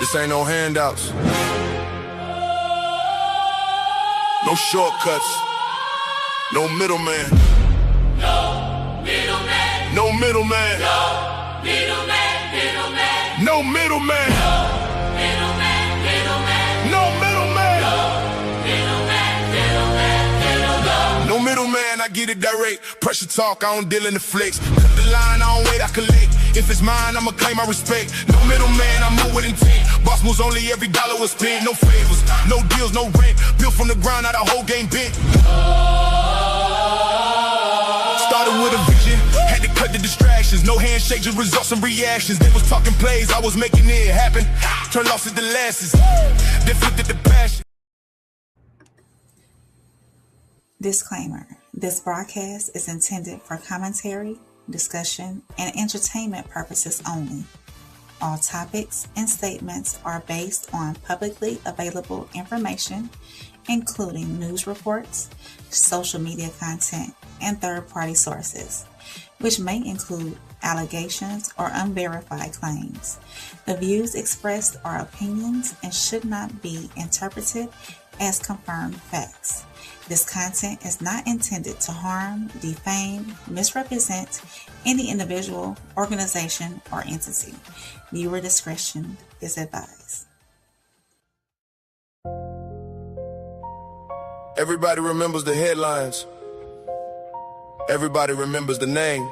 This ain't no handouts. No shortcuts. No middleman. No middleman. No middleman. No middleman. Middleman. No middleman. No middleman. Middleman. No middleman. No middleman, I get it direct. Pressure talk, I don't deal in the flex. Cut the line, I don't wait, I collect. If it's mine, I'ma claim my respect. No middleman, I move with intent. Boss moves only, every dollar was spent. No favors, no deals, no rent. Built from the ground, now the whole game bent. Started with a vision, had to cut the distractions. No handshakes, just results and reactions. They was talking plays, I was making it happen. Turn losses to losses, then flipped it to passion. Disclaimer: this broadcast is intended for commentary, discussion, and entertainment purposes only. All topics and statements are based on publicly available information, including news reports, social media content, and third-party sources, which may include allegations or unverified claims. The views expressed are opinions and should not be interpreted as confirmed facts. This content is not intended to harm, defame, misrepresent any individual, organization, or entity. Viewer discretion is advised. Everybody remembers the headlines. Everybody remembers the name.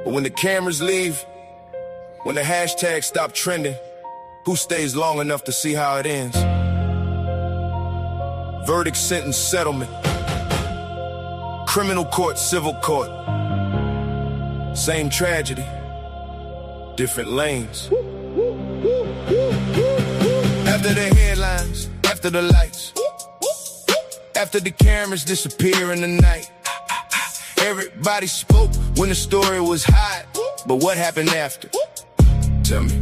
But when the cameras leave, when the hashtags stop trending, who stays long enough to see how it ends? Verdict, sentence, settlement. Criminal court, civil court. Same tragedy, different lanes. After the headlines, after the lights, after the cameras disappear in the night, everybody spoke when the story was hot. But what happened after? Tell me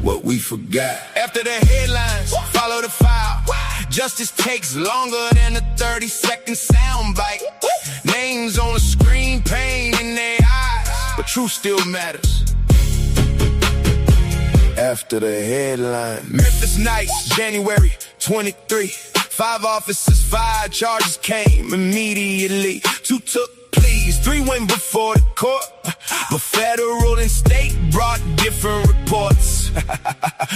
what we forgot. After the headlines, follow the file. Justice takes longer than a 30-second soundbite. Names on the screen, pain in their eyes, but truth still matters. After the headline, Memphis nights, January 23. 5 officers, 5 charges came immediately. 2 took pleas, 3 went before the court, but federal and state brought different reports.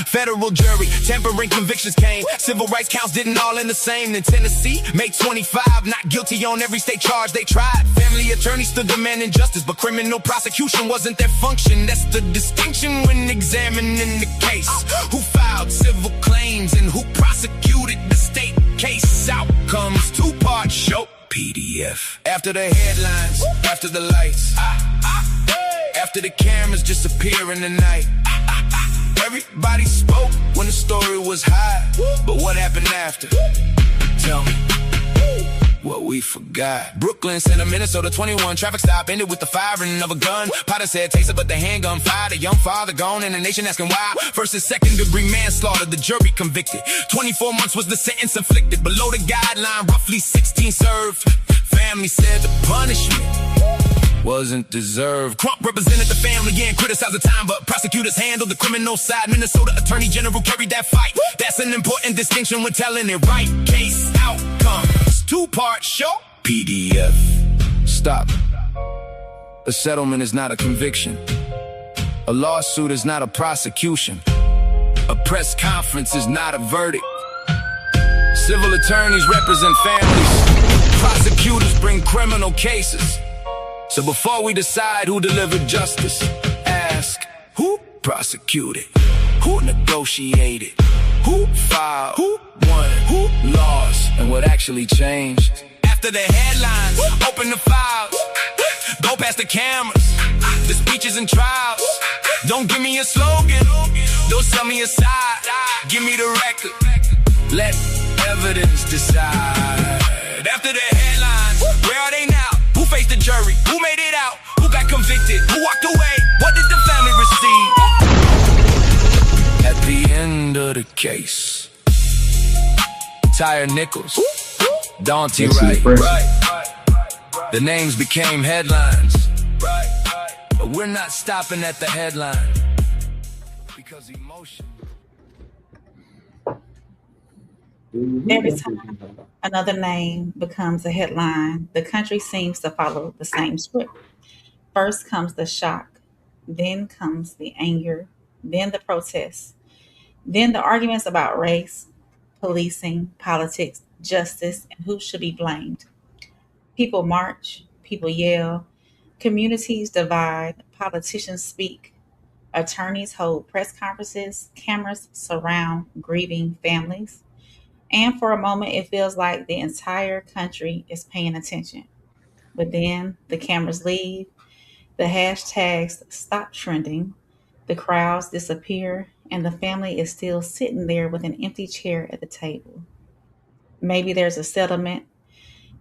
Federal jury, tampering convictions came. Civil rights counts didn't all in the same. In Tennessee, May 25, not guilty on every state charge they tried. Family attorneys stood demanding justice, but criminal prosecution wasn't their function. That's the distinction when examining the case. Who filed civil claims and who prosecuted the state case? Outcomes, 2-part show. PDF. After the headlines, after the lights, after the cameras disappear in the night, everybody spoke when the story was hot. But what happened after? Tell me what we forgot. Brooklyn, Center, Minnesota, 21 traffic stop ended with the firing of a gun. Potter said taste it, but the handgun fired. A young father gone and the nation asking why. First and second degree manslaughter, the jury convicted. 24 months was the sentence inflicted. Below the guideline, roughly 16 served. Family said the punishment wasn't deserved. Crump represented the family and criticized the time, but prosecutors handled the criminal side. Minnesota Attorney General carried that fight. That's an important distinction when telling it right. Case outcomes, 2-part show. PDF. Stop. A settlement is not a conviction. A lawsuit is not a prosecution. A press conference is not a verdict. Civil attorneys represent families. Prosecutors bring criminal cases. So before we decide who delivered justice, ask who prosecuted, who negotiated, who filed, who won, who lost, and what actually changed. After the headlines, open the files, go past the cameras, the speeches and trials. Don't give me a slogan, don't sell me a side, give me the record, let evidence decide. After the headlines, where are they now? Who faced the jury? Who made it out? Who got convicted? Who walked away? What did the family receive? At the end of the case, Tyre Nichols Daunte Wright. The names became headlines, but we're not stopping at the headline. because emotion. Every time another name becomes a headline, the country seems to follow the same script. First comes the shock, then comes the anger, then the protests, then the arguments about race, policing, politics, justice, and who should be blamed. People march, people yell, communities divide, politicians speak, attorneys hold press conferences, cameras surround grieving families. And for a moment, it feels like the entire country is paying attention. But then the cameras leave, the hashtags stop trending, the crowds disappear, and the family is still sitting there with an empty chair at the table. Maybe there's a settlement,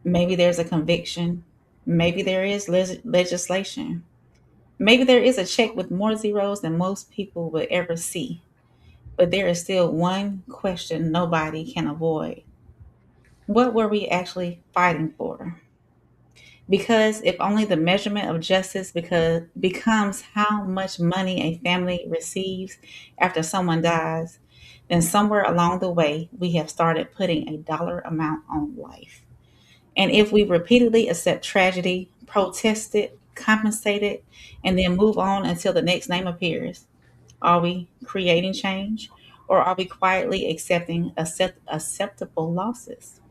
maybe there's a conviction, maybe there is legislation, maybe there is a check with more zeros than most people would ever see. But there is still one question nobody can avoid. What were we actually fighting for? Because if only the measurement of justice becomes how much money a family receives after someone dies, then somewhere along the way we have started putting a dollar amount on life. And if we repeatedly accept tragedy, protest it, compensate it, and then move on until the next name appears, are we creating change or are we quietly accepting acceptable losses?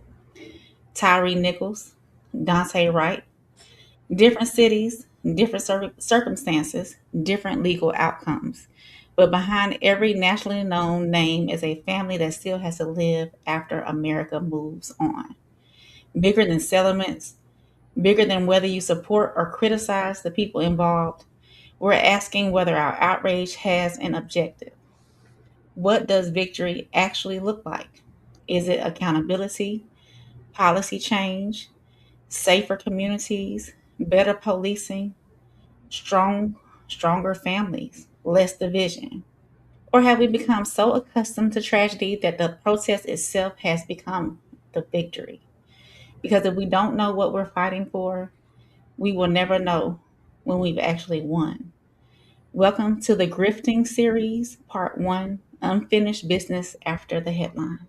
Tyre Nichols, Daunte Wright, different cities, different circumstances, different legal outcomes. But behind every nationally known name is a family that still has to live after America moves on. Bigger than settlements, bigger than whether you support or criticize the people involved, we're asking whether our outrage has an objective. What does victory actually look like? Is it accountability, policy change, safer communities, better policing, strong, stronger families, less division? Or have we become so accustomed to tragedy that the protest itself has become the victory? Because if we don't know what we're fighting for, we will never know when we've actually won. Welcome to the Grifting Series, Part 1, Unfinished Business After the Headlines.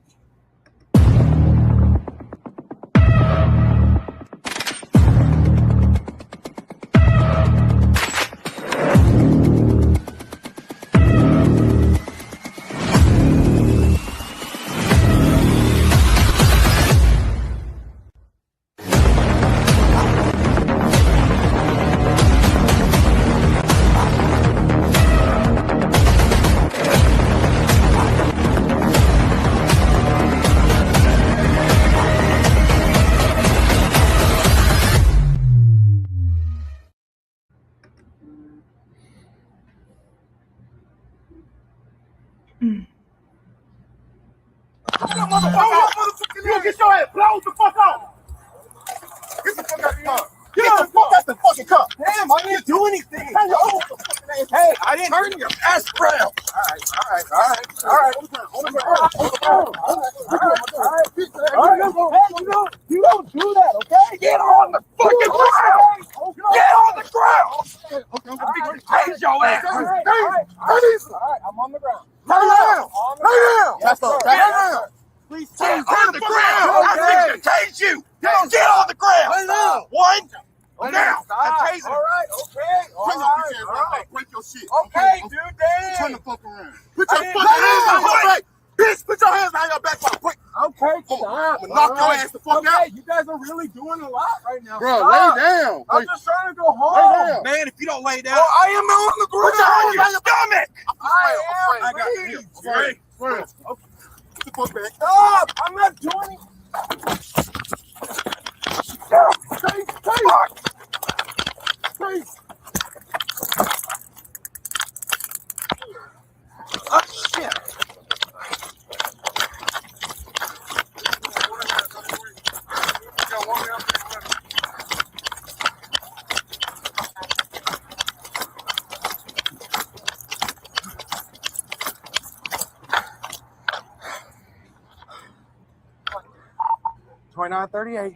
2938,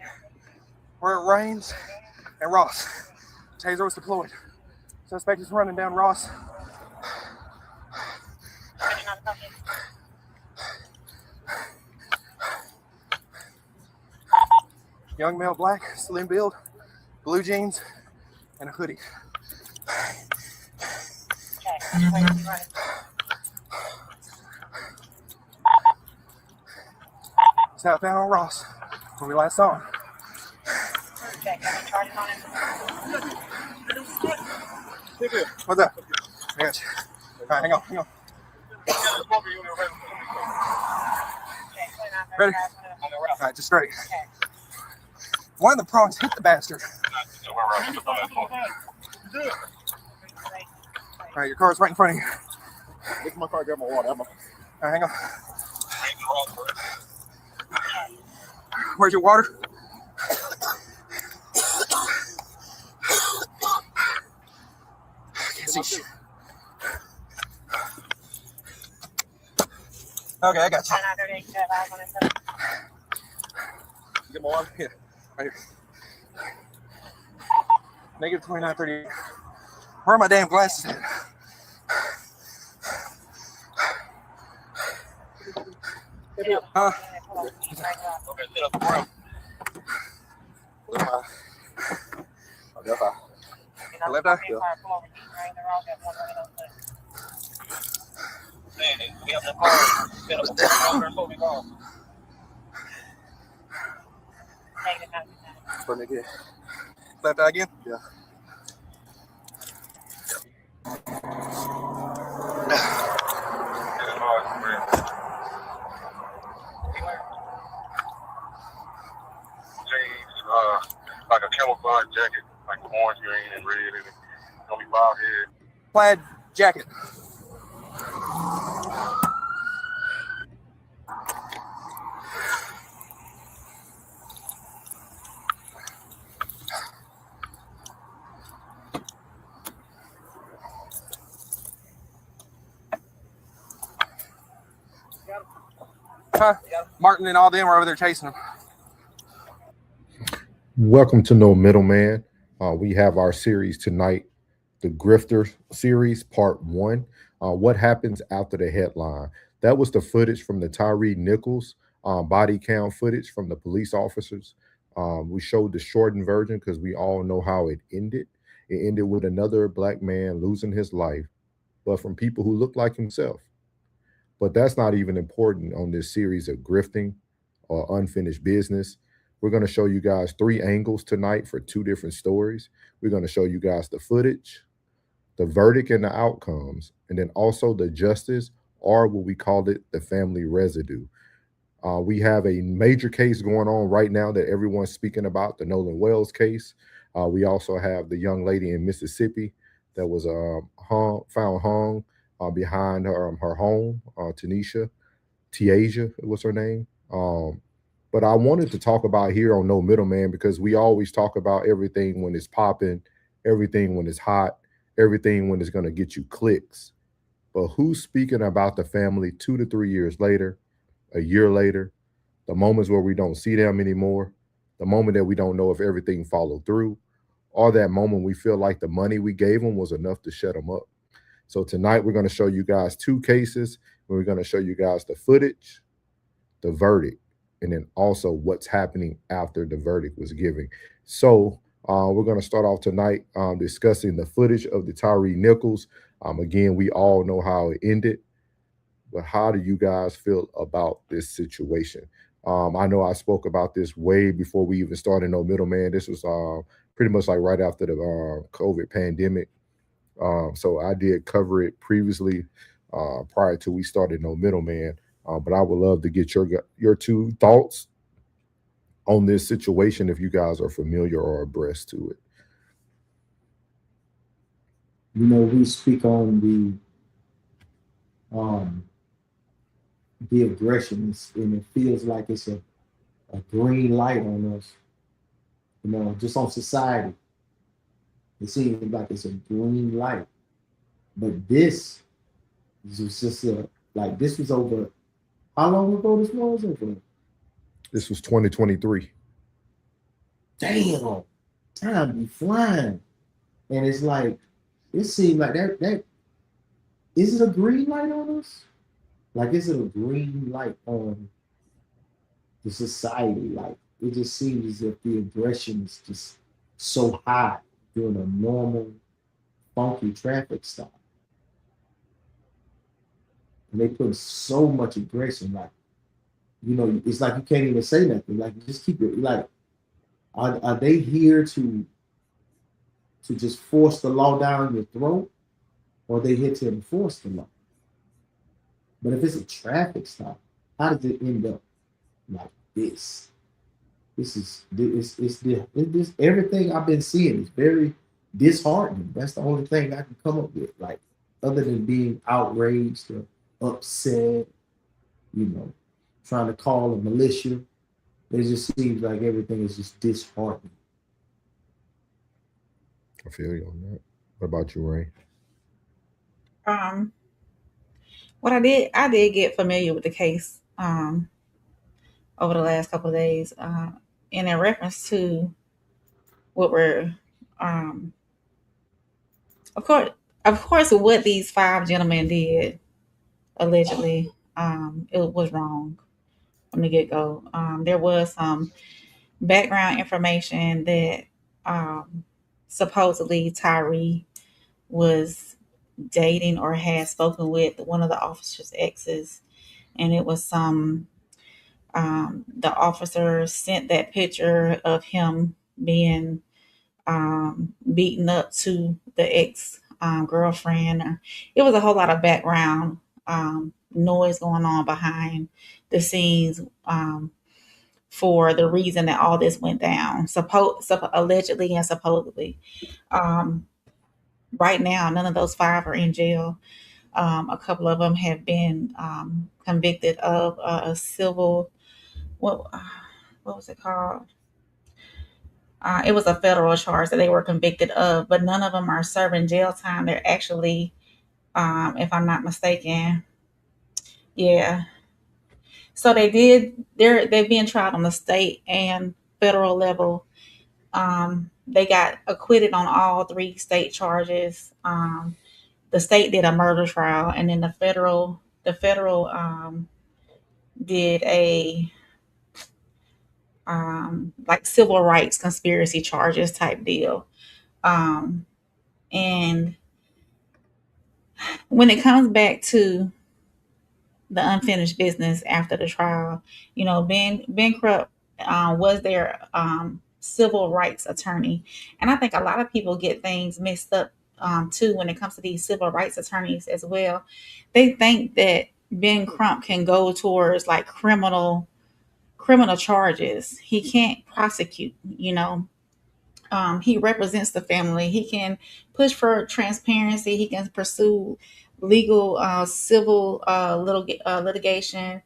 where it rains, and Ross. Taser was deployed. Suspect is running down Ross. Young male, black, slim build, blue jeans, and a hoodie. Southbound on Ross, when we last saw him. What's up? I got you. All right, hang on. Ready? All right, just straight. One of the prongs hit the bastard. All right, your car's right in front of you. Get my car, grab my water. All right, hang on. Where's your water? Can't see shit. Okay, I got you. Get my water? Yeah, right here. Negative 29.38. Where are my damn glasses at? Huh? Okay, sit up front. Left eye? Yeah. We have the car. Sit up front. Left eye again? Yeah. Like a camouflage jacket, like orange, green, and red, and it's gonna be bald head. Plaid jacket. Huh? Martin and all them are over there chasing him. Welcome to No Middleman. We have our series tonight, the Grifter series, part 1. What happens after the headline? That was the footage from the Tyre Nichols body cam footage from the police officers. We showed the shortened version because we all know how it ended. It ended with another black man losing his life, but from people who look like himself. But that's not even important on this series of grifting or unfinished business. We're going to show you guys 3 angles tonight for 2 different stories. We're going to show you guys the footage, the verdict and the outcomes, and then also the justice, or what we call it, the family residue. We have a major case going on right now that everyone's speaking about, the Nolan Wells case. We also have the young lady in Mississippi that was found hung behind her home, Tiaja was her name. But I wanted to talk about here on No Middleman because we always talk about everything when it's popping, everything when it's hot, everything when it's going to get you clicks. But who's speaking about the family 2 to 3 years later, a year later, the moments where we don't see them anymore, the moment that we don't know if everything followed through, or that moment we feel like the money we gave them was enough to shut them up? So tonight we're going to show you guys 2 cases. We're going to show you guys the footage, the verdict, and then also what's happening after the verdict was given. So we're going to start off tonight discussing the footage of the Tyre Nichols. Again, we all know how it ended, but how do you guys feel about this situation? I know I spoke about this way before we even started No Middleman. This was pretty much like right after the COVID pandemic. So I did cover it previously prior to we started No Middleman. But I would love to get your 2 thoughts on this situation if you guys are familiar or abreast to it. You know, we speak on the aggression, and it feels like it's a green light on us. You know, just on society, it seems like it's a green light. But this was just this was over. How long ago this was? This was 2023. Damn, time be flying. And it's like, it seemed like that is it a green light on us? Like, is it a green light on the society? Like, it just seems as if the aggression is just so high during a normal, funky traffic stop. And they put so much aggression, like, it's like you can't even say nothing. Like, just keep it. Like, are they here to just force the law down your throat, or are they here to enforce the law? But if it's a traffic stop, how does it end up like this? This everything I've been seeing is very disheartening. That's the only thing I can come up with, like, other than being outraged or upset, trying to call a militia. It just seems like everything is just disheartening. I feel you on that. What about you, Ray? What I did get familiar with the case over the last couple of days, and in reference to what we're, of course, what these 5 gentlemen did allegedly, it was wrong from the get go. There was some background information that supposedly Tyre was dating or had spoken with one of the officer's exes, and it was some the officer sent that picture of him being beaten up to the ex girlfriend. It was a whole lot of background noise going on behind the scenes for the reason that all this went down, allegedly and supposedly. Right now, none of those 5 are in jail. A couple of them have been convicted of a civil, what was it called? It was a federal charge that they were convicted of, but none of them are serving jail time. They're actually, if I'm not mistaken, yeah. So they're being tried on the state and federal level. They got acquitted on all 3 state charges. The state did a murder trial, and then the federal did a like civil rights conspiracy charges type deal. And when it comes back to the unfinished business after the trial, Ben Crump was their civil rights attorney, and I think a lot of people get things mixed up too when it comes to these civil rights attorneys as well. They think that Ben Crump can go towards like criminal charges. He can't prosecute. He represents the family. He can push for transparency. He can pursue legal, civil litigation.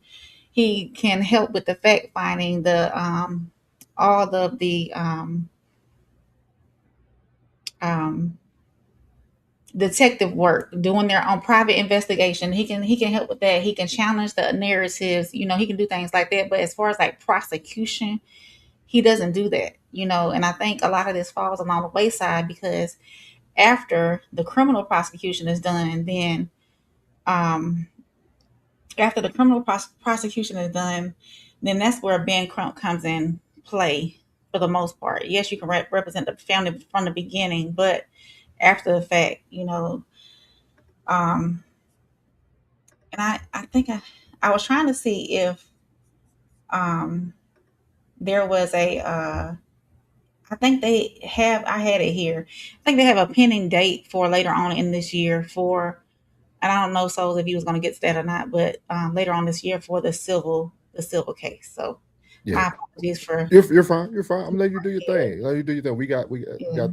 He can help with the fact finding, all the detective work, doing their own private investigation. He can help with that. He can challenge the narratives. He can do things like that. But as far as like prosecution, he doesn't do that. And I think a lot of this falls along the wayside because after the criminal prosecution is done, then after the criminal prosecution is done, then that's where Ben Crump comes in play for the most part. Yes, you can represent the family from the beginning, but after the fact, and I think I was trying to see if there was a I think I had it here. I think they have a pending date for later on in this year for, and I don't know, Souls, if you was going to get to that or not, but later on this year for the civil case. So Yeah, my apologies for. you're fine. You're fine. I'm letting you do your thing. Let you do your thing. We got Yeah.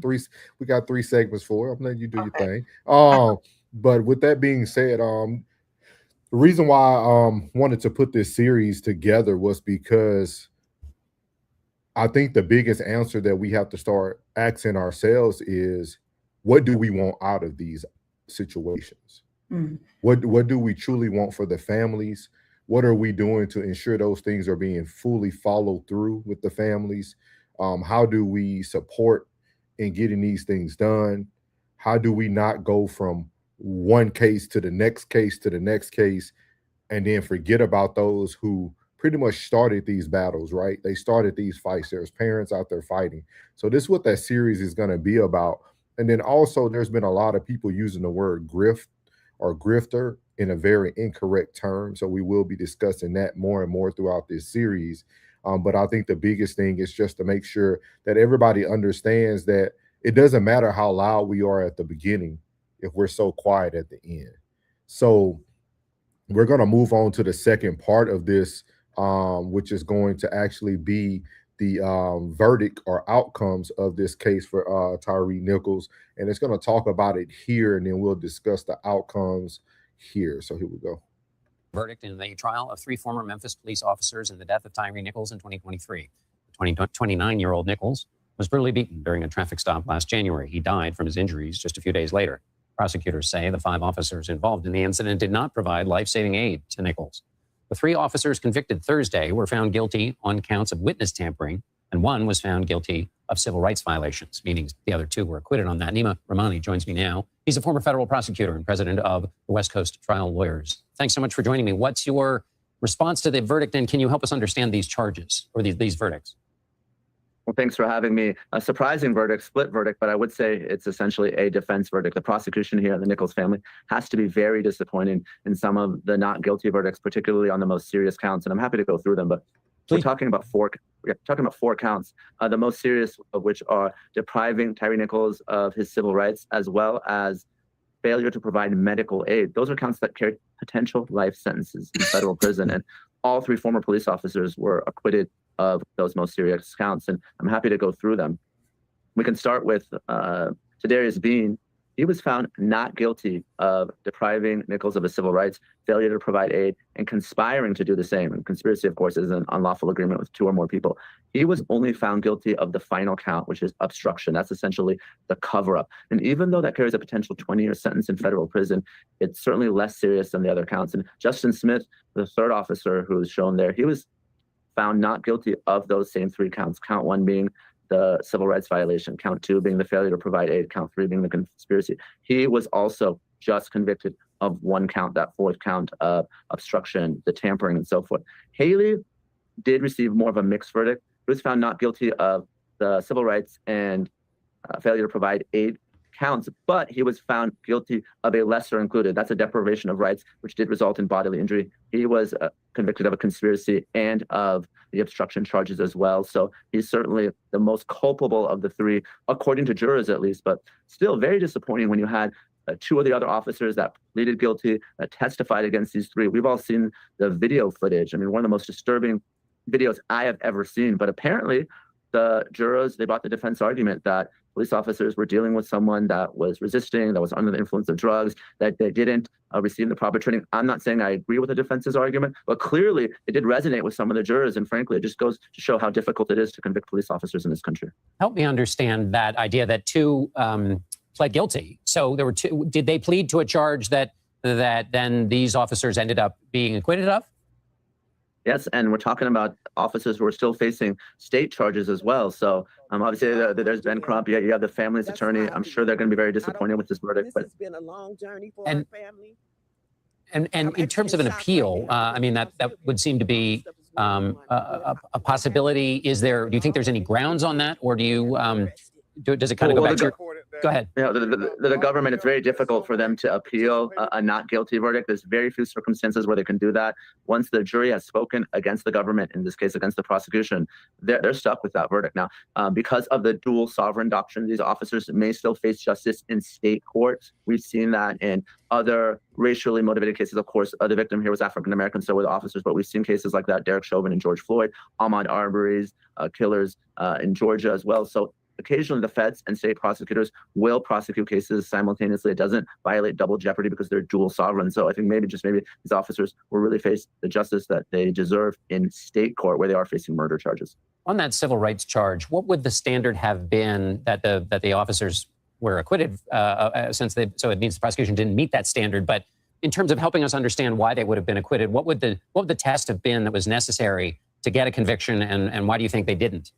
3 segments for it. I'm letting you do your Okay. thing. But with that being said, the reason why I wanted to put this series together was because I think the biggest answer that we have to start asking ourselves is, what do we want out of these situations? Mm. What do we truly want for the families? What are we doing to ensure those things are being fully followed through with the families? How do we support in getting these things done? How do we not go from one case to the next case to the next case and then forget about those who pretty much started these battles, right? They started these fights. There's parents out there fighting. So this is what that series is going to be about. And then also there's been a lot of people using the word grift or grifter in a very incorrect term. So we will be discussing that more and more throughout this series. But I think the biggest thing is just to make sure that everybody understands that it doesn't matter how loud we are at the beginning if we're so quiet at the end. So we're going to move on to the second part of this, which is going to actually be the verdict or outcomes of this case for Tyre Nichols. And it's going to talk about it here, and then we'll discuss the outcomes here. So here we go. Verdict in the trial of 3 former Memphis police officers in the death of Tyre Nichols in 2023. 29-year-old Nichols was brutally beaten during a traffic stop last January. He died from his injuries just a few days later. Prosecutors say the 5 officers involved in the incident did not provide life-saving aid to Nichols. The 3 officers convicted Thursday were found guilty on counts of witness tampering, and 1 was found guilty of civil rights violations, meaning the other 2 were acquitted on that. Nima Rahmani joins me now. He's a former federal prosecutor and president of the West Coast Trial Lawyers. Thanks so much for joining me. What's your response to the verdict, and can you help us understand these charges or these verdicts? Well, thanks for having me. A surprising verdict, split verdict, but I would say it's essentially a defense verdict. The prosecution here, the Nichols family, has to be very disappointed in some of the not guilty verdicts, particularly on the most serious counts. And I'm happy to go through them, but we're talking about 4 counts, the most serious of which are depriving Tyre Nichols of his civil rights, as well as failure to provide medical aid. Those are counts that carry potential life sentences in federal prison. And all 3 former police officers were acquitted of those most serious counts, and I'm happy to go through them. We can start with Tadarius Bean. He was found not guilty of depriving Nichols of his civil rights, failure to provide aid, and conspiring to do the same. And conspiracy, of course, is an unlawful agreement with 2 or more people. He was only found guilty of the final count, which is obstruction. That's essentially the cover-up. And even though that carries a potential 20-year sentence in federal prison, it's certainly less serious than the other counts. And Justin Smith, the 3rd officer who is shown there, he was found not guilty of those same 3 counts. Count 1 being the civil rights violation, count 2 being the failure to provide aid, count 3 being the conspiracy. He was also just convicted of 1 count, that 4th count of obstruction, the tampering, and so forth. Haley did receive more of a mixed verdict. He was found not guilty of the civil rights and failure to provide aid counts, but he was found guilty of a lesser included. That's a deprivation of rights, which did result in bodily injury. He was convicted of a conspiracy and of the obstruction charges as well. So he's certainly the most culpable of the 3, according to jurors at least, but still very disappointing when you had 2 of the other officers that pleaded guilty, that testified against these 3. We've all seen the video footage. I mean, one of the most disturbing videos I have ever seen, but apparently the jurors, they brought the defense argument that police officers were dealing with someone that was resisting, that was under the influence of drugs, that they didn't receive the proper training. I'm not saying I agree with the defense's argument, but clearly it did resonate with some of the jurors. And frankly, it just goes to show how difficult it is to convict police officers in this country. Help me understand that idea that 2 pled guilty. So there were 2. Did they plead to a charge that then these officers ended up being acquitted of? Yes, and we're talking about officers who are still facing state charges as well. So obviously there's Ben Crump. You have the family's attorney. I'm sure they're going to be very disappointed with this verdict. But it's been a long journey for our family. And in terms of an appeal, I mean, that would seem to be a possibility. Do you think there's any grounds on that, or does it kind of go back to your... Go ahead. You know, the government, it's very difficult for them to appeal a not guilty verdict. There's very few circumstances where they can do that. Once the jury has spoken against the government, in this case against the prosecution, they're stuck with that verdict. Now, because of the dual sovereign doctrine, these officers may still face justice in state courts. We've seen that in other racially motivated cases. Of course, the victim here was African American, so were the officers, but we've seen cases like that, Derek Chauvin and George Floyd, Ahmaud Arbery's killers in Georgia as well. So occasionally the feds and state prosecutors will prosecute cases simultaneously. It doesn't violate double jeopardy because they're dual sovereign. So I think maybe these officers will really face the justice that they deserve in state court, where they are facing murder charges. On that civil rights charge, what would the standard have been that the officers were acquitted so it means the prosecution didn't meet that standard? But in terms of helping us understand why they would have been acquitted, what would the test have been that was necessary to get a conviction, and why do you think they didn't?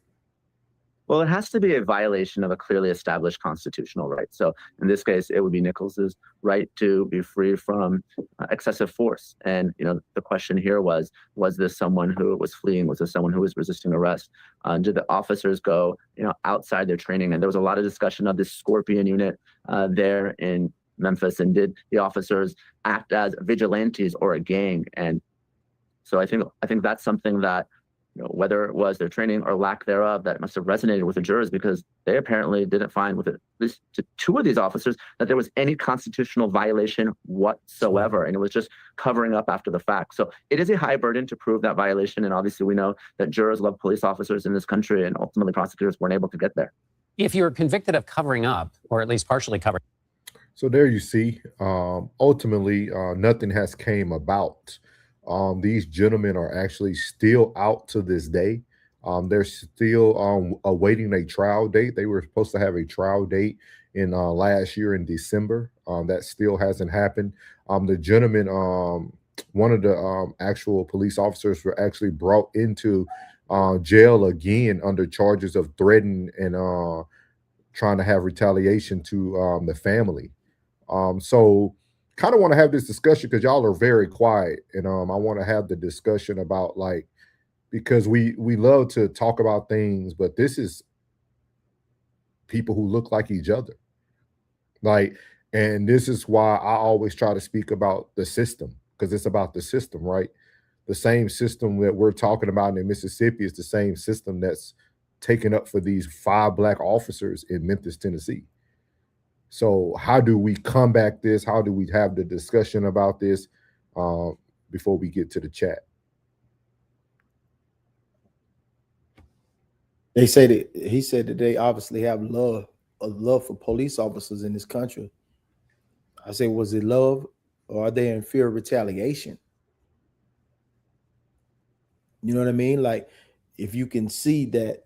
Well, it has to be a violation of a clearly established constitutional right. So in this case, it would be Nichols's right to be free from excessive force. And, the question here was this someone who was fleeing? Was this someone who was resisting arrest? Did the officers go, outside their training? And there was a lot of discussion of this Scorpion unit there in Memphis. And did the officers act as vigilantes or a gang? And so I think that's something that, whether it was their training or lack thereof, that must have resonated with the jurors, because they apparently didn't find, with at least two of these officers, that there was any constitutional violation whatsoever. And it was just covering up after the fact. So it is a high burden to prove that violation. And obviously we know that jurors love police officers in this country, and ultimately prosecutors weren't able to get there. If you're convicted of covering up, or at least partially covering. So there you see, ultimately, nothing has came about. These gentlemen are actually still out to this day. They're still awaiting a trial date. They were supposed to have a trial date in last year in December. That still hasn't happened. The gentleman, one of the actual police officers, were actually brought into jail again under charges of threatening and trying to have retaliation to the family. So kind of want to have this discussion because y'all are very quiet, and I want to have the discussion about, like, because we love to talk about things, but this is people who look like each other, like, and this is why I always try to speak about the system, because it's about the system, right? The same system that we're talking about in Mississippi is the same system that's taken up for these 5 Black officers in Memphis, Tennessee. So how do we combat this? How do we have the discussion about this before we get to the chat? He said that they obviously have a love for police officers in this country. I say, was it love, or are they in fear of retaliation? You know what I mean? Like, if you can see that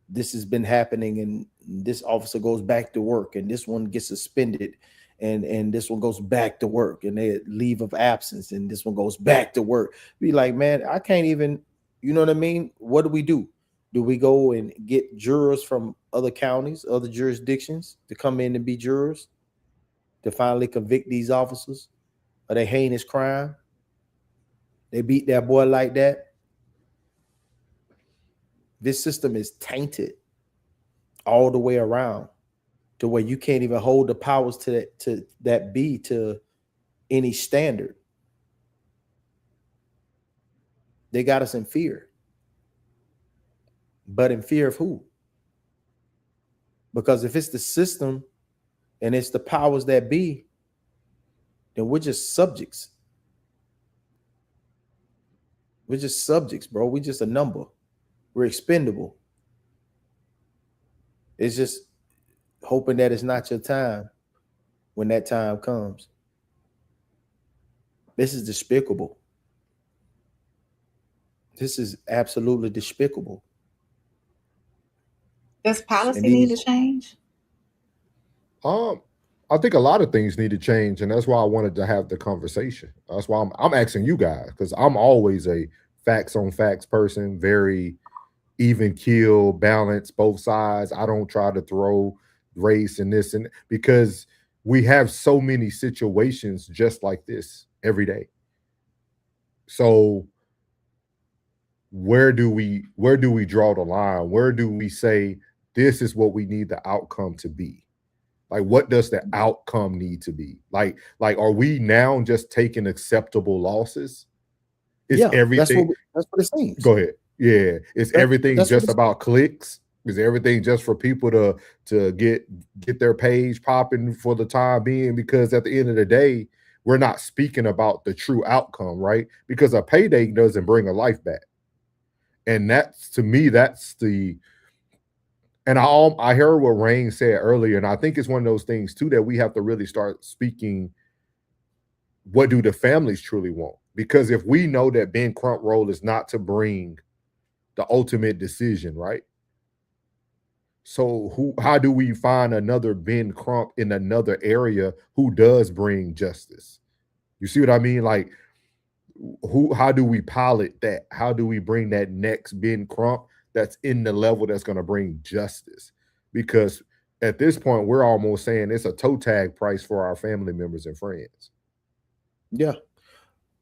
this has been happening, and this officer goes back to work, and this one gets suspended, and this one goes back to work, and they leave of absence, and this one goes back to work. Be like, man, I can't even, you know what I mean? What do we do? Do we go and get jurors from other counties, other jurisdictions to come in and be jurors to finally convict these officers of their heinous crime? They beat that boy like that. This system is tainted all the way around to where you can't even hold the powers to any standard. They got us in fear. But in fear of who? Because if it's the system and it's the powers that be, then we're just subjects. We're just subjects, bro. We're just a number. We're expendable. It's just hoping that it's not your time when that time comes. This is despicable. This is absolutely despicable. Does policy need to change? I think a lot of things need to change, and that's why I wanted to have the conversation. That's why I'm asking you guys, because I'm always a facts on facts person, very even keel, balance both sides. I don't try to throw race and this, and because we have so many situations just like this every day. So where do we draw the line? Where do we say this is what we need the outcome to be? Like, what does the outcome need to be? Like, are we now just taking acceptable losses? Is everything? That's what it seems. Go ahead. Yeah, is everything just about clicks? Is everything just for people to get their page popping for the time being? Because at the end of the day, we're not speaking about the true outcome, right? Because a payday doesn't bring a life back, and that's, to me, that's the. And I heard what Rain said earlier, and I think it's one of those things too that we have to really start speaking. What do the families truly want? Because if we know that Ben Crump role is not to bring the ultimate decision, right? So how do we find another Ben Crump in another area who does bring justice? You see what I mean? Like, how do we pilot that? How do we bring that next Ben Crump that's in the level that's going to bring justice. Because at this point, we're almost saying it's a toe tag price for our family members and friends. Yeah.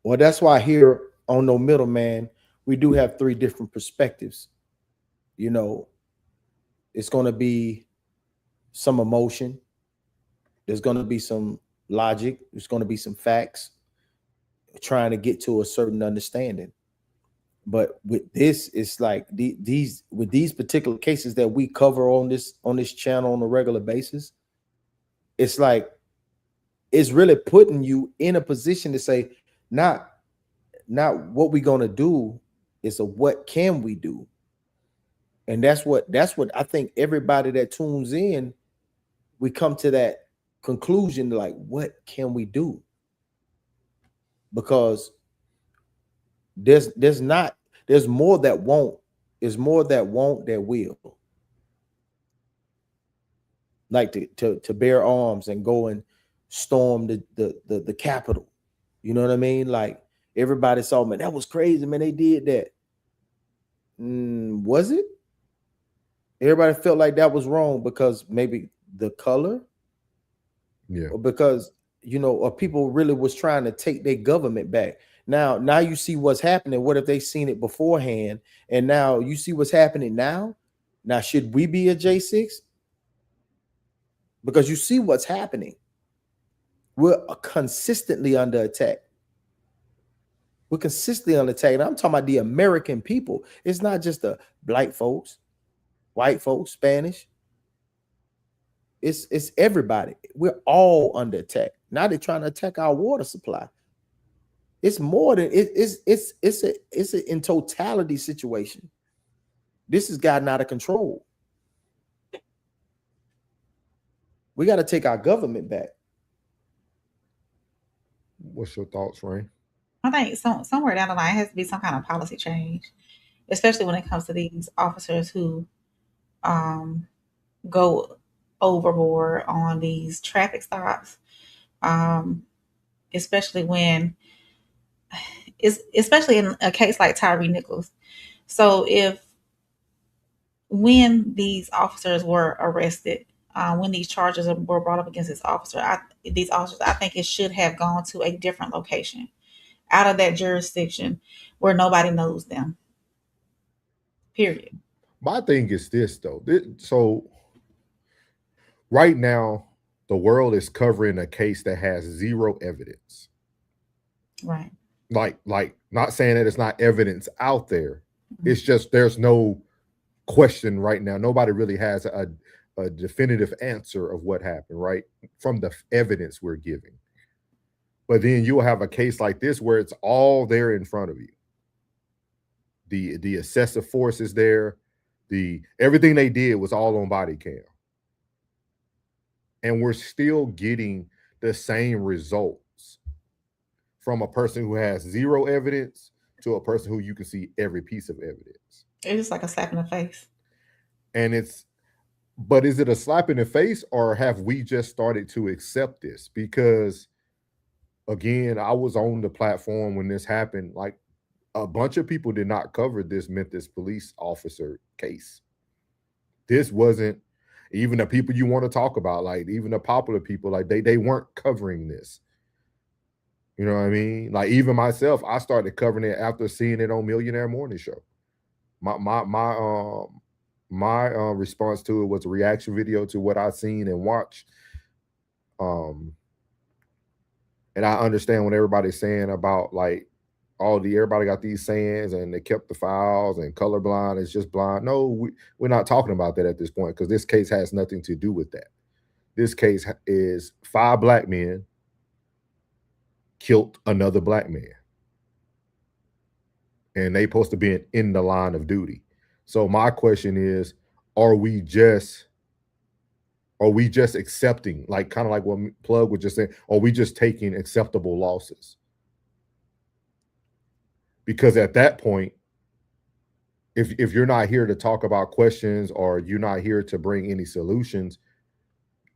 Well, that's why here on No Middleman, we do have 3 different perspectives. You know, it's going to be some emotion. There's going to be some logic. There's going to be some facts, trying to get to a certain understanding. But with this, it's like these particular cases that we cover on this channel on a regular basis, it's like it's really putting you in a position to say, not what we're gonna do, is a what can we do. And that's what I think everybody that tunes in, we come to that conclusion, like, what can we do? Because there's more that won't. There's more that won't that will. Like to bear arms and go and storm the Capitol. You know what I mean? Like, everybody saw, man, that was crazy, man. They did that. Was it? Everybody felt like that was wrong because maybe the color, or because, you know, or people really was trying to take their government back. Now you see what's happening. What if they seen it beforehand, and now you see what's happening now? Now, should we be a J6? Because you see what's happening. We're consistently under attack. We're consistently under attack. And I'm talking about the American people. It's not just the black folks, white folks, Spanish. It's everybody. We're all under attack. Now they're trying to attack our water supply. It's more than it's a in totality situation. This has gotten out of control. We got to take our government back. What's your thoughts, Rain? I think somewhere down the line has to be some kind of policy change, especially when it comes to these officers who go overboard on these traffic stops, especially in a case like Tyre Nichols. So when these officers were arrested, when these charges were brought up against these officers, I think it should have gone to a different location, out of that jurisdiction where nobody knows them. Period. My thing is this, though. So right now, the world is covering a case that has 0 evidence. Right. Like not saying that it's not evidence out there. Mm-hmm. It's just there's no question right now. Nobody really has a definitive answer of what happened, right? From the evidence we're giving. But then you'll have a case like this where it's all there in front of you. The excessive force is there. Everything they did was all on body cam. And we're still getting the same results from a person who has 0 evidence to a person who you can see every piece of evidence. It's just like a slap in the face. But is it a slap in the face, or have we just started to accept this? Because again, I was on the platform when this happened. Like, a bunch of people did not cover this Memphis police officer case. This wasn't even the people you want to talk about, like even the popular people, like they weren't covering this. You know what I mean? Like, even myself, I started covering it after seeing it on Millionaire Morning Show. My response to it was a reaction video to what I seen and watched. And I understand what everybody's saying about, like, everybody got these sayings and they kept the files and colorblind is just blind. No, we're not talking about that at this point, because this case has nothing to do with that. This case is 5 black men killed another black man, and they supposed to be in the line of duty. So my question is, are we just accepting, like, kind of like what Plug was just saying, are we just taking acceptable losses? Because at that point, if you're not here to talk about questions, or you're not here to bring any solutions,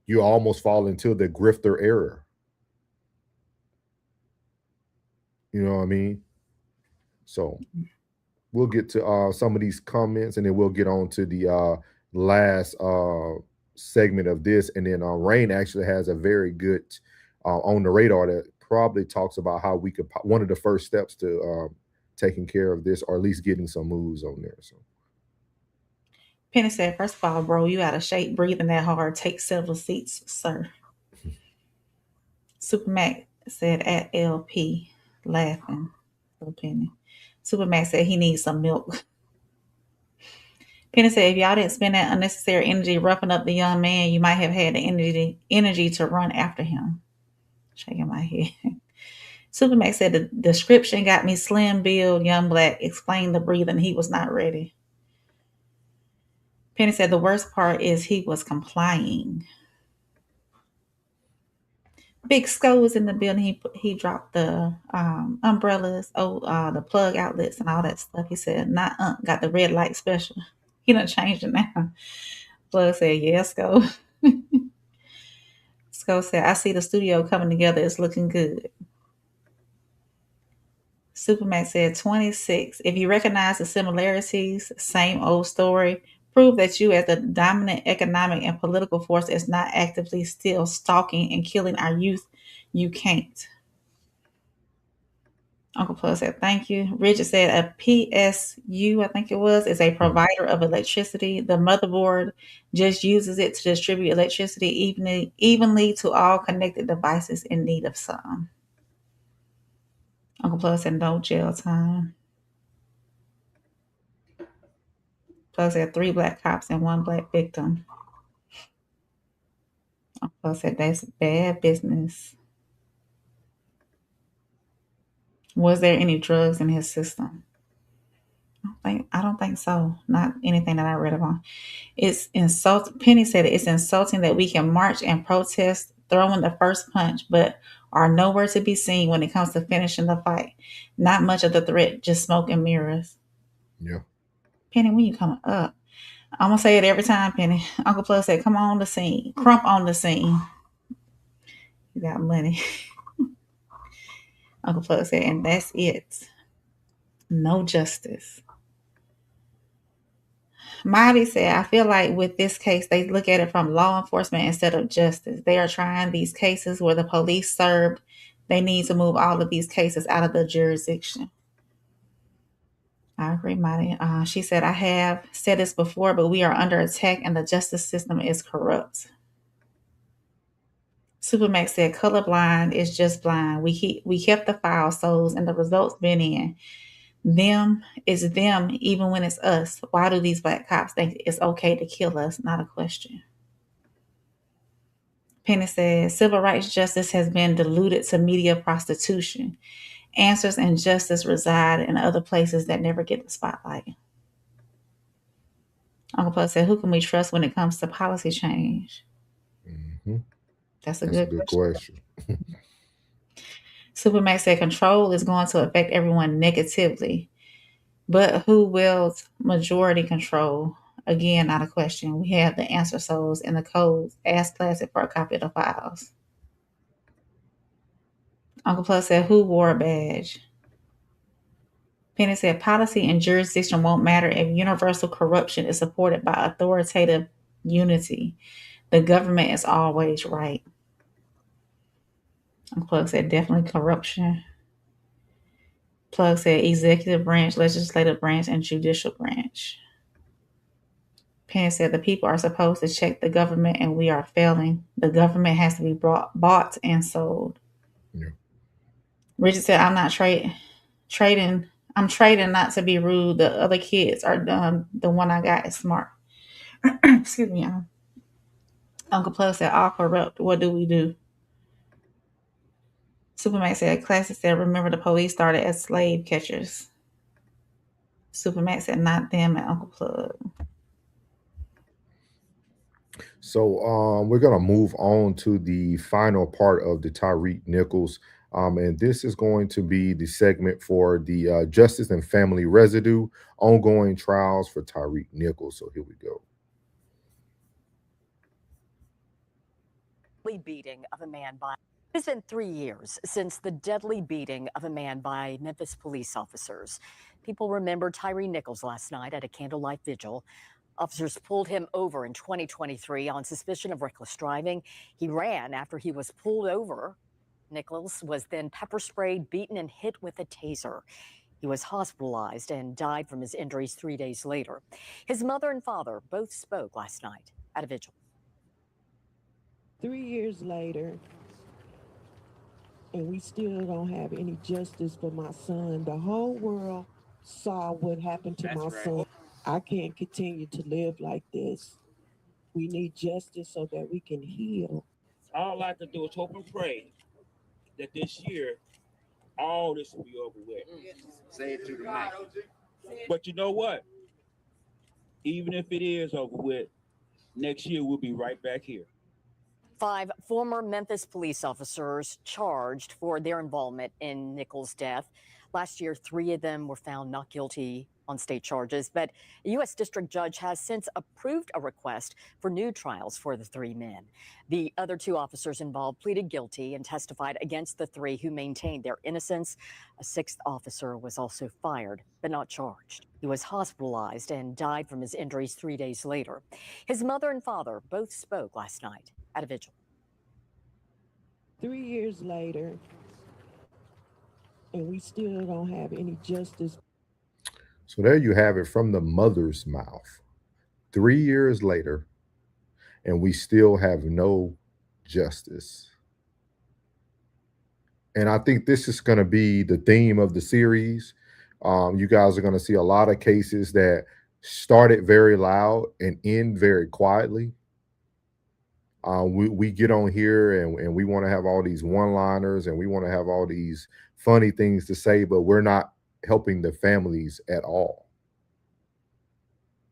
you almost fall into the grifter error. You know what I mean? So we'll get to some of these comments, and then we'll get on to the last segment of this. And then Rain actually has a very good on the radar that probably talks about how we could, one of the first steps to taking care of this, or at least getting some moves on there. So Penny said, first of all, bro, you out of shape breathing that hard. Take several seats, sir. Super Mac said at LP, laughing. Little Penny. Super Mac said he needs some milk. Penny said, if y'all didn't spend that unnecessary energy roughing up the young man, you might have had the energy to run after him. Shaking my head. Super Mac said the description got me slim build, young black, explained the breathing. He was not ready. Penny said the worst part is he was complying. Big Sco was in the building. He dropped the umbrellas, the plug outlets and all that stuff. He said, not got the red light special. He done changed it now. Plug said, yeah, Sco. Sco said, I see the studio coming together. It's looking good. Supermax said 26. If you recognize the similarities, same old story, prove that you as the dominant economic and political force is not actively still stalking and killing our youth. You can't. Uncle Plus said, thank you. Richard said a PSU, I think it was, is a provider of electricity. The motherboard just uses it to distribute electricity evenly to all connected devices in need of some. Uncle Plus said no jail time. Plus said 3 black cops and 1 black victim. Uncle Plus said that's bad business. Was there any drugs in his system? I don't think so. Not anything that I read about. It's insulting. Penny said it's insulting that we can march and protest, throwing the first punch, but are nowhere to be seen when it comes to finishing the fight. Not much of the threat, just smoke and mirrors. Yeah. Penny, when you coming up? I'm gonna say it every time, Penny. Uncle Plus said, come on the scene. Crump on the scene. You got money. Uncle Plus said, and that's it. No justice. Marty said, I feel like with this case, they look at it from law enforcement instead of justice. They are trying these cases where the police served. They need to move all of these cases out of the jurisdiction. I agree, Marty. She said, I have said this before, but we are under attack and the justice system is corrupt. Supermax said, colorblind is just blind. We kept the file souls and the results been in. Them is them, even when it's us. Why do these black cops think it's okay to kill us? Not a question. Penny says, civil rights justice has been diluted to media prostitution. Answers and justice reside in other places that never get the spotlight. Uncle Plus said, who can we trust when it comes to policy change? Mm-hmm. That's a good question. Supermax said, control is going to affect everyone negatively. But who wields majority control? Again, not a question. We have the answer souls and the codes. Ask Classic for a copy of the files. Uncle Plus said, who wore a badge? Penny said, policy and jurisdiction won't matter if universal corruption is supported by authoritative unity. The government is always right. Uncle Plug said, definitely corruption. Plug said, executive branch, legislative branch, and judicial branch. Penn said, the people are supposed to check the government and we are failing. The government has to be bought and sold. Yeah. Richard said, I'm not trading. I'm trading not to be rude. The other kids are done. The one I got is smart. Excuse me, y'all. Uncle Plug said, all corrupt. What do we do? Supermax said, Classic said, remember the police started as slave catchers. Supermax said, not them and Uncle Plug. So we're going to move on to the final part of the Tyre Nichols. And this is going to be the segment for the Justice and Family Residue ongoing trials for Tyre Nichols. So here we go. Beating of a man by It's been 3 years since the deadly beating of a man by Memphis police officers. People remember Tyre Nichols last night at a candlelight vigil. Officers pulled him over in 2023 on suspicion of reckless driving. He ran after he was pulled over. Nichols was then pepper sprayed, beaten, and hit with a taser. He was hospitalized and died from his injuries 3 days later. His mother and father both spoke last night at a vigil. 3 years later, and we still don't have any justice for my son. The whole world saw what happened to my son. I can't continue to live like this. We need justice so that we can heal. All I can do is hope and pray that this year, all this will be over with. Say it to the mic. But you know what? Even if it is over with, next year we'll be right back here. 5 former Memphis police officers charged for their involvement in Nichols' death. Last year, 3 of them were found not guilty on state charges, but a U.S. district judge has since approved a request for new trials for the 3 men. The other 2 officers involved pleaded guilty and testified against the 3 who maintained their innocence. A 6th officer was also fired, but not charged. He was hospitalized and died from his injuries 3 days later. His mother and father both spoke last night at a vigil. 3 years later, and we still don't have any justice. So there you have it from the mother's mouth. 3 years later, and we still have no justice. And I think this is going to be the theme of the series. You guys are going to see a lot of cases that started very loud and end very quietly. We get on here and we want to have all these one-liners and we want to have all these funny things to say, but we're not helping the families at all.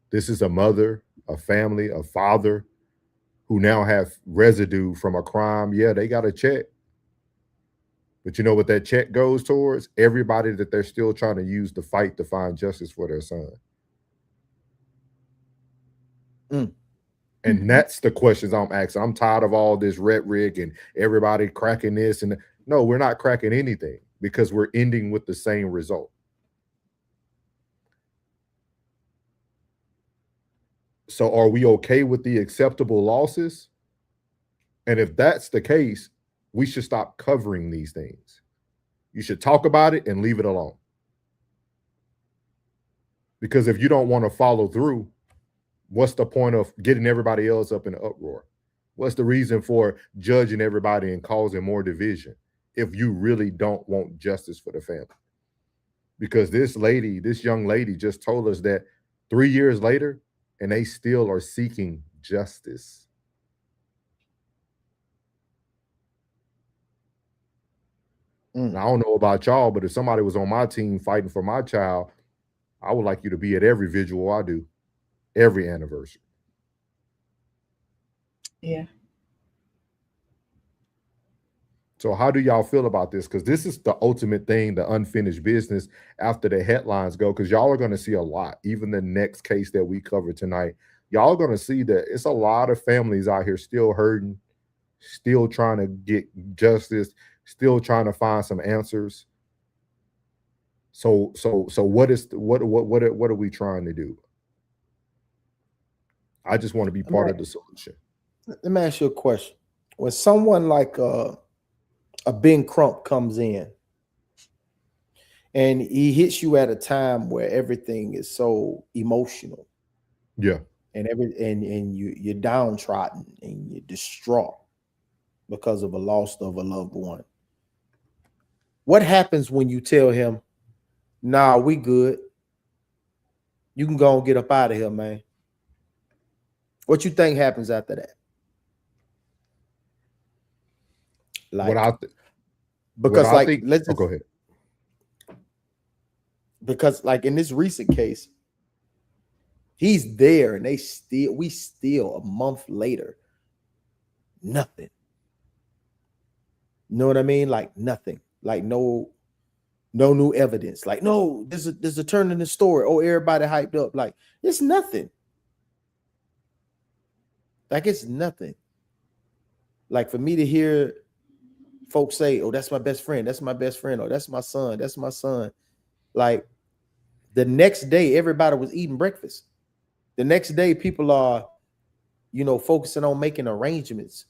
This is a mother, a family, a father who now have residue from a crime. Yeah, they got a check. But you know what that check goes towards? Everybody that they're still trying to use to fight to find justice for their son. And that's the questions I'm asking. I'm tired of all this rhetoric and everybody cracking this. And no, we're not cracking anything because we're ending with the same result. So are we okay with the acceptable losses? And if that's the case, we should stop covering these things. You should talk about it and leave it alone. Because if you don't want to follow through, what's the point of getting everybody else up in an uproar? What's the reason for judging everybody and causing more division if you really don't want justice for the family? Because this young lady just told us that 3 years later, and they still are seeking justice. And I don't know about y'all, but if somebody was on my team fighting for my child, I would like you to be at every vigil I do, every anniversary. Yeah. So how do y'all feel about this? Because this is the ultimate thing, the unfinished business after the headlines go, because y'all are going to see a lot. Even the next case that we cover tonight, y'all are going to see that it's a lot of families out here still hurting, still trying to get justice, still trying to find some answers. So what are we trying to do? I just want to be part of the solution. Let me ask you a question. When someone like a Ben Crump comes in and he hits you at a time where everything is so emotional, yeah, and you're downtrodden and you're distraught because of a loss of a loved one, what happens when you tell him, nah, we good, you can go and get up out of here, man? What you think happens after that? Like, because like, let's just, go ahead. Because like in this recent case, he's there and we still a month later, nothing. You know what I mean? Like nothing, like no new evidence. Like, no, there's a turn in the story. Oh, everybody hyped up. Like, it's nothing. Like, it's nothing. Like, for me to hear folks say, oh, that's my best friend, that's my best friend, or that's my son, that's my son. Like the next day, everybody was eating breakfast. The next day, people are, focusing on making arrangements.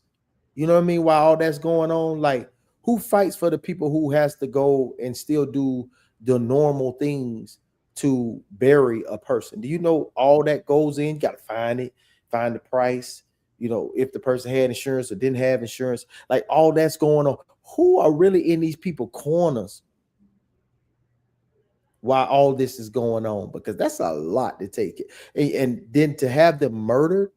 You know what I mean? While all that's going on, like who fights for the people who has to go and still do the normal things to bury a person? Do you know all that goes in? You got to find it, find the price, if the person had insurance or didn't have insurance, like all that's going on. Who are really in these people corners while all this is going on? Because that's a lot to take it. And then to have them murdered,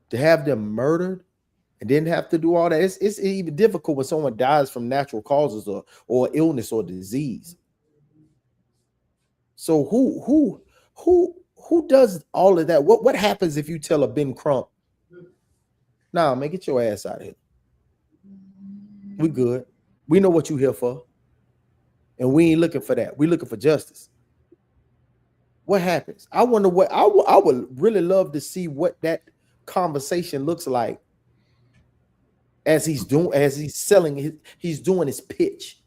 and then have to do all that. It's even difficult when someone dies from natural causes or illness or disease. So who does all of that? What happens if you tell a Ben Crump, nah, man, get your ass out of here. We good. We know what you here for. And we ain't looking for that. We looking for justice. What happens? I wonder what I would really love to see what that conversation looks like as he's doing his pitch.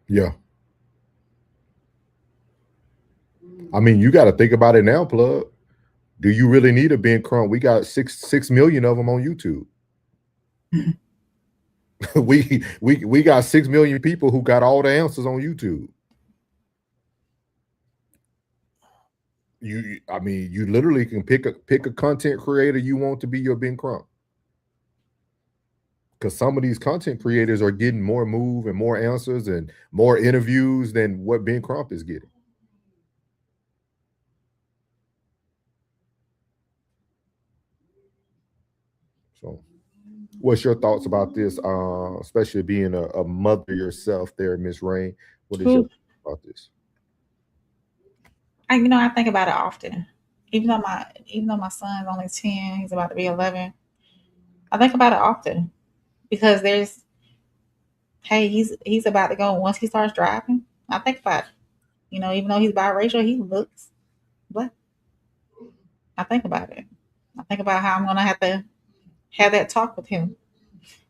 Yeah. I mean, you got to think about it now, Plug. Do you really need a Ben Crump? We got 6 million of them on YouTube. we got 6 million people who got all the answers on YouTube. You literally can pick a content creator you want to be your Ben Crump. Because some of these content creators are getting more move and more answers and more interviews than what Ben Crump is getting. So, what's your thoughts about this? Especially being a mother yourself, there, Miss Rain. What is your thoughts about this? I think about it often. Even though my son's only 10, he's about to be 11. I think about it often because he's about to go. Once he starts driving, I think about it. Even though he's biracial, he looks black. I think about it. I think about how I'm gonna have to have that talk with him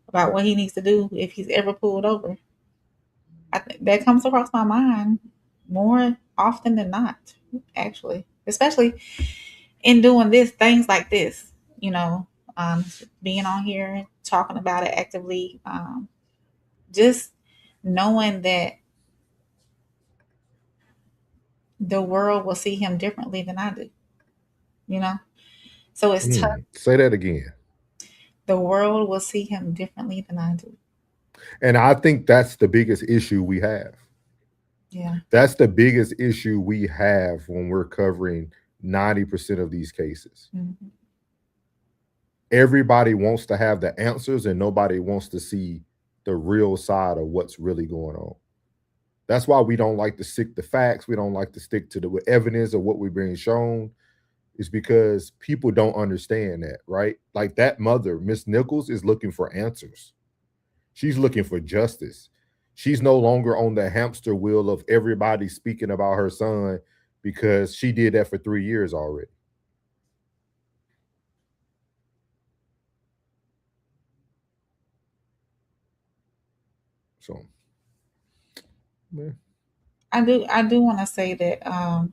about what he needs to do if he's ever pulled over. I think that comes across my mind more often than not, actually, especially in doing things like this. Being on here, talking about it actively, just knowing that the world will see him differently than I do. So it's tough. Say that again. The world will see him differently than I do. And I think that's the biggest issue we have. Yeah. That's the biggest issue we have when we're covering 90% of these cases. Mm-hmm. Everybody wants to have the answers and nobody wants to see the real side of what's really going on. That's why we don't like to stick to facts. We don't like to stick to the evidence of what we're being shown. Is because people don't understand that, right? Like that mother, Miss Nichols, is looking for answers. She's looking for justice. She's no longer on the hamster wheel of everybody speaking about her son because she did that for 3 years already. So, man. I do want to say that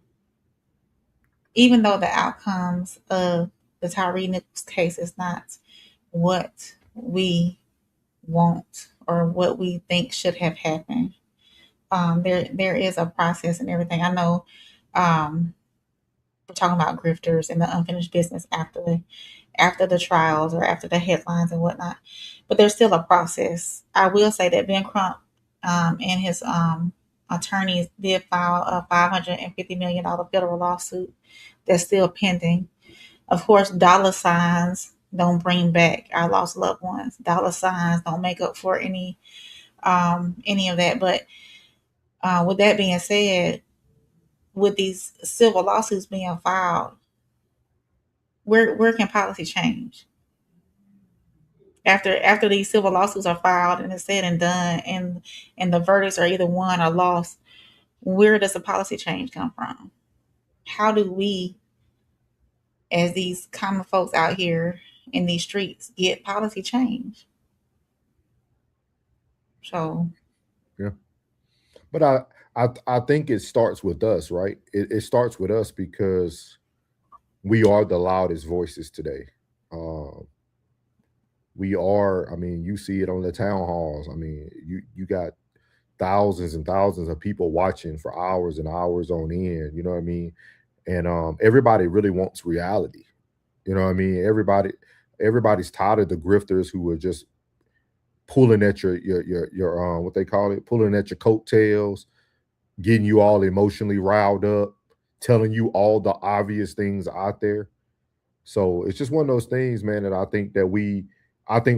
even though the outcomes of the Tyre Nichols case is not what we want or what we think should have happened, there is a process and everything. I know we're talking about grifters and the unfinished business after the trials or after the headlines and whatnot, but there's still a process. I will say that Ben Crump and his attorneys did file a $550 million federal lawsuit that's still pending. Of course, dollar signs don't bring back our lost loved ones. Dollar signs don't make up for any of that. But with that being said, with these civil lawsuits being filed, where can policy change? After these civil lawsuits are filed and it's said and done, and the verdicts are either won or lost, where does the policy change come from? How do we, as these common folks out here in these streets, get policy change? So Yeah. But I think it starts with us, right? It starts with us because we are the loudest voices today. Um, we are, I mean, you see it on the town halls. I mean, you got thousands and thousands of people watching for hours and hours on end, you know what I mean? And everybody really wants reality. You know what I mean? Everybody's tired of the grifters who are just pulling at your what they call it, pulling at your coattails, getting you all emotionally riled up, telling you all the obvious things out there. So it's just one of those things, man, that I think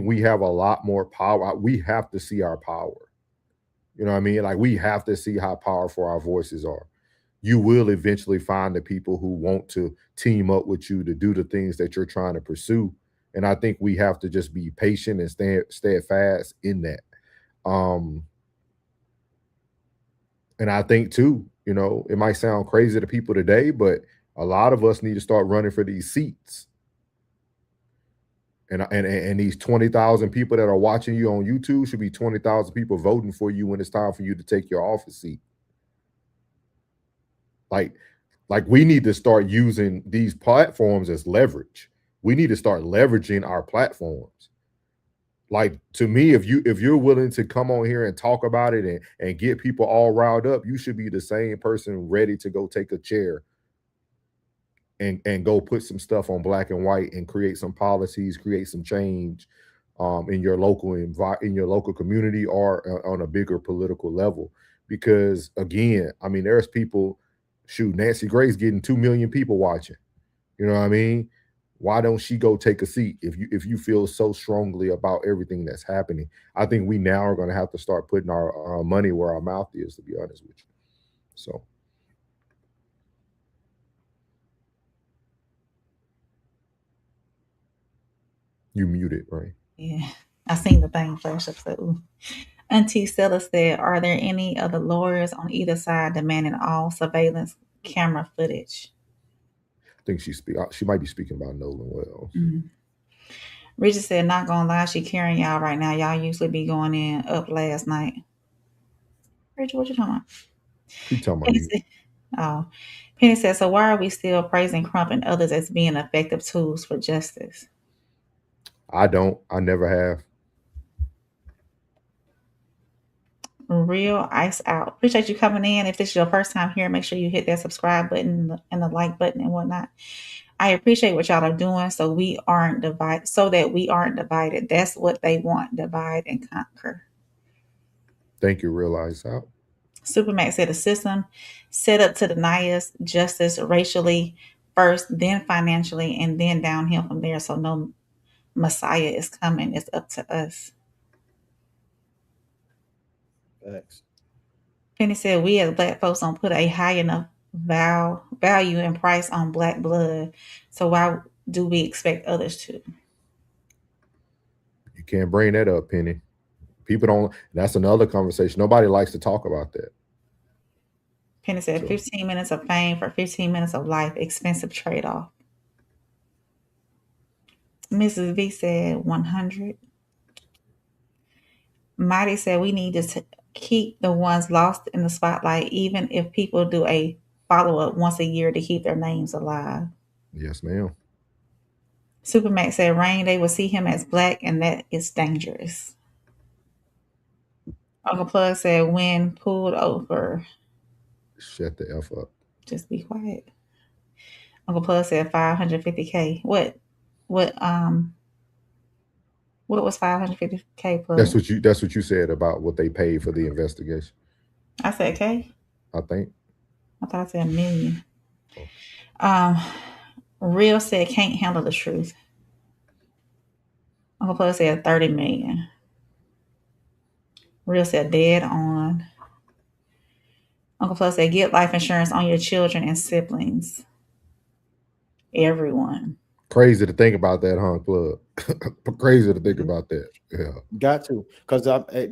we have a lot more power. We have to see our power. You know what I mean? Like we have to see how powerful our voices are. You will eventually find the people who want to team up with you to do the things that you're trying to pursue. And I think we have to just be patient and steadfast in that. Um, and I think too, you know, it might sound crazy to people today, but a lot of us need to start running for these seats. And these 20,000 people that are watching you on YouTube should be 20,000 people voting for you when it's time for you to take your office seat. Like we need to start using these platforms as leverage. We need to start leveraging our platforms. Like to me, if you're willing to come on here and talk about it and get people all riled up, you should be the same person ready to go take a chair and go put some stuff on black and white and create some policies, create some change in your local community or on a bigger political level. Because again, I mean, there's people. Shoot, Nancy Grace getting 2 million people watching. You know what I mean? Why don't she go take a seat if you feel so strongly about everything that's happening? I think we now are going to have to start putting our money where our mouth is, to be honest with you. So. You muted, right? yeah, I seen the thing flash up. So, ooh. Auntie Stella said, "Are there any other lawyers on either side demanding all surveillance camera footage?" I think she might be speaking about Nolan Wells. Mm-hmm. Richard said, "Not gonna lie, she carrying y'all right now. Y'all usually be going in up last night." Richard, what you talking about? He talking about Penny you. said, oh, Penny said, "So why are we still praising Crump and others as being effective tools for justice?" I don't. I never have. Real ice out. Appreciate you coming in. If this is your first time here, make sure you hit that subscribe button and the like button and whatnot. I appreciate what y'all are doing so we aren't divided, so that we aren't divided. That's what they want, divide and conquer. Thank you, Real Ice Out. Supermax said a system set up to deny us justice racially first, then financially, and then downhill from there. So no Messiah is coming. It's up to us. Thanks. Penny said we as black folks don't put a high enough value and price on black blood. So why do we expect others to? You can't bring that up, Penny. People don't. That's another conversation. Nobody likes to talk about that. Penny said 15 minutes of fame for 15 minutes of life. Expensive trade-off. Mrs. V said 100. Mighty said we need to keep the ones lost in the spotlight, even if people do a follow-up once a year to keep their names alive. Yes, ma'am. Supermax said Rain, they will see him as black, and that is dangerous. Uncle Plug said when pulled over. Shut the F up. Just be quiet. Uncle Plug said 550K. What was 550K, Plug? That's what you said about what they paid for the investigation. I said K? I think. I thought I said $1 million. Real said can't handle the truth. Uncle Plug said 30 million. Real said dead on. Uncle Plug said get life insurance on your children and siblings. Everyone. Crazy to think about that, huh, Plug? Crazy to think about that. Yeah. Got to. Because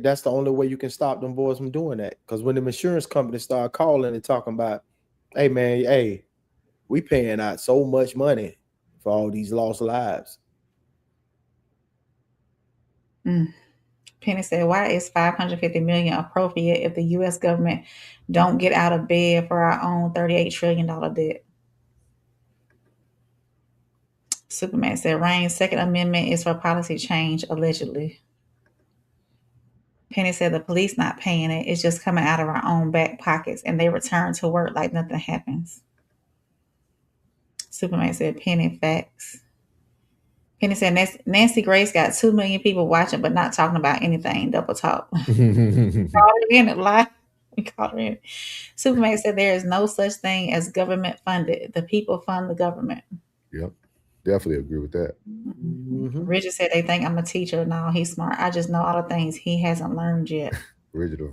that's the only way you can stop them boys from doing that. Because when the insurance companies start calling and talking about, hey, man, hey, we paying out so much money for all these lost lives. Penny said, why is $550 million appropriate if the U.S. government don't get out of bed for our own $38 trillion debt? Superman said, Rain's Second Amendment is for policy change, allegedly. Penny said, the police not paying it. It's just coming out of our own back pockets, and they return to work like nothing happens. Superman said, Penny, facts. Penny said, Nancy Grace got 2 million people watching, but not talking about anything. Double talk. Caught her in it live. We caught her in it. Superman said, there is no such thing as government funded. The people fund the government. Yep. Definitely agree with that. Richard said, they think I'm a teacher. No, he's smart. I just know all the things he hasn't learned yet. Richard.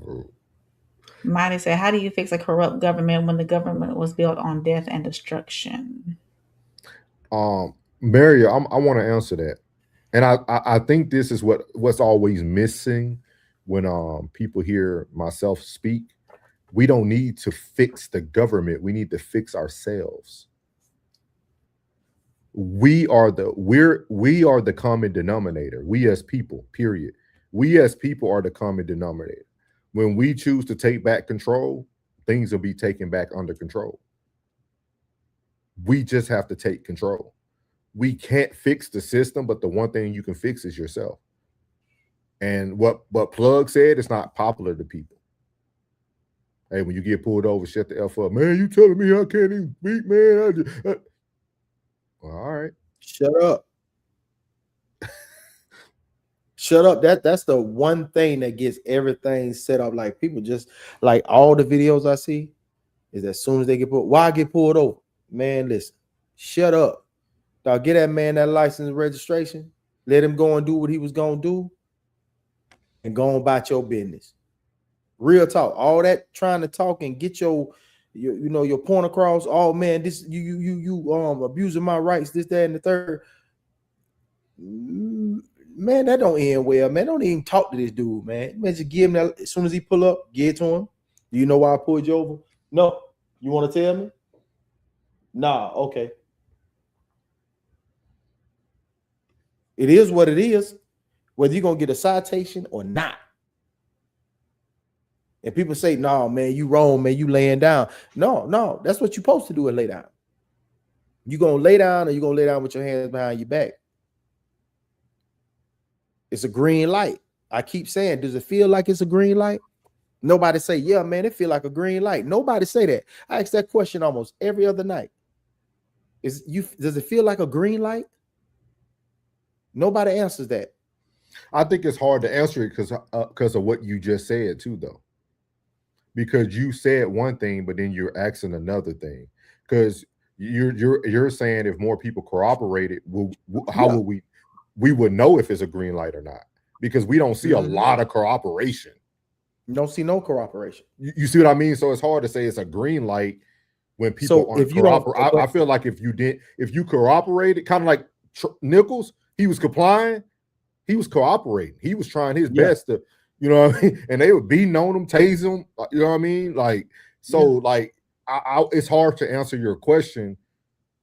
Mighty said, how do you fix a corrupt government when the government was built on death and destruction? Mary, I want to answer that. And I think this is what's always missing when people hear myself speak. We don't need to fix the government. We need to fix ourselves. We are the common denominator. We as people, period. We as people are the common denominator. When we choose to take back control, things will be taken back under control. We just have to take control. We can't fix the system, but the one thing you can fix is yourself. And what Plug said, it's not popular to people. Hey, when you get pulled over, shut the F up. Man, you telling me I can't even speak, man? Well, all right. Shut up. Shut up. That's the one thing that gets everything set up. Like people just like all the videos I see is as soon as they get pulled, why I get pulled over? Man, listen, shut up. Dog, get that man that license and registration. Let him go and do what he was gonna do and go on about your business. Real talk. All that trying to talk and get your point across. Oh man, this you abusing my rights, this, that, and the third. Man, that don't end well, man. Don't even talk to this dude, man. Man, just give him that as soon as he pull up, give it to him. Do you know why I pulled you over? No. You want to tell me? Nah, okay. It is what it is, whether you're gonna get a citation or not. And people say, no, man, you wrong, man, you laying down. No, that's what you're supposed to do and lay down. You're gonna lay down or you're gonna lay down with your hands behind your back. It's a green light. I keep saying, does it feel like it's a green light? Nobody say, yeah, man, it feel like a green light. Nobody say that. I ask that question almost every other night. Does it feel like a green light? Nobody answers that. I think it's hard to answer it because of what you just said too, though. Because you said one thing, but then you're asking another thing. Because you're saying if more people cooperated, how would we would know if it's a green light or not? Because we don't see a lot of cooperation. You don't see no cooperation. You see what I mean? So it's hard to say it's a green light when people aren't cooperating. I feel like if you cooperated, kind of like Nichols, he was complying, he was cooperating, he was trying his best to, you know what I mean? And they were beating on him, tasing him, you know what I mean? Like, so like, it's hard to answer your question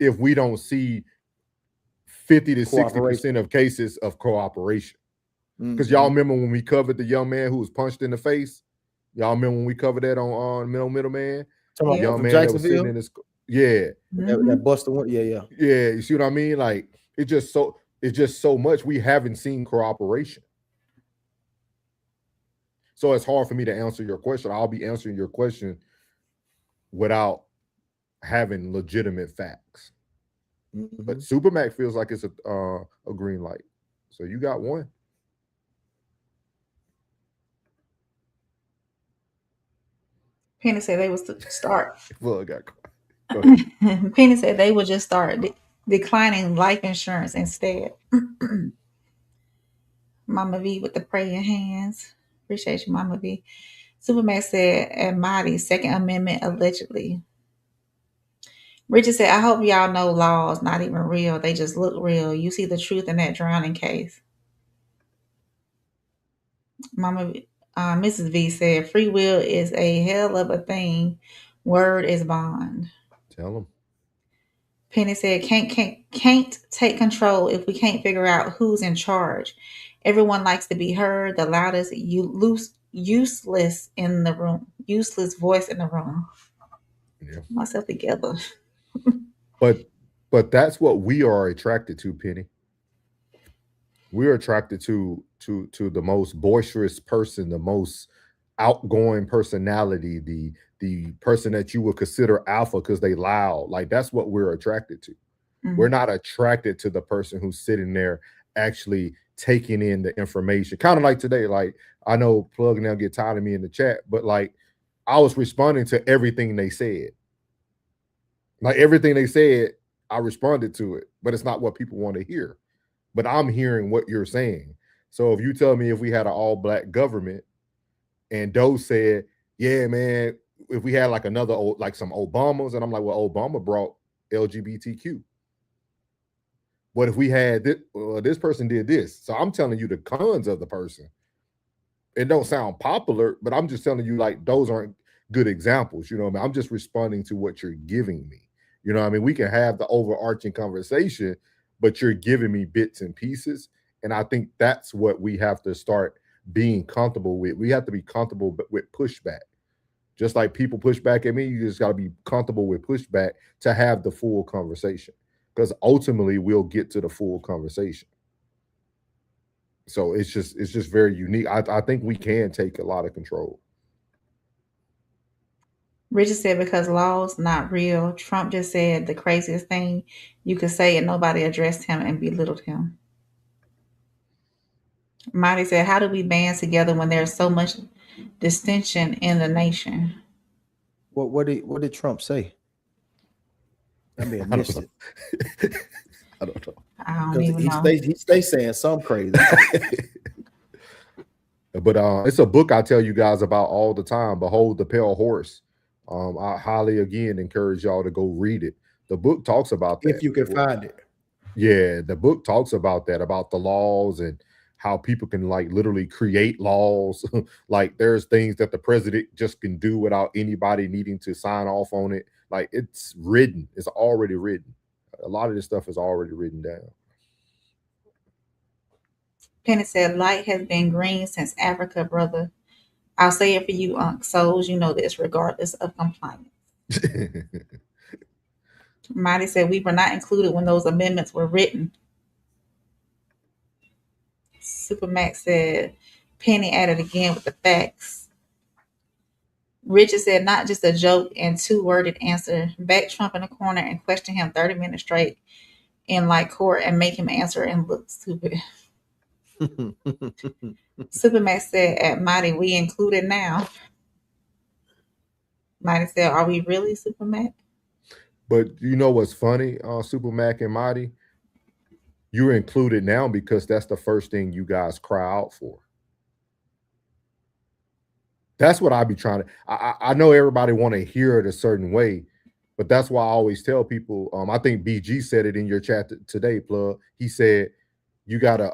if we don't see 50 to 60% of cases of cooperation. Because y'all remember when we covered the young man who was punched in the face? Y'all remember when we covered that on Middleman? The young man that was sitting in his that busted one. Yeah. You see what I mean? Like it's just so much we haven't seen cooperation. So it's hard for me to answer your question. I'll be answering your question without having legitimate facts. But Supermac feels like it's a green light. So you got one. Penny said they was to start. Well, got go ahead. Penny said they would just start declining life insurance instead. Mama V with the praying hands. Appreciate you, Mama V. Superman said, Amadi, Second Amendment allegedly. Richard said, I hope y'all know laws not even real. They just look real. You see the truth in that drowning case. Mrs. V said, free will is a hell of a thing. Word is bond. Tell them. Penny said, can't take control if we can't figure out who's in charge. Everyone likes to be heard, the loudest, useless in the room, useless voice in the room. Yeah. Myself together. But that's what we are attracted to, Penny. We're attracted to the most boisterous person, the most outgoing personality, the person that you would consider alpha because they loud. Like that's what we're attracted to. Mhm. We're not attracted to the person who's sitting there actually taking in the information. Kind of like today, like I know Plug now get tired of me in the chat, but like I was responding to everything they said. Like everything they said, I responded to it, but it's not what people want to hear. But I'm hearing what you're saying. So if you tell me if we had an all-black government and Doe said, yeah, man, if we had like another like some Obamas, and I'm like, well, Obama brought LGBTQ. What if we had this, this person did this? So I'm telling you the cons of the person. It don't sound popular, but I'm just telling you like those aren't good examples. You know what I mean? I'm just responding to what you're giving me. You know what I mean? We can have the overarching conversation, but you're giving me bits and pieces. And I think that's what we have to start being comfortable with. We have to be comfortable with pushback. Just like people push back at me, you just got to be comfortable with pushback to have the full conversation. Because ultimately we'll get to the full conversation. So it's just very unique. I think we can take a lot of control. Richard said because law's not real. Trump just said the craziest thing you could say and nobody addressed him and belittled him. Marty said, how do we band together when there's so much dissension in the nation? What did Trump say? I mean, I missed it. I don't know. I don't even know. He stays saying something crazy. But it's a book I tell you guys about all the time. Behold the Pale Horse. I highly again encourage y'all to go read it. The book talks about that. If you can find it. Yeah, the book talks about that, about the laws and how people can like literally create laws. Like there's things that the president just can do without anybody needing to sign off on it. Like it's written. It's already written. A lot of this stuff is already written down. Penny said, light has been green since Africa, brother. I'll say it for you, Unc Souls. You know this, regardless of compliance. Marty said, we were not included when those amendments were written. Supermax said, Penny added again with the facts. Richard said, not just a joke and two-worded answer. Back Trump in the corner and question him 30 minutes straight in like court and make him answer and look stupid. Supermax said, at Mighty, we included now. Mighty said, are we really, Supermax? But you know what's funny, Supermac and Mighty? You're included now because that's the first thing you guys cry out for. That's what I be trying to. I know everybody want to hear it a certain way, but that's why I always tell people. I think BG said it in your chat today, Plug. He said you gotta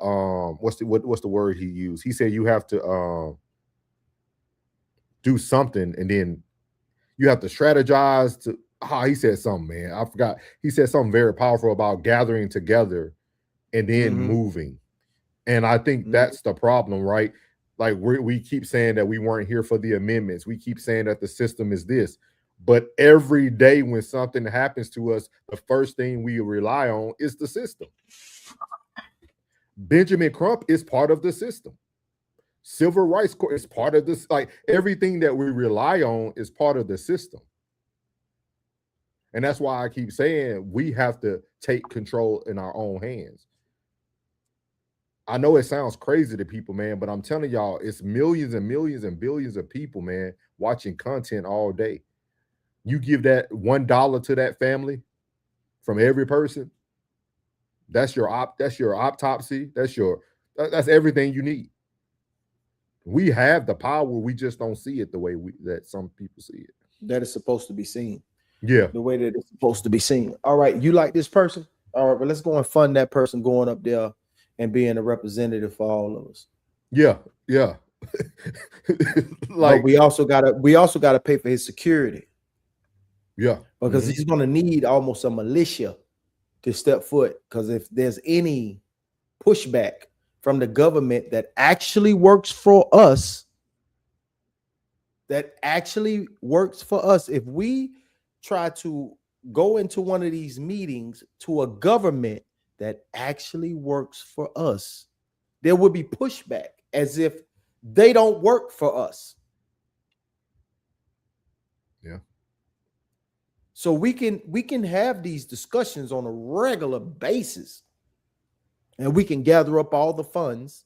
what's the word he used? He said you have to do something and then you have to strategize to. He said something, man. I forgot. He said something very powerful about gathering together and then moving. And I think that's the problem, right? Like we keep saying that we weren't here for the amendments. We keep saying that the system is this. But every day when something happens to us, the first thing we rely on is the system. Benjamin Crump is part of the system. Civil rights court is part of this. Like everything that we rely on is part of the system. And that's why I keep saying we have to take control in our own hands. I know it sounds crazy to people, man, but I'm telling y'all, it's millions and millions and billions of people, man, watching content all day. You give that $1 to that family from every person. That's your autopsy. That's everything you need. We have the power. We just don't see it the way that some people see it. That is supposed to be seen. Yeah. The way that it's supposed to be seen. All right. You like this person? All right, but let's go and fund that person going up there and being a representative for all of us. Yeah. Yeah. Like but we also gotta pay for his security. Yeah. Because he's gonna need almost a militia to step foot. Because if there's any pushback from the government that actually works for us, if we try to go into one of these meetings to a government that actually works for us, there would be pushback as if they don't work for us. Yeah. So we can have these discussions on a regular basis, and we can gather up all the funds,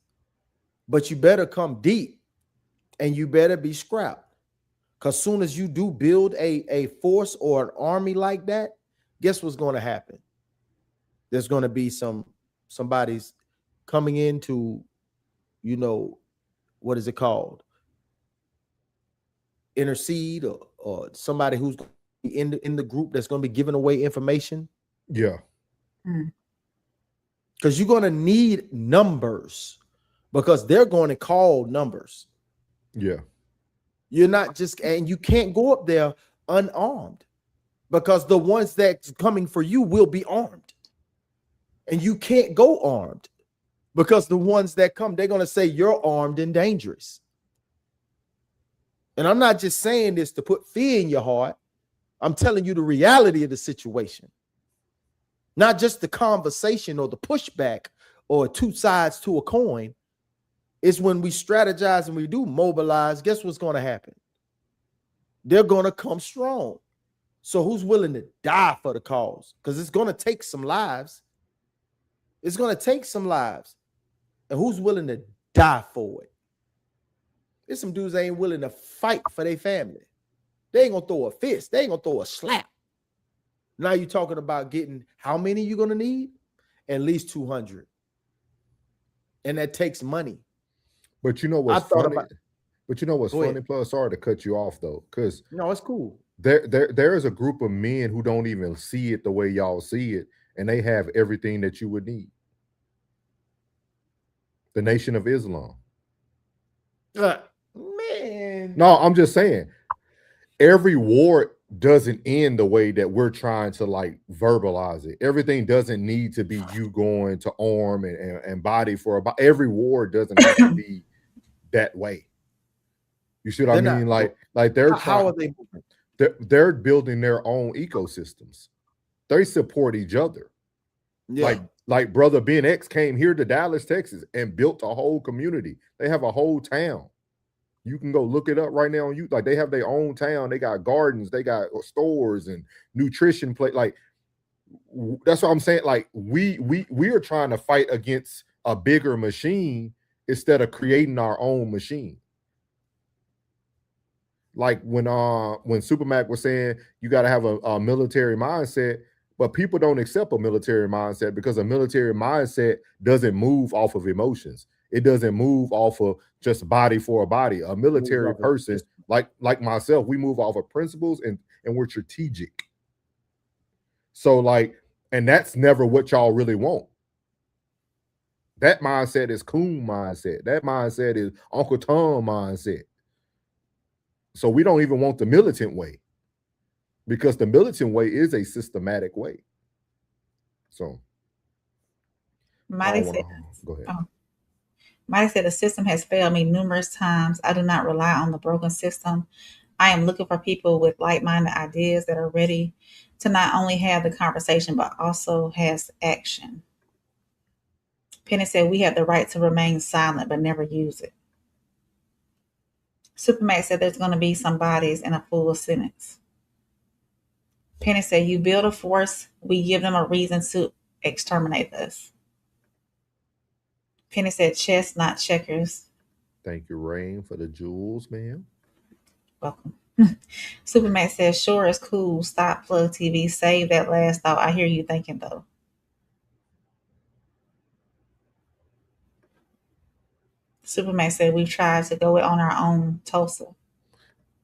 but you better come deep and you better be scrapped. Because soon as you do build a force or an army like that, guess what's going to happen? There's going to be somebody's coming in to, what is it called? Intercede, or somebody who's in the group that's going to be giving away information. Yeah. Because you're going to need numbers, because they're going to call numbers. Yeah. You're not just, and you can't go up there unarmed, because the ones that's coming for you will be armed. And you can't go armed, because the ones that come, they're going to say you're armed and dangerous. And I'm not just saying this to put fear in your heart. I'm telling you the reality of the situation. Not just the conversation or the pushback or two sides to a coin. It's when we strategize and we do mobilize, guess what's going to happen? They're going to come strong. So who's willing to die for the cause? Because it's going to take some lives. It's going to take some lives. And who's willing to die for it? There's some dudes that ain't willing to fight for their family. They ain't going to throw a fist. They ain't going to throw a slap. Now you're talking about getting how many you're going to need? At least 200. And that takes money. But you know what's funny? Funny? Plus, sorry to cut you off though, because no, it's cool. There is a group of men who don't even see it the way y'all see it, and they have everything that you would need. The Nation of Islam. Man. No, I'm just saying, every war doesn't end the way that we're trying to like verbalize it. Everything doesn't need to be you going to arm and body for a every war doesn't have to be that way. You see what I mean? Like they're how are they moving? They're building their own ecosystems. They support each other. Yeah. Like brother Ben X came here to Dallas, Texas, and built a whole community. They have a whole town. You can go look it up right now on YouTube. Like they have their own town. They got gardens. They got stores and nutrition play. Like that's what I'm saying. Like we are trying to fight against a bigger machine instead of creating our own machine. Like when Supermac was saying you got to have a military mindset, but people don't accept a military mindset because a military mindset doesn't move off of emotions. It doesn't move off of just body for a body. A military person like myself, we move off of principles and we're strategic. So like, and that's never what y'all really want. That mindset is Coon mindset. That mindset is Uncle Tom mindset. So we don't even want the militant way, because the militant way is a systematic way. So Mighty said, go ahead. Mighty said, the system has failed me numerous times. I do not rely on the broken system. I am looking for people with like-minded ideas that are ready to not only have the conversation, but also has action. Penny said, we have the right to remain silent, but never use it. Supermax said, there's going to be some bodies in a full sentence. Penny said, you build a force, we give them a reason to exterminate us. Penny said, chess, not checkers. Thank you, Rain, for the jewels, ma'am. Welcome. Supermax says, sure is cool. Stop Plug TV. Save that last thought. I hear you thinking, though. Supermax said, we've tried to go it on our own. Tulsa.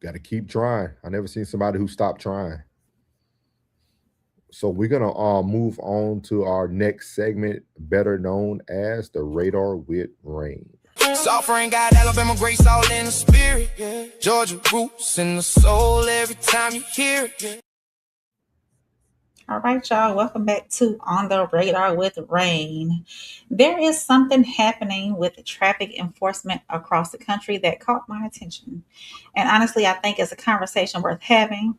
Got to keep trying. I never seen somebody who stopped trying. So we're going to move on to our next segment, better known as the Radar with Rain. Soft rain got Alabama grace all in the spirit. Yeah. Georgia roots in the soul every time you hear it. Yeah. All right, y'all. Welcome back to On the Radar with Rain. There is something happening with traffic enforcement across the country that caught my attention. And honestly, I think it's a conversation worth having.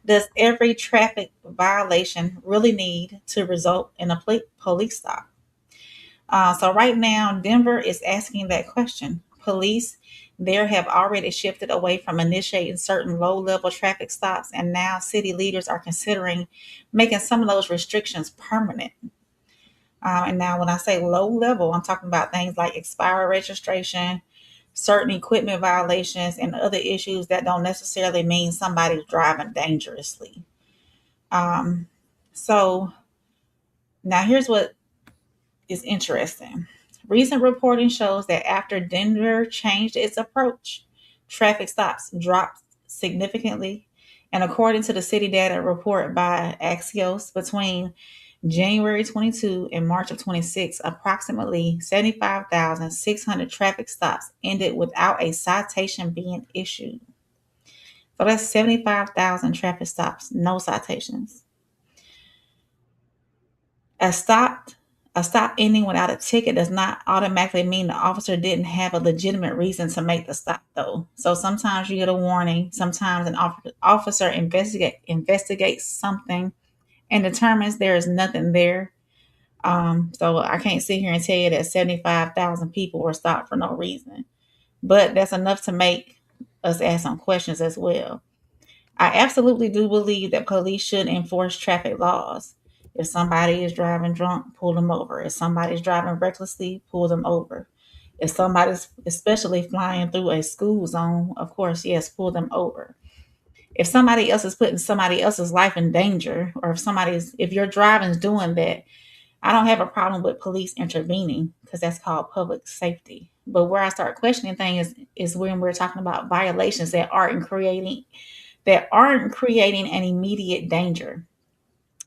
Does every traffic violation really need to result in a police stop? So right now, Denver is asking that question. Police there have already shifted away from initiating certain low-level traffic stops, and now city leaders are considering making some of those restrictions permanent. And now, when I say low-level, I'm talking about things like expired registration, certain equipment violations, and other issues that don't necessarily mean somebody's driving dangerously. So now here's what is interesting. Recent reporting shows that after Denver changed its approach, traffic stops dropped significantly. And according to the city data report by Axios, between January 22 and March of 26, approximately 75,600 traffic stops ended without a citation being issued. So that's 75,000 traffic stops, no citations. A stop ending without a ticket does not automatically mean the officer didn't have a legitimate reason to make the stop, though. So sometimes you get a warning. Sometimes an officer investigates something and determines there is nothing there. So I can't sit here and tell you that 75,000 people were stopped for no reason. But that's enough to make us ask some questions as well. I absolutely do believe that police should enforce traffic laws. If somebody is driving drunk, pull them over. If somebody's driving recklessly, pull them over. If somebody's especially flying through a school zone, of course, yes, pull them over. If somebody else is putting somebody else's life in danger, or if your driving's doing that, I don't have a problem with police intervening because that's called public safety. But where I start questioning things is when we're talking about violations that aren't creating an immediate danger,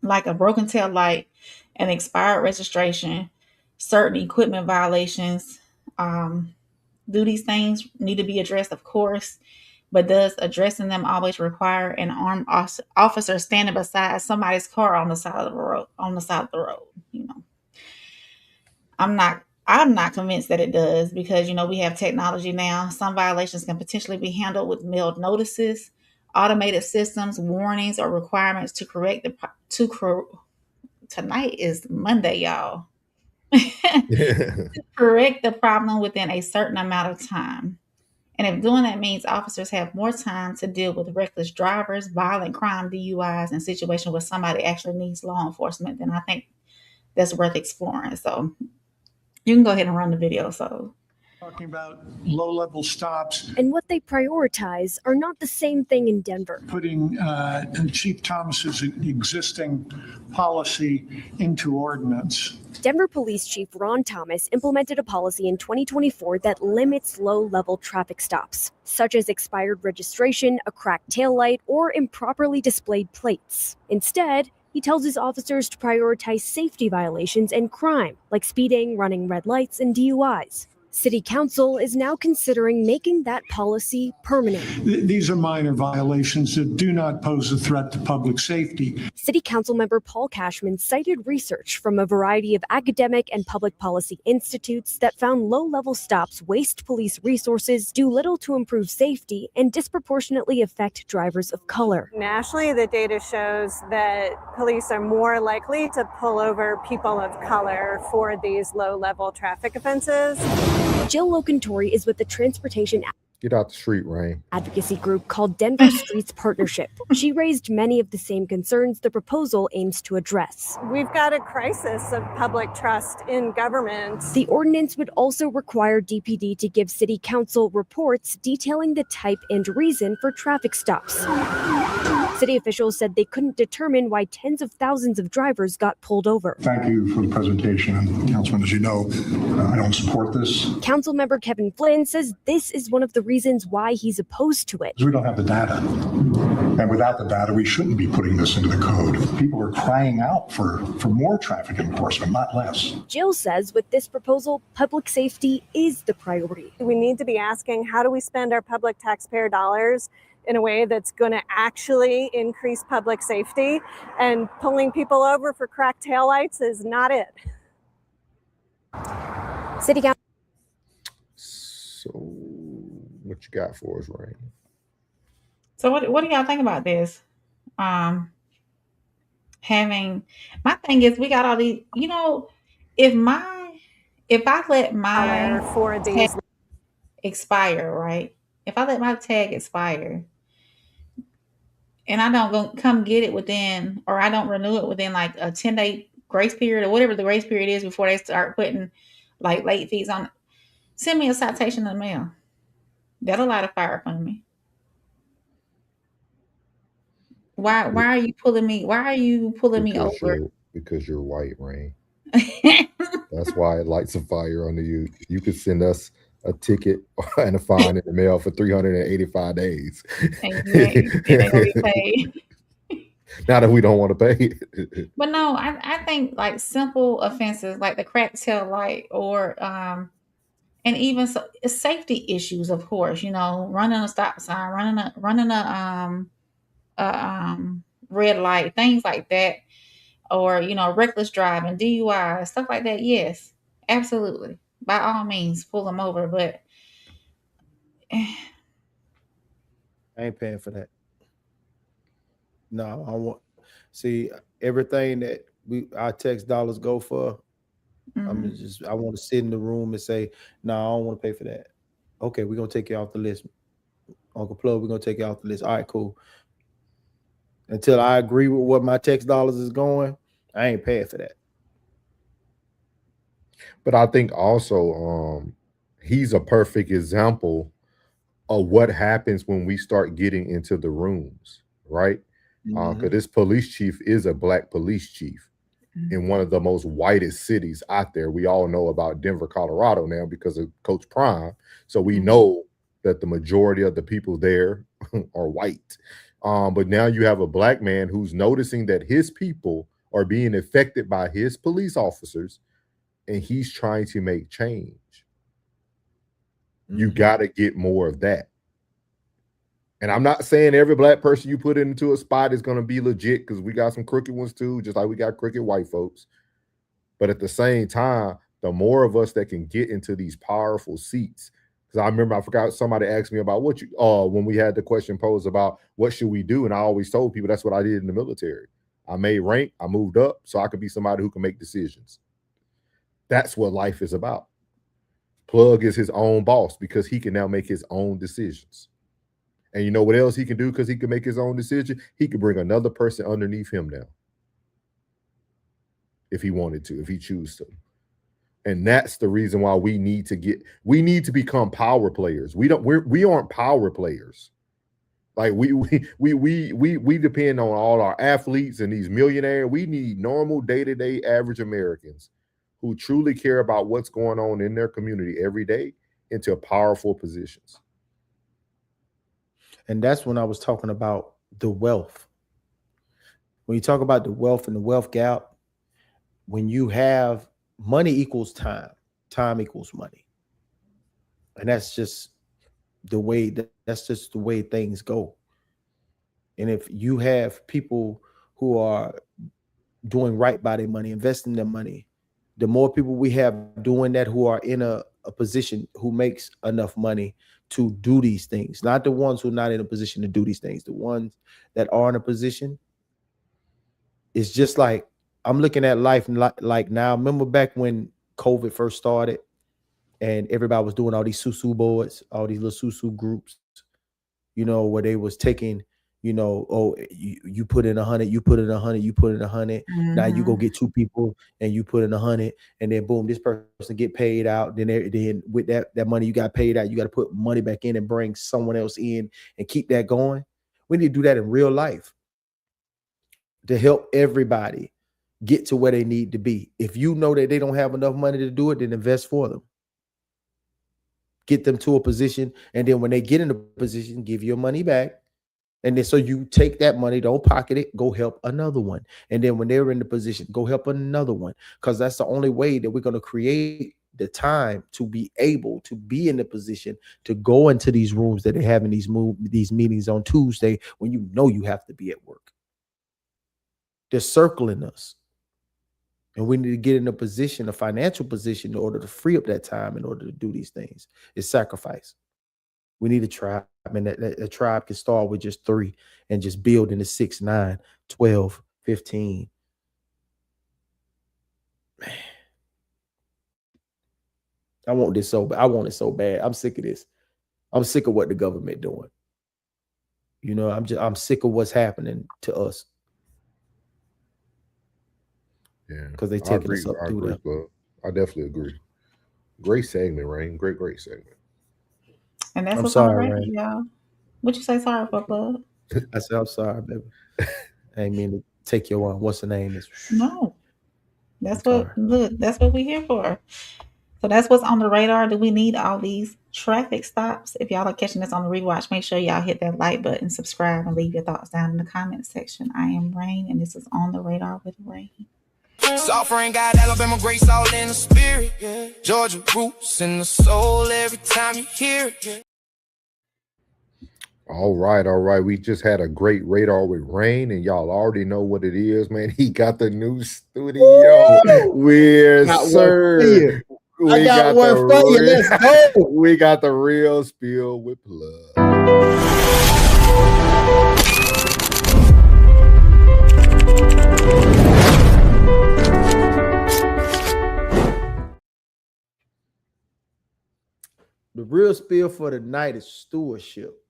like a broken tail light, an expired registration, certain equipment violations. Do these things need to be addressed? Of course, but does addressing them always require an armed officer standing beside somebody's car on the side of the road? You know, I'm not convinced that it does because we have technology now. Some violations can potentially be handled with mailed notices, automated systems, warnings, or requirements to correct tonight is Monday, y'all. To correct the problem within a certain amount of time. And if doing that means officers have more time to deal with reckless drivers, violent crime, DUIs, and situations where somebody actually needs law enforcement, then I think that's worth exploring. So you can go ahead and run the video. So talking about low-level stops. And what they prioritize are not the same thing in Denver. Putting Chief Thomas's existing policy into ordinance. Denver Police Chief Ron Thomas implemented a policy in 2024 that limits low-level traffic stops, such as expired registration, a cracked taillight, or improperly displayed plates. Instead, he tells his officers to prioritize safety violations and crime, like speeding, running red lights, and DUIs. City Council is now considering making that policy permanent. These are minor violations that do not pose a threat to public safety. City Council member Paul Cashman cited research from a variety of academic and public policy institutes that found low-level stops waste police resources, do little to improve safety, and disproportionately affect drivers of color. Nationally, the data shows that police are more likely to pull over people of color for these low-level traffic offenses. Jill Locantori is with the Transportation Get out the street, Rain. advocacy group called Denver Streets Partnership. She raised many of the same concerns the proposal aims to address. We've got a crisis of public trust in government. The ordinance would also require DPD to give City Council reports detailing the type and reason for traffic stops. City officials said they couldn't determine why tens of thousands of drivers got pulled over. Thank you for the presentation. And Councilman, as you know, I don't support this. Councilmember Kevin Flynn says this is one of the reasons why he's opposed to it. Because we don't have the data. And without the data, we shouldn't be putting this into the code. People are crying out for more traffic enforcement, not less. Jill says with this proposal, public safety is the priority. We need to be asking, how do we spend our public taxpayer dollars in a way that's going to actually increase public safety. And pulling people over for cracked taillights is not it. City Council. So, what you got for us, Rain? So what do y'all think about this? Having my thing is we got all these, you know, if I let my For these tag expire, right? If I let my tag expire and I don't go come get it within, or I don't renew it within like a 10-day grace period or whatever the grace period is before they start putting like late fees on it, send me a citation in the mail. That'll light a fire up on me. Why are you pulling me? Why are you pulling me over? Because you're white, Rain. That's why it lights a fire under you. You could send us a ticket and a fine in the mail for 385 days. And they gonna be paid. Now that we don't want to pay it. But no, I think like simple offenses like the cracked tail light or and even safety issues, of course, you know, running a stop sign, running a red light, things like that, or you know, reckless driving, DUI, stuff like that. Yes, absolutely, by all means, pull them over. But I ain't paying for that. No, I want see everything that our tax dollars go for. mm-hmm. I want to sit in the room and say, no, I don't want to pay for that. Okay, we're gonna take you off the list. Uncle Plug, we're gonna take you off the list. All right, cool. Until I agree with what my tax dollars is going, I ain't paying for that. But I think also he's a perfect example of what happens when we start getting into the rooms, right? Because this police chief is a black police chief in one of the most whitest cities out there. We all know about Denver, Colorado now because of Coach Prime. So we know that the majority of the people there are white. But now you have a black man who's noticing that his people are being affected by his police officers, and he's trying to make change. You got to get more of that. And I'm not saying every black person you put into a spot is going to be legit, because we got some crooked ones too, just like we got crooked white folks. But at the same time, the more of us that can get into these powerful seats, because I remember, I forgot, somebody asked me about when we had the question posed about what should we do, and I always told people that's what I did in the military. I made rank, I moved up so I could be somebody who can make decisions. That's what life is about. Plug is his own boss because he can now make his own decisions. And you know what else he can do because he can make his own decision? He could bring another person underneath him now. If he wanted to, if he chooses to. And that's the reason why we need to become power players. We aren't power players. Like we depend on all our athletes and these millionaires. We need normal day-to-day average Americans who truly care about what's going on in their community every day into powerful positions. And that's when I was talking about the wealth. When you talk about the wealth and the wealth gap, when you have money equals time, time equals money. And that's just the way things go. And if you have people who are doing right by their money, investing their money, the more people we have doing that who are in a position who makes enough money to do these things, not the ones who are not in a position to do these things, the ones that are in a position. It's just like, I'm looking at life like now. Remember back when COVID first started and everybody was doing all these susu boards, all these little susu groups, you know, where they was taking, you know, oh, you put in 100, you put in 100, you put in 100. Now you go get 2 people and you put in 100, and then boom, this person get paid out. Then with that money you got paid out, you got to put money back in and bring someone else in and keep that going. We need to do that in real life to help everybody get to where they need to be. If you know that they don't have enough money to do it, then invest for them. Get them to a position, and then when they get in a position, give your money back. And then so you take that money, don't pocket it, go help another one. And then when they're in the position, go help another one. Because that's the only way that we're going to create the time to be able to be in the position to go into these rooms that they're having these meetings on Tuesday when you know you have to be at work. They're circling us. And we need to get in a position, a financial position, in order to free up that time in order to do these things. It's sacrifice. We need a tribe, and that tribe can start with just 3 and just build into 6, 9, 12, 15. Man. I want this so bad. I want it so bad. I'm sick of this. I'm sick of what the government doing. You know, I'm sick of what's happening to us. Yeah, because they taking us up through that. Bro. I definitely agree. Great segment, Rain. Great segment. And that's I'm what's on the sorry, record, Rain. y'all. What you say sorry for, bud? I said I'm sorry, baby. I ain't mean to take your one. What's the name? No. That's what we're here for. So that's what's on the radar. Do we need all these traffic stops? If y'all are catching this on the rewatch, make sure y'all hit that like button, subscribe, and leave your thoughts down in the comment section. I am Rain, and this is On the Radar with Rain. Soft rain got Alabama grace all in the spirit. Yeah. Georgia roots in the soul every time you hear it. Yeah. All right. We just had a great radar with Rain, and y'all already know what it is, man. He got the new studio. Sir. I got one for you. Let's go. We got the real spill with Plug. The real spill for the night is stewardship.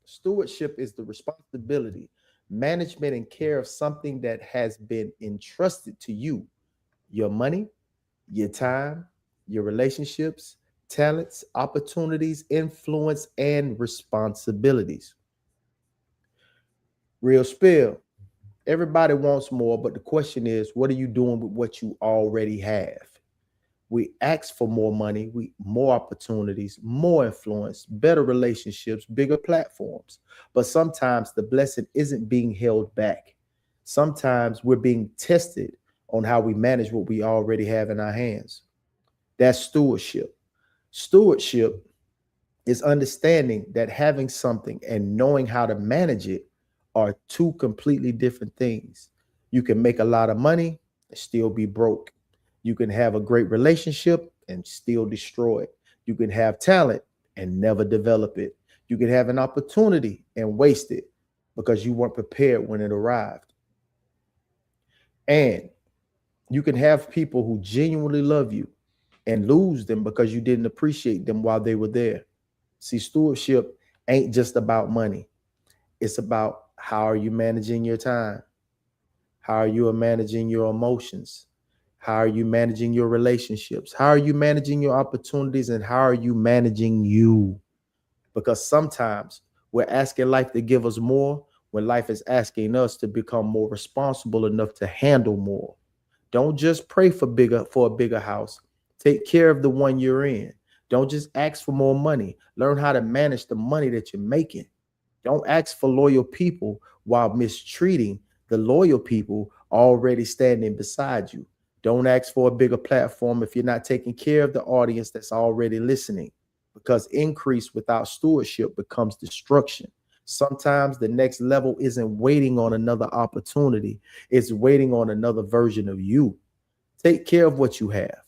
Stewardship is the responsibility, management, and care of something that has been entrusted to you. Your money, your time, your relationships, talents, opportunities, influence, and responsibilities. Real spill. Everybody wants more, but the question is, what are you doing with what you already have? We ask for more money, more opportunities, more influence, better relationships, bigger platforms. But sometimes the blessing isn't being held back. Sometimes we're being tested on how we manage what we already have in our hands. That's stewardship. Stewardship is understanding that having something and knowing how to manage it are two completely different things. You can make a lot of money and still be broke. You can have a great relationship and still destroy it. You can have talent and never develop it. You can have an opportunity and waste it because you weren't prepared when it arrived. And you can have people who genuinely love you and lose them because you didn't appreciate them while they were there. See, stewardship ain't just about money. It's about how are you managing your time? How are you managing your emotions? How are you managing your relationships? How are you managing your opportunities? And how are you managing you? Because sometimes we're asking life to give us more when life is asking us to become more responsible enough to handle more. Don't just pray for a bigger house. Take care of the one you're in. Don't just ask for more money. Learn how to manage the money that you're making. Don't ask for loyal people while mistreating the loyal people already standing beside you. Don't ask for a bigger platform if you're not taking care of the audience that's already listening, because increase without stewardship becomes destruction. Sometimes the next level isn't waiting on another opportunity. It's waiting on another version of you. Take care of what you have.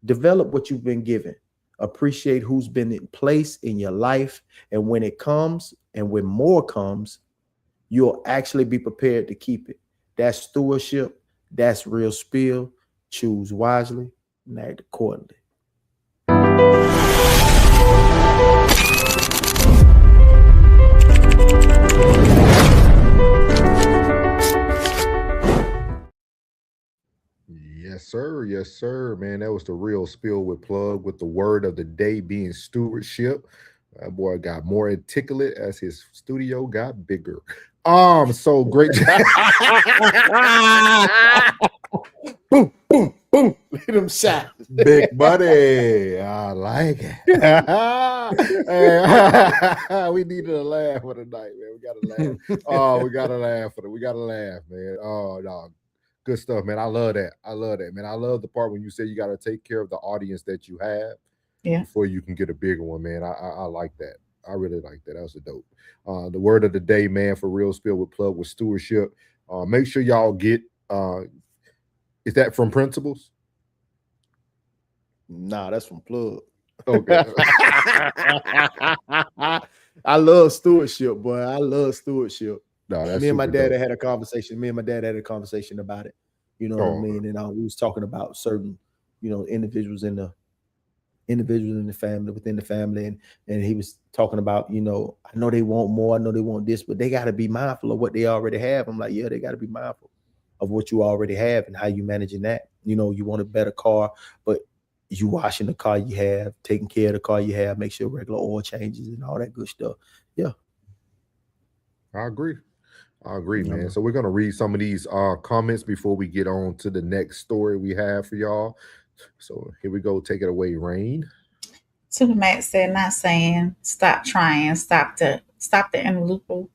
Develop what you've been given. Appreciate who's been in place in your life. And when it comes and when more comes, you'll actually be prepared to keep it. That's stewardship. That's real spill. Choose wisely and act accordingly. Yes, sir, man. That was the real spill with Plug, with the word of the day being stewardship. That boy got more articulate as his studio got bigger. So great. Boom, boom, boom. Look at them shots. Big buddy. I like it. We needed a laugh for the night, man. We got to laugh. Oh, we got to laugh for it. We got to laugh, man. Oh, no. Good stuff, man. I love that. I love that, man. I love the part when you say you got to take care of the audience that you have before you can get a bigger one, man. I like that. I really like that. That was a dope. The word of the day, man, for Real Spill with Plug with stewardship. Make sure y'all get, is that from Principles? Nah, that's from Plug. Okay. I love stewardship, boy. I love stewardship. No, that's me and my super dad dope. had a conversation. Me and my dad had a conversation about it. You know what I mean? And we was talking about certain, individuals in the family, within the family, and he was talking about, I know they want more, I know they want this, but they got to be mindful of what they already have. I'm like, yeah, they got to be mindful of what you already have and how you managing that. You want a better car, but you washing the car you have, taking care of the car you have, make sure regular oil changes and all that good stuff. Yeah. I agree, man. So we're going to read some of these comments before we get on to the next story we have for y'all. So here we go. Take it away, Rain. Supermax said, not saying stop trying, stop the interloper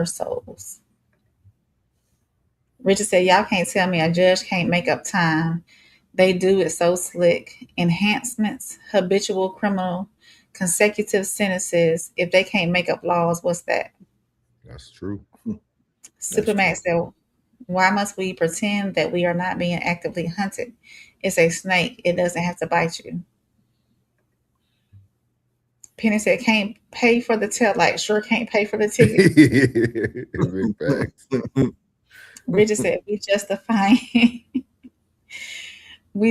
souls. Richard said, y'all can't tell me a judge can't make up time. They do it so slick. Enhancements, habitual criminal, consecutive sentences. If they can't make up laws, what's that? That's true. Supermax said, why must we pretend that we are not being actively hunted? It's a snake. It doesn't have to bite you. Penny said, can't pay for the taillight. Sure can't pay for the ticket. Big facts. Bridget said, we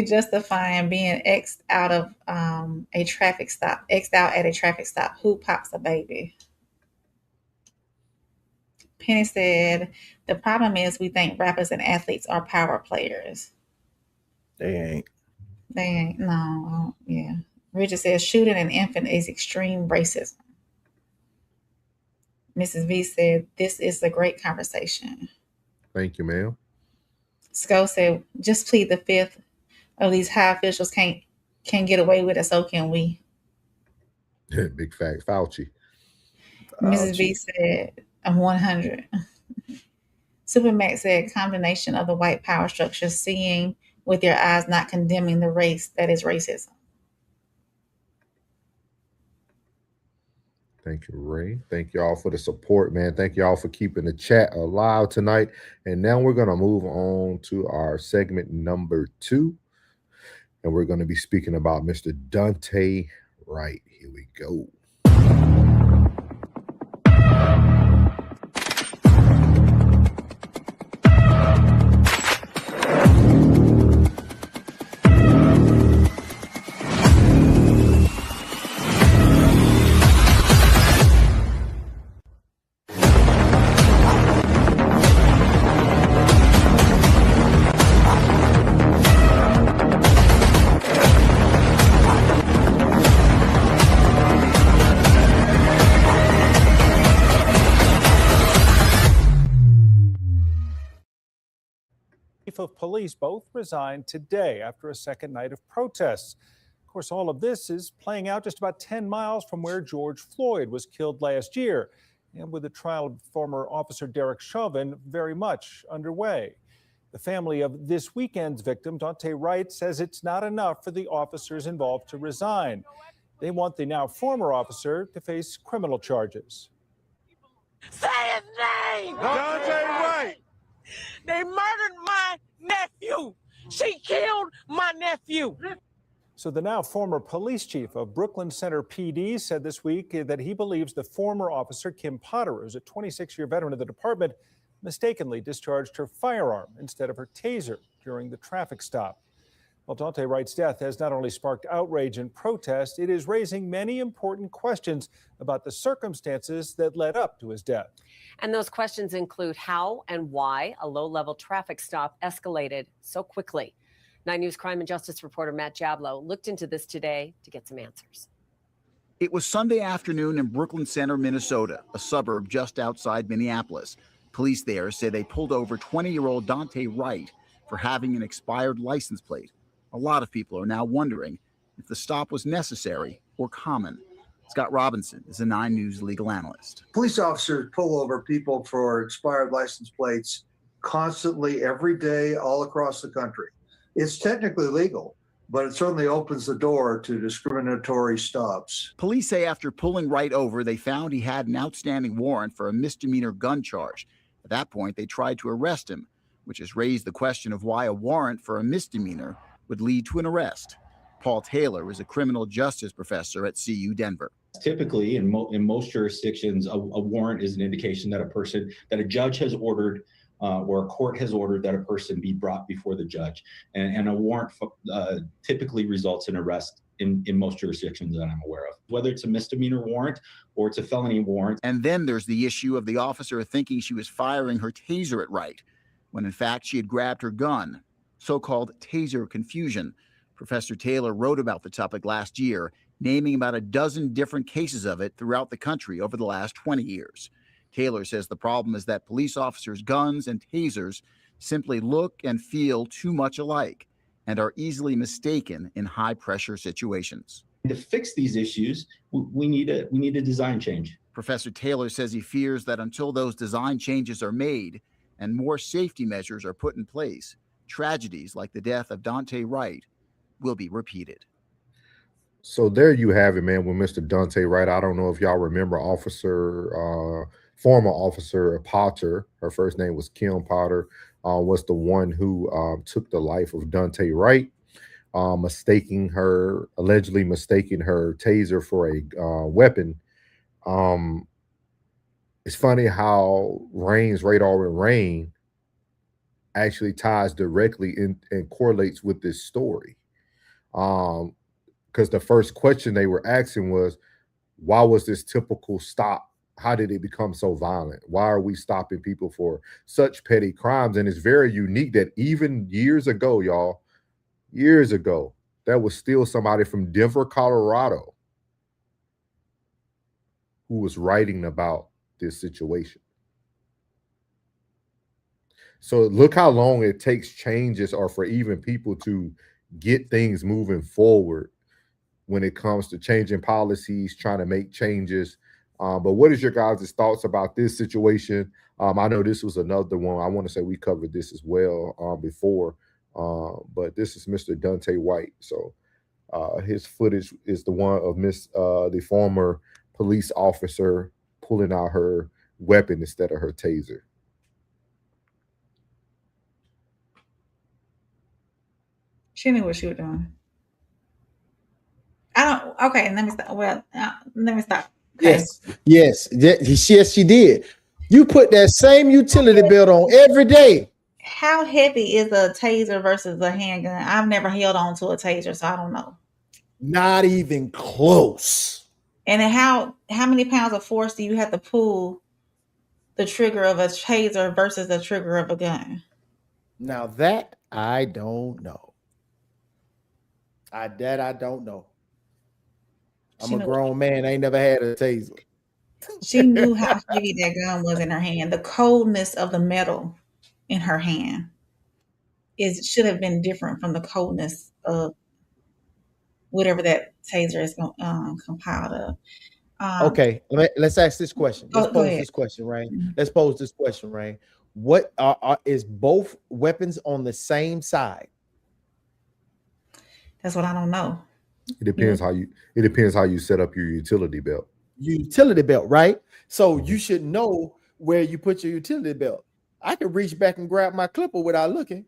justifying being X'd out of a traffic stop. X'd out at a traffic stop. Who pops a baby? Penny said, the problem is we think rappers and athletes are power players. They ain't. No. Yeah. Richard says, shooting an infant is extreme racism. Mrs. V said, this is a great conversation. Thank you, ma'am. Skull said, just plead the fifth of these high officials can't get away with it, so can we. Big fact. Fauci. Mrs. V said, I'm 100. Supermax said, combination of the white power structure, seeing with your eyes, not condemning the race that is racism. Thank you, Ray. Thank y'all for the support, man. Thank y'all for keeping the chat alive tonight. And now we're going to move on to our segment number 2. And we're going to be speaking about Mr. Daunte Wright. Here we go. Of police both resigned today after a second night of protests. Of course, all of this is playing out just about 10 miles from where George Floyd was killed last year, and with the trial of former officer Derek Chauvin very much underway. The family of this weekend's victim, Daunte Wright, says it's not enough for the officers involved to resign. They want the now former officer to face criminal charges. Say his name! Daunte Wright! They murdered my nephew. She killed my nephew. So the now former police chief of Brooklyn Center PD said this week that he believes the former officer, Kim Potter, who's a 26-year veteran of the department, mistakenly discharged her firearm instead of her taser during the traffic stop. Well, Daunte Wright's death has not only sparked outrage and protest, it is raising many important questions about the circumstances that led up to his death. And those questions include how and why a low-level traffic stop escalated so quickly. 9 News crime and justice reporter Matt Jablow looked into this today to get some answers. It was Sunday afternoon in Brooklyn Center, Minnesota, a suburb just outside Minneapolis. Police there say they pulled over 20-year-old Daunte Wright for having an expired license plate. A lot of people are now wondering if the stop was necessary or common. Scott Robinson is a 9 News legal analyst. Police officers pull over people for expired license plates constantly, every day, all across the country. It's technically legal, but it certainly opens the door to discriminatory stops. Police say after pulling Wright over, they found he had an outstanding warrant for a misdemeanor gun charge. At that point, they tried to arrest him, which has raised the question of why a warrant for a misdemeanor would lead to an arrest. Paul Taylor is a criminal justice professor at CU Denver. Typically, in most jurisdictions, a warrant is an indication that a judge has ordered or a court has ordered that a person be brought before the judge. And a warrant typically results in arrest in most jurisdictions that I'm aware of, whether it's a misdemeanor warrant or it's a felony warrant. And then there's the issue of the officer thinking she was firing her taser at Wright, when in fact she had grabbed her gun, so-called taser confusion. Professor Taylor wrote about the topic last year, naming about a dozen different cases of it throughout the country over the last 20 years. Taylor says the problem is that police officers' guns and tasers simply look and feel too much alike and are easily mistaken in high-pressure situations. To fix these issues, we need a design change. Professor Taylor says he fears that until those design changes are made and more safety measures are put in place, tragedies like the death of Daunte Wright will be repeated. So there you have it, man, with Mr. Daunte Wright. I don't know if y'all remember former officer Potter, her first name was Kim Potter, was the one who took the life of Daunte Wright, allegedly mistaking her taser for a weapon. It's funny how Rain's radar and rain actually ties directly in and correlates with this story. Because the first question they were asking was, why was this typical stop? How did it become so violent? Why are we stopping people for such petty crimes? And it's very unique that even years ago, y'all, there was still somebody from Denver, Colorado, who was writing about this situation. So look how long it takes changes or for even people to get things moving forward when it comes to changing policies, trying to make changes. But what is your guys' thoughts about this situation? I know this was another one. I want to say we covered this as well before, but this is Mr. Daunte Wright. So his footage is the one of the former police officer pulling out her weapon instead of her taser. She knew what she was doing. Okay, let me stop. Well, let me stop. Okay. Yes, she did. You put that same utility belt on every day. How heavy is a taser versus a handgun? I've never held on to a taser, so I don't know. Not even close. And how many pounds of force do you have to pull the trigger of a taser versus the trigger of a gun? Now that I don't know. I don't know. I'm a grown man. I ain't never had a taser. She knew how heavy that gun was in her hand. The coldness of the metal in her hand should have been different from the coldness of whatever that taser is compiled of. Okay, let's ask this question. Let's pose this question, right? Let's pose this question, right? What is both weapons on the same side? That's what I don't know. It depends how you set up your utility belt. Utility belt, right? So you should know where you put your utility belt. I can reach back and grab my clipper without looking.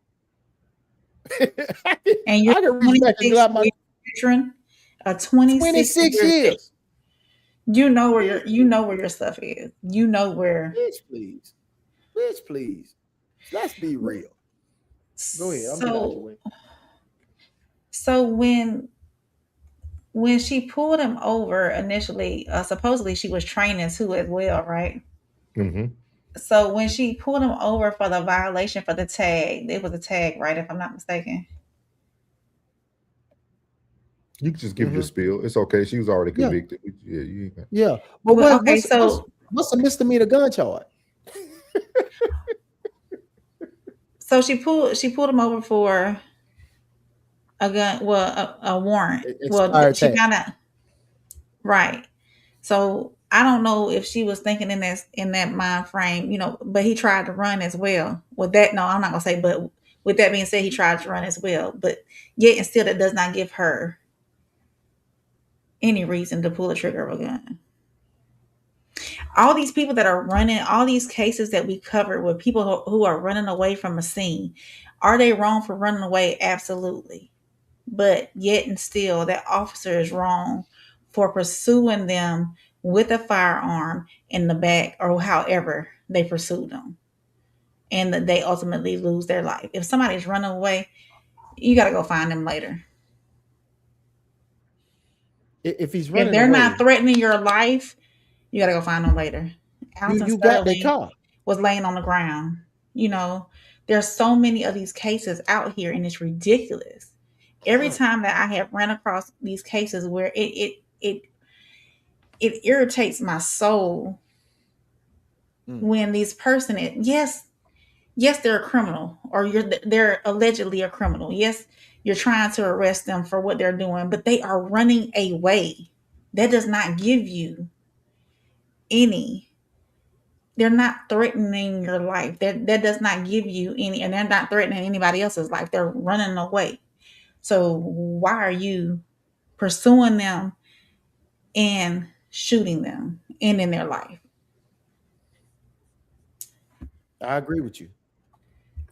And you're I can reach back and grab my veteran, 26 years. You know where your stuff is. You know where. Bitch, please. Let's be real. Go ahead. I'm getting out your way. So when she pulled him over initially, supposedly she was training too as well, right? Mm-hmm. So when she pulled him over for the violation for the tag, it was a tag, right? If I'm not mistaken. You can just give your spiel. It's okay. She was already convicted. Yeah. But what's a misdemeanor gun charge? So she pulled him over for a gun, a warrant. Well, she found out, right? So I don't know if she was thinking in that mind frame, you know, but he tried to run as well. With that, no, I'm not gonna say, but with that being said, he tried to run as well. But yet and still that does not give her any reason to pull the trigger of a gun. All these people that are running, all these cases that we covered with people who are running away from a scene, are they wrong for running away? Absolutely. But yet and still, that officer is wrong for pursuing them with a firearm in the back or however they pursue them. And that they ultimately lose their life. If somebody's running away, you got to go find them later. If he's running If they're away, not threatening your life, you got to go find them later. you got their car. Was laying on the ground. You know, there's so many of these cases out here, and it's ridiculous. Every time that I have ran across these cases where it irritates my soul when these person yes, they're a criminal, or they're allegedly a criminal. Yes, you're trying to arrest them for what they're doing, but they are running away. That does not give you any. They're not threatening your life. That does not give you any, and they're not threatening anybody else's life. They're running away. So why are you pursuing them and shooting them, ending their life? I agree with you.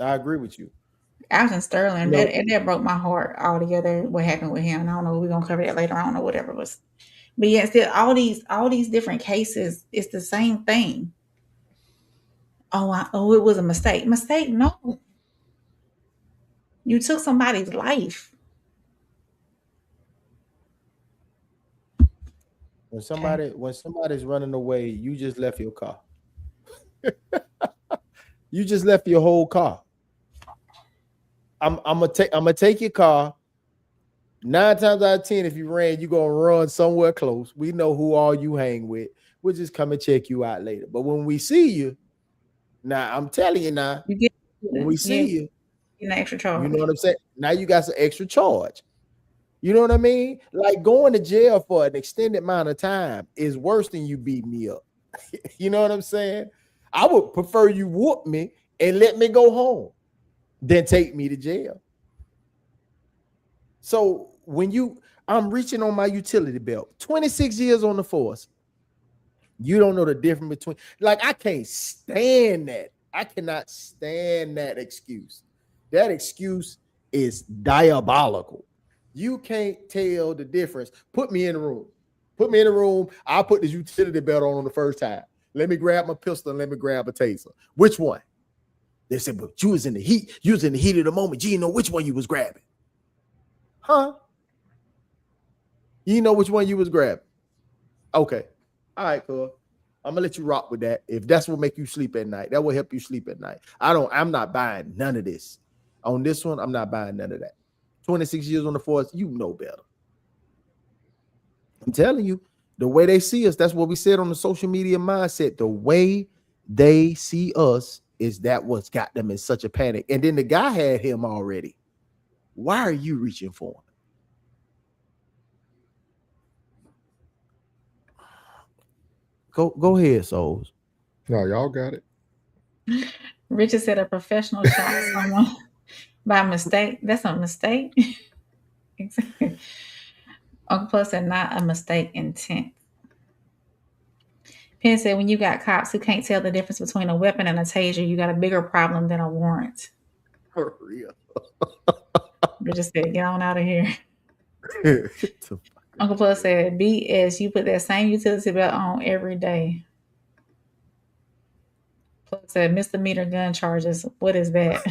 Alton Sterling, No. that broke my heart altogether. What happened with him? And I don't know. We're gonna cover that later on or whatever it was. But yeah, still all these different cases, it's the same thing. Oh, it was a mistake. Mistake? No. You took somebody's life. When somebody's running away, you just left your car. You just left your whole car. I'm gonna take your car. 9 times out of 10, if you ran, you're gonna run somewhere close. We know who all you hang with. We'll just come and check you out later. But when we see you, now I'm telling you now, when we see you, an extra charge. you know what I'm saying? Now you got some extra charge. You know what I mean? Like going to jail for an extended amount of time is worse than you beat me up. You know what I'm saying? I would prefer you whoop me and let me go home than take me to jail. So I'm reaching on my utility belt, 26 years on the force. You don't know the difference between, like, I can't stand that. I cannot stand that excuse. That excuse is diabolical. You can't tell the difference. Put me in the room. I'll put the utility belt on the first time. Let me grab my pistol and let me grab a taser. Which one? They said, but you was in the heat. You was in the heat of the moment. You didn't know which one you was grabbing. Huh? You know which one you was grabbing. Okay. All right, cool. I'm gonna let you rock with that. If that's what make you sleep at night, that will help you sleep at night. I'm not buying none of this. On this one, I'm not buying none of that. 26 years on the force, you know better. I'm telling you, the way they see us, that's what we said on the social media mindset. The way they see us is that what's got them in such a panic. And then the guy had him already. Why are you reaching for him? Go ahead, Souls. No, y'all got it. Richard said a professional shot someone by mistake. That's a mistake. Exactly. Uncle Plus said not a mistake intent. Penn said when you got cops who can't tell the difference between a weapon and a taser, you got a bigger problem than a warrant. For real. Richard said, get on out of here. Uncle Plus said, BS, you put that same utility belt on every day. Plus said, misdemeanor gun charges. What is that?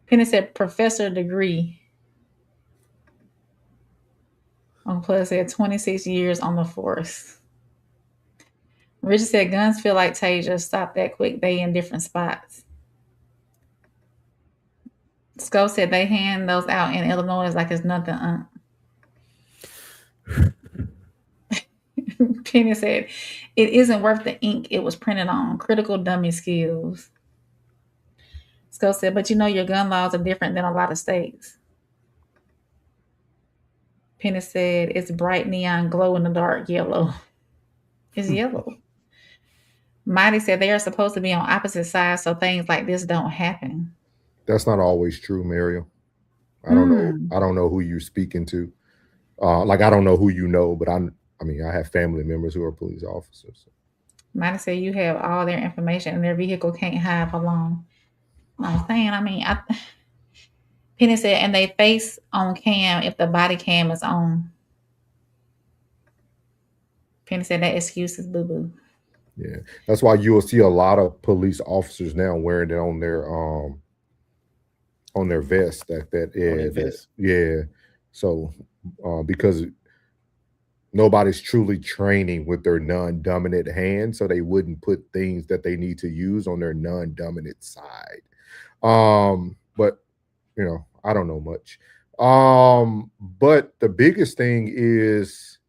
Penny said, professor degree. Uncle Plus said, 26 years on the force. Richard said, guns feel like tasers. Stop that quick. They in different spots. Sco said they hand those out in Illinois like it's nothing. Penny said, it isn't worth the ink it was printed on. Critical dummy skills. Sco said, but you know your gun laws are different than a lot of states. Penny said it's bright neon glow in the dark yellow. It's yellow. Mighty said they are supposed to be on opposite sides so things like this don't happen. That's not always true, Mariel. I don't know. I don't know who you're speaking to. Like, I don't know who you know, but I mean, I have family members who are police officers. Mighty said you have all their information and their vehicle can't hide for long. I'm saying, Penny said, and they face on cam if the body cam is on. Penny said that excuse is boo-boo. Yeah, that's why you will see a lot of police officers now wearing it on their vest. Yeah. So because nobody's truly training with their non-dominant hand, so they wouldn't put things that they need to use on their non-dominant side. But you know, I don't know much. But the biggest thing is,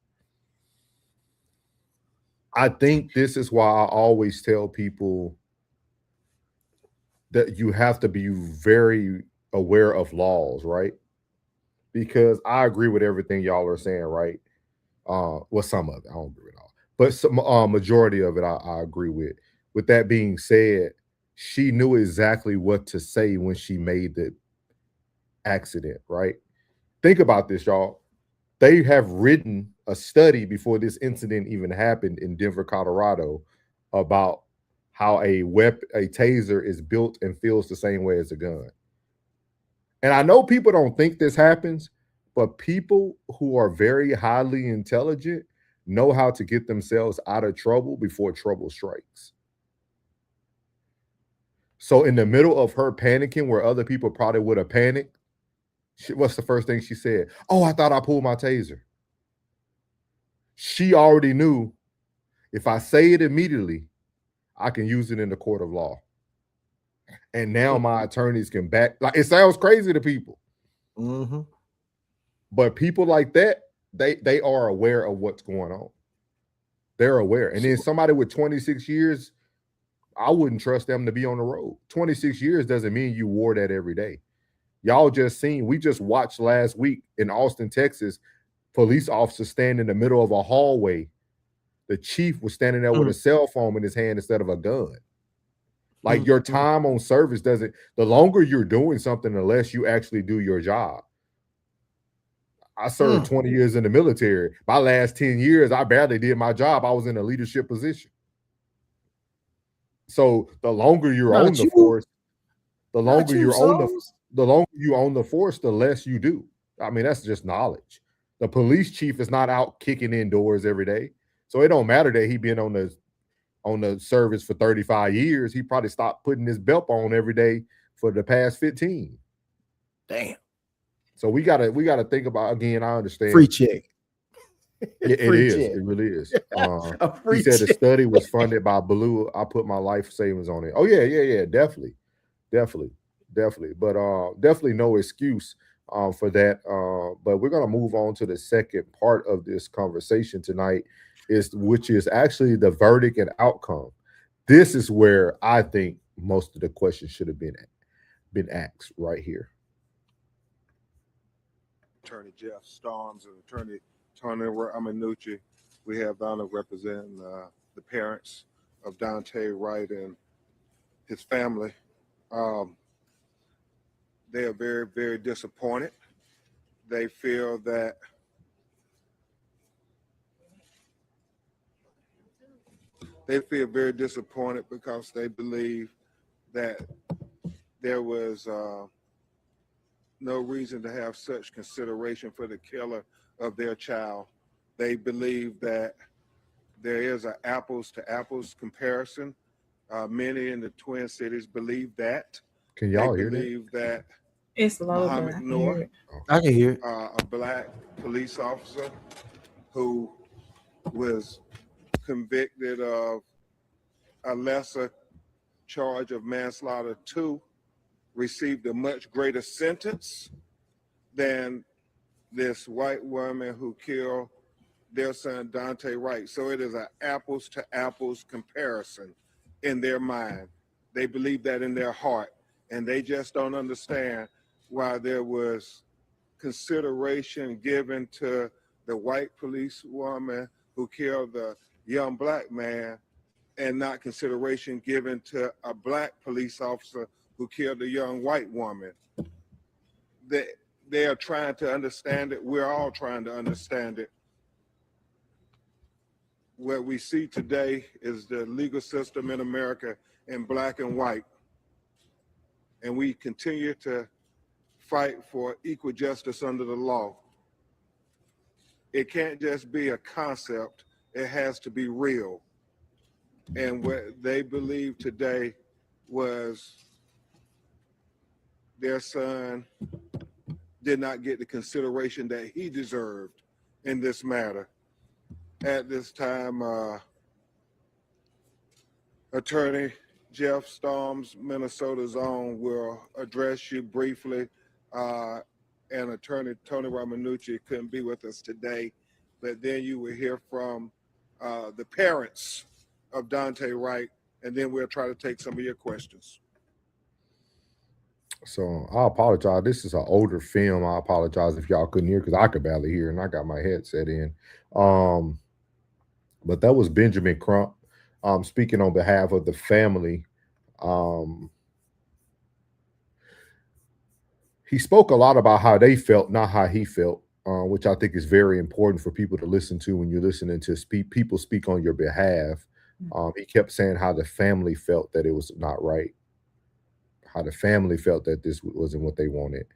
I think this is why I always tell people that you have to be very aware of laws, right? Because I agree with everything y'all are saying, right? Well, some of it, I don't agree with all, but some majority of it I agree with. With that being said, she knew exactly what to say when she made the accident, right? Think about this, y'all. They have written a study before this incident even happened in Denver, Colorado, about how a taser is built and feels the same way as a gun. And I know people don't think this happens, but people who are very highly intelligent know how to get themselves out of trouble before trouble strikes. So in the middle of her panicking, where other people probably would have panicked, what's the first thing she said? Oh, I thought I pulled my taser. She already knew if I say it immediately, I can use it in the court of law. And now my attorneys can back. Like, it sounds crazy to people. Mm-hmm. But people like that, they are aware of what's going on. They're aware. And then somebody with 26 years, I wouldn't trust them to be on the road. 26 years doesn't mean you wore that every day. Y'all we just watched last week in Austin, Texas, police officers stand in the middle of a hallway. The chief was standing there with a cell phone in his hand instead of a gun. Like, your time on service the longer you're doing something, the less you actually do your job. I served 20 years in the military. My last 10 years, I barely did my job. I was in a leadership position. So the longer you're on the force, the longer you own the force, the less you do. I mean, that's just knowledge. The police chief is not out kicking in doors every day. So it don't matter that he been on the service for 35 years. He probably stopped putting his belt on every day for the past 15. Damn. So we gotta think about, again, I understand. Free check. It is. It really is. He said the study was funded by Blue. I put my life savings on it. Oh, yeah. Definitely. But definitely no excuse for that. But we're gonna move on to the second part of this conversation tonight, which is actually the verdict and outcome. This is where I think most of the questions should have been asked right here. Attorney Jeff Storms and Attorney Tony Amanucci. We have the honor of representing the parents of Daunte Wright and his family. They are very, very disappointed. They feel that very disappointed because they believe that there was no reason to have such consideration for the killer of their child. They believe that there is an apples to apples comparison. Many in the Twin Cities believe that. Can y'all hear that? It's low. Muhammad Noor, I can hear it. A black police officer who was convicted of a lesser charge of manslaughter 2, received a much greater sentence than this white woman who killed their son Daunte Wright. So it is an apples to apples comparison in their mind. They believe that in their heart, and they just don't understand why there was consideration given to the white police woman who killed the young black man, and not consideration given to a black police officer who killed a young white woman. They are trying to understand it. We're all trying to understand it. What we see today is the legal system in America in black and white. And we continue to fight for equal justice under the law. It can't just be a concept, it has to be real. And what they believe today was their son did not get the consideration that he deserved in this matter. At this time, Attorney Jeff Storms, Minnesota's own, will address you briefly. And Attorney Tony Ramanucci couldn't be with us today, but then you will hear from the parents of Daunte Wright, and then we'll try to take some of your questions. So I apologize. This is an older film. I apologize if y'all couldn't hear because I could barely hear and I got my headset in. But that was Benjamin Crump speaking on behalf of the family. He spoke a lot about how they felt, not how he felt, which I think is very important for people to listen to when you're listening to people speak on your behalf. He kept saying how the family felt that it was not right, how the family felt that this wasn't what they wanted.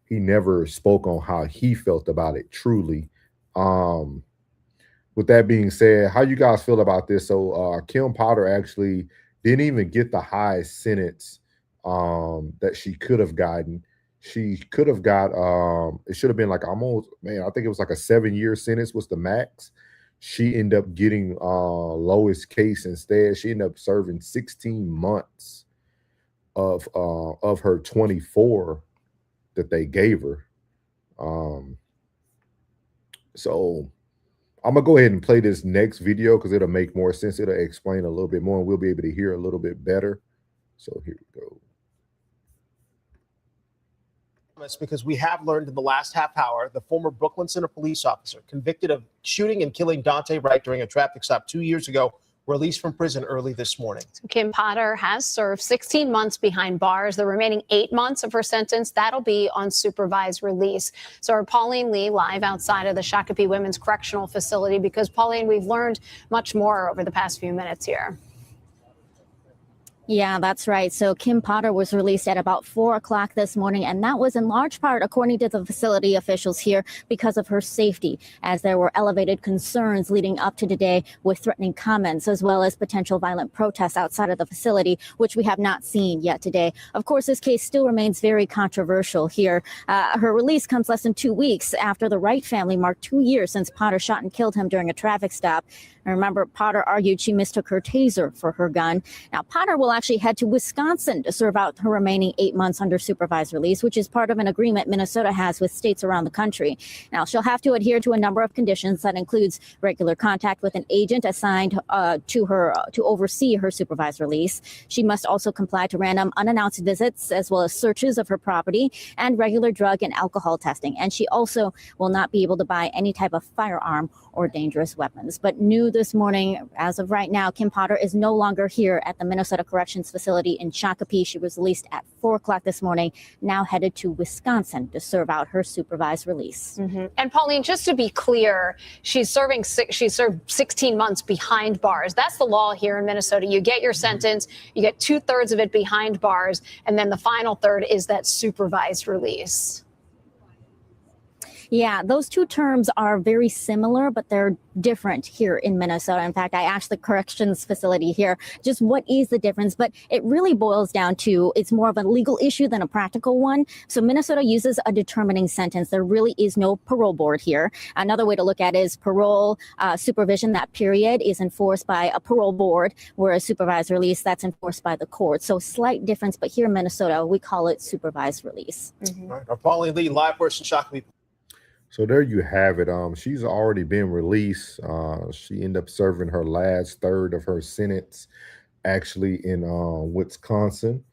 He never spoke on how he felt about it truly. With that being said, how you guys feel about this? So Kim Potter actually didn't even get the highest sentence that she could have gotten. She could have got, it should have been like almost, man, I think it was like a 7-year sentence was the max. She ended up getting lowest case instead. She ended up serving 16 months of her 24 that they gave her. So I'm gonna go ahead and play this next video because it'll make more sense. It'll explain a little bit more and we'll be able to hear a little bit better. So here we go. Because we have learned in the last half hour, the former Brooklyn Center police officer convicted of shooting and killing Daunte Wright during a traffic stop 2 years ago, released from prison early this morning. Kim Potter has served 16 months behind bars. The remaining 8 months of her sentence, that'll be on supervised release. So our Pauline Lee live outside of the Shakopee Women's Correctional Facility because, Pauline, we've learned much more over the past few minutes here. Yeah, that's right. So Kim Potter was released at about 4 o'clock this morning, and that was in large part, according to the facility officials here, because of her safety, as there were elevated concerns leading up to today with threatening comments, as well as potential violent protests outside of the facility, which we have not seen yet today. Of course, this case still remains very controversial here. Her release comes less than 2 weeks after the Wright family marked 2 years since Potter shot and killed him during a traffic stop. And remember, Potter argued she mistook her taser for her gun. Now, Potter will actually head to Wisconsin to serve out her remaining 8 months under supervised release, which is part of an agreement Minnesota has with states around the country. Now, she'll have to adhere to a number of conditions that includes regular contact with an agent assigned to her to oversee her supervised release. She must also comply to random unannounced visits, as well as searches of her property and regular drug and alcohol testing. And she also will not be able to buy any type of firearm or dangerous weapons. But new this morning, as of right now, Kim Potter is no longer here at the Minnesota Corrections Facility in Shakopee. She was released at 4 o'clock this morning, now headed to Wisconsin to serve out her supervised release. And Pauline, just to be clear, she served 16 months behind bars. That's the law here in Minnesota. You get your sentence, you get 2/3 of it behind bars, and then the final third is that supervised release. Yeah, those two terms are very similar, but they're different here in Minnesota. In fact, I asked the corrections facility here just what is the difference, but it really boils down to it's more of a legal issue than a practical one. So Minnesota uses a determining sentence. There really is no parole board here. Another way to look at it is parole supervision. That period is enforced by a parole board, whereas supervised release, that's enforced by the court. So slight difference, but here in Minnesota, we call it supervised release. All right, our Pauline Lee, live versus Shakopee. So there you have it. She's already been released. She ended up serving her last third of her sentence actually in Wisconsin.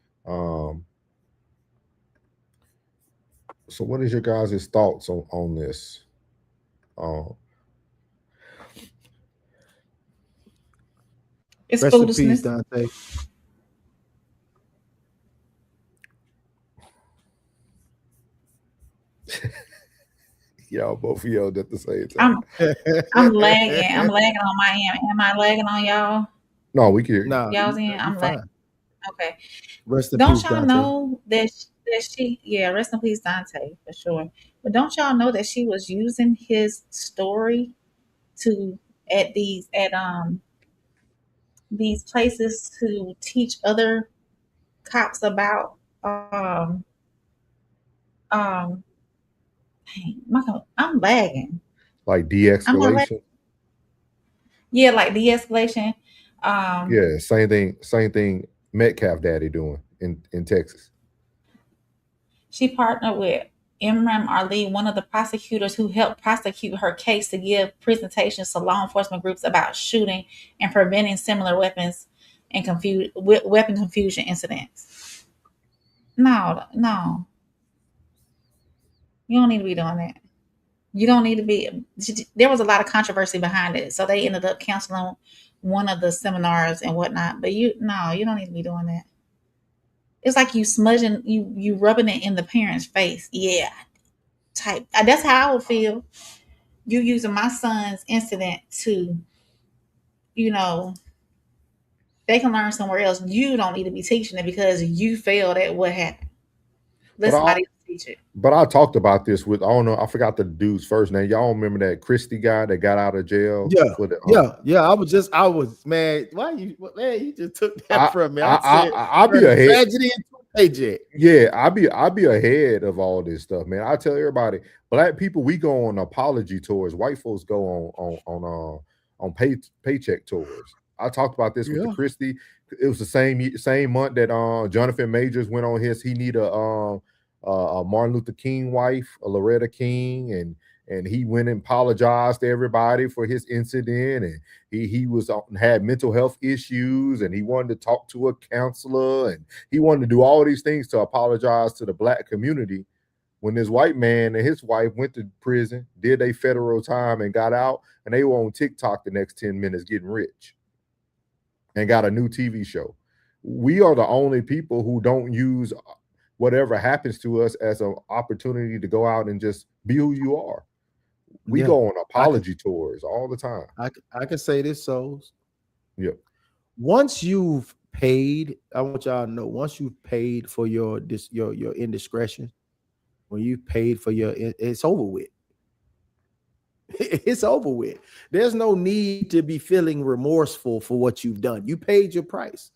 So what is your guys' thoughts on this? It's Rest in foolishness. peace, Dante. Y'all both yelled at the same time. I'm lagging. I'm lagging on my end. Am I lagging on y'all? No, we can hear you. Nah, Y'all's in. I'm fine. lagging. Okay. Rest in Don't peace, y'all Dante. know that she? Yeah, rest in peace, Dante, for sure. But don't y'all know that she was using his story to at these places to teach other cops about dang, I'm lagging. Like I'm not lagging. de-escalation. Yeah, like de-escalation. Yeah, same thing Metcalf daddy doing in Texas. She partnered with Imran Ali, one of the prosecutors who helped prosecute her case, to give presentations to law enforcement groups about shooting and preventing similar weapons and weapon confusion incidents. No, you don't need to be doing that. You don't need to be. There was a lot of controversy behind it, so they ended up canceling one of the seminars and whatnot. But you don't need to be doing that. It's like you smudging, you rubbing it in the parent's face. Yeah, type. That's how I would feel. You using my son's incident to, they can learn somewhere else. You don't need to be teaching it because you failed at what happened. Let somebody else teach it. But I talked about this with, I don't know, I forgot the dude's first name. Y'all remember that Christie guy that got out of jail? Yeah. I was, man. You just took that from me. I'll be ahead. Tragedy into a paycheck. Yeah, I'll be ahead of all this stuff, man. I tell everybody, black people, we go on apology tours. White folks go on paycheck tours. I talked about this with the Christie. It was the same month that Jonathan Majors went on his. He need a Martin Luther King wife, a Loretta King, and he went and apologized to everybody for his incident, and he had mental health issues, and he wanted to talk to a counselor, and he wanted to do all these things to apologize to the black community. When this white man and his wife went to prison, did a federal time, and got out, and they were on TikTok the next 10 minutes getting rich and got a new TV show. We are the only people who don't use whatever happens to us as an opportunity to go out and just be who you are. We go on apology tours all the time. I can say this, Souls. Yep. Once you've paid, I want y'all to know, once you've paid for your indiscretion, when you've paid for it's over with. It's over with. There's no need to be feeling remorseful for what you've done. You paid your price.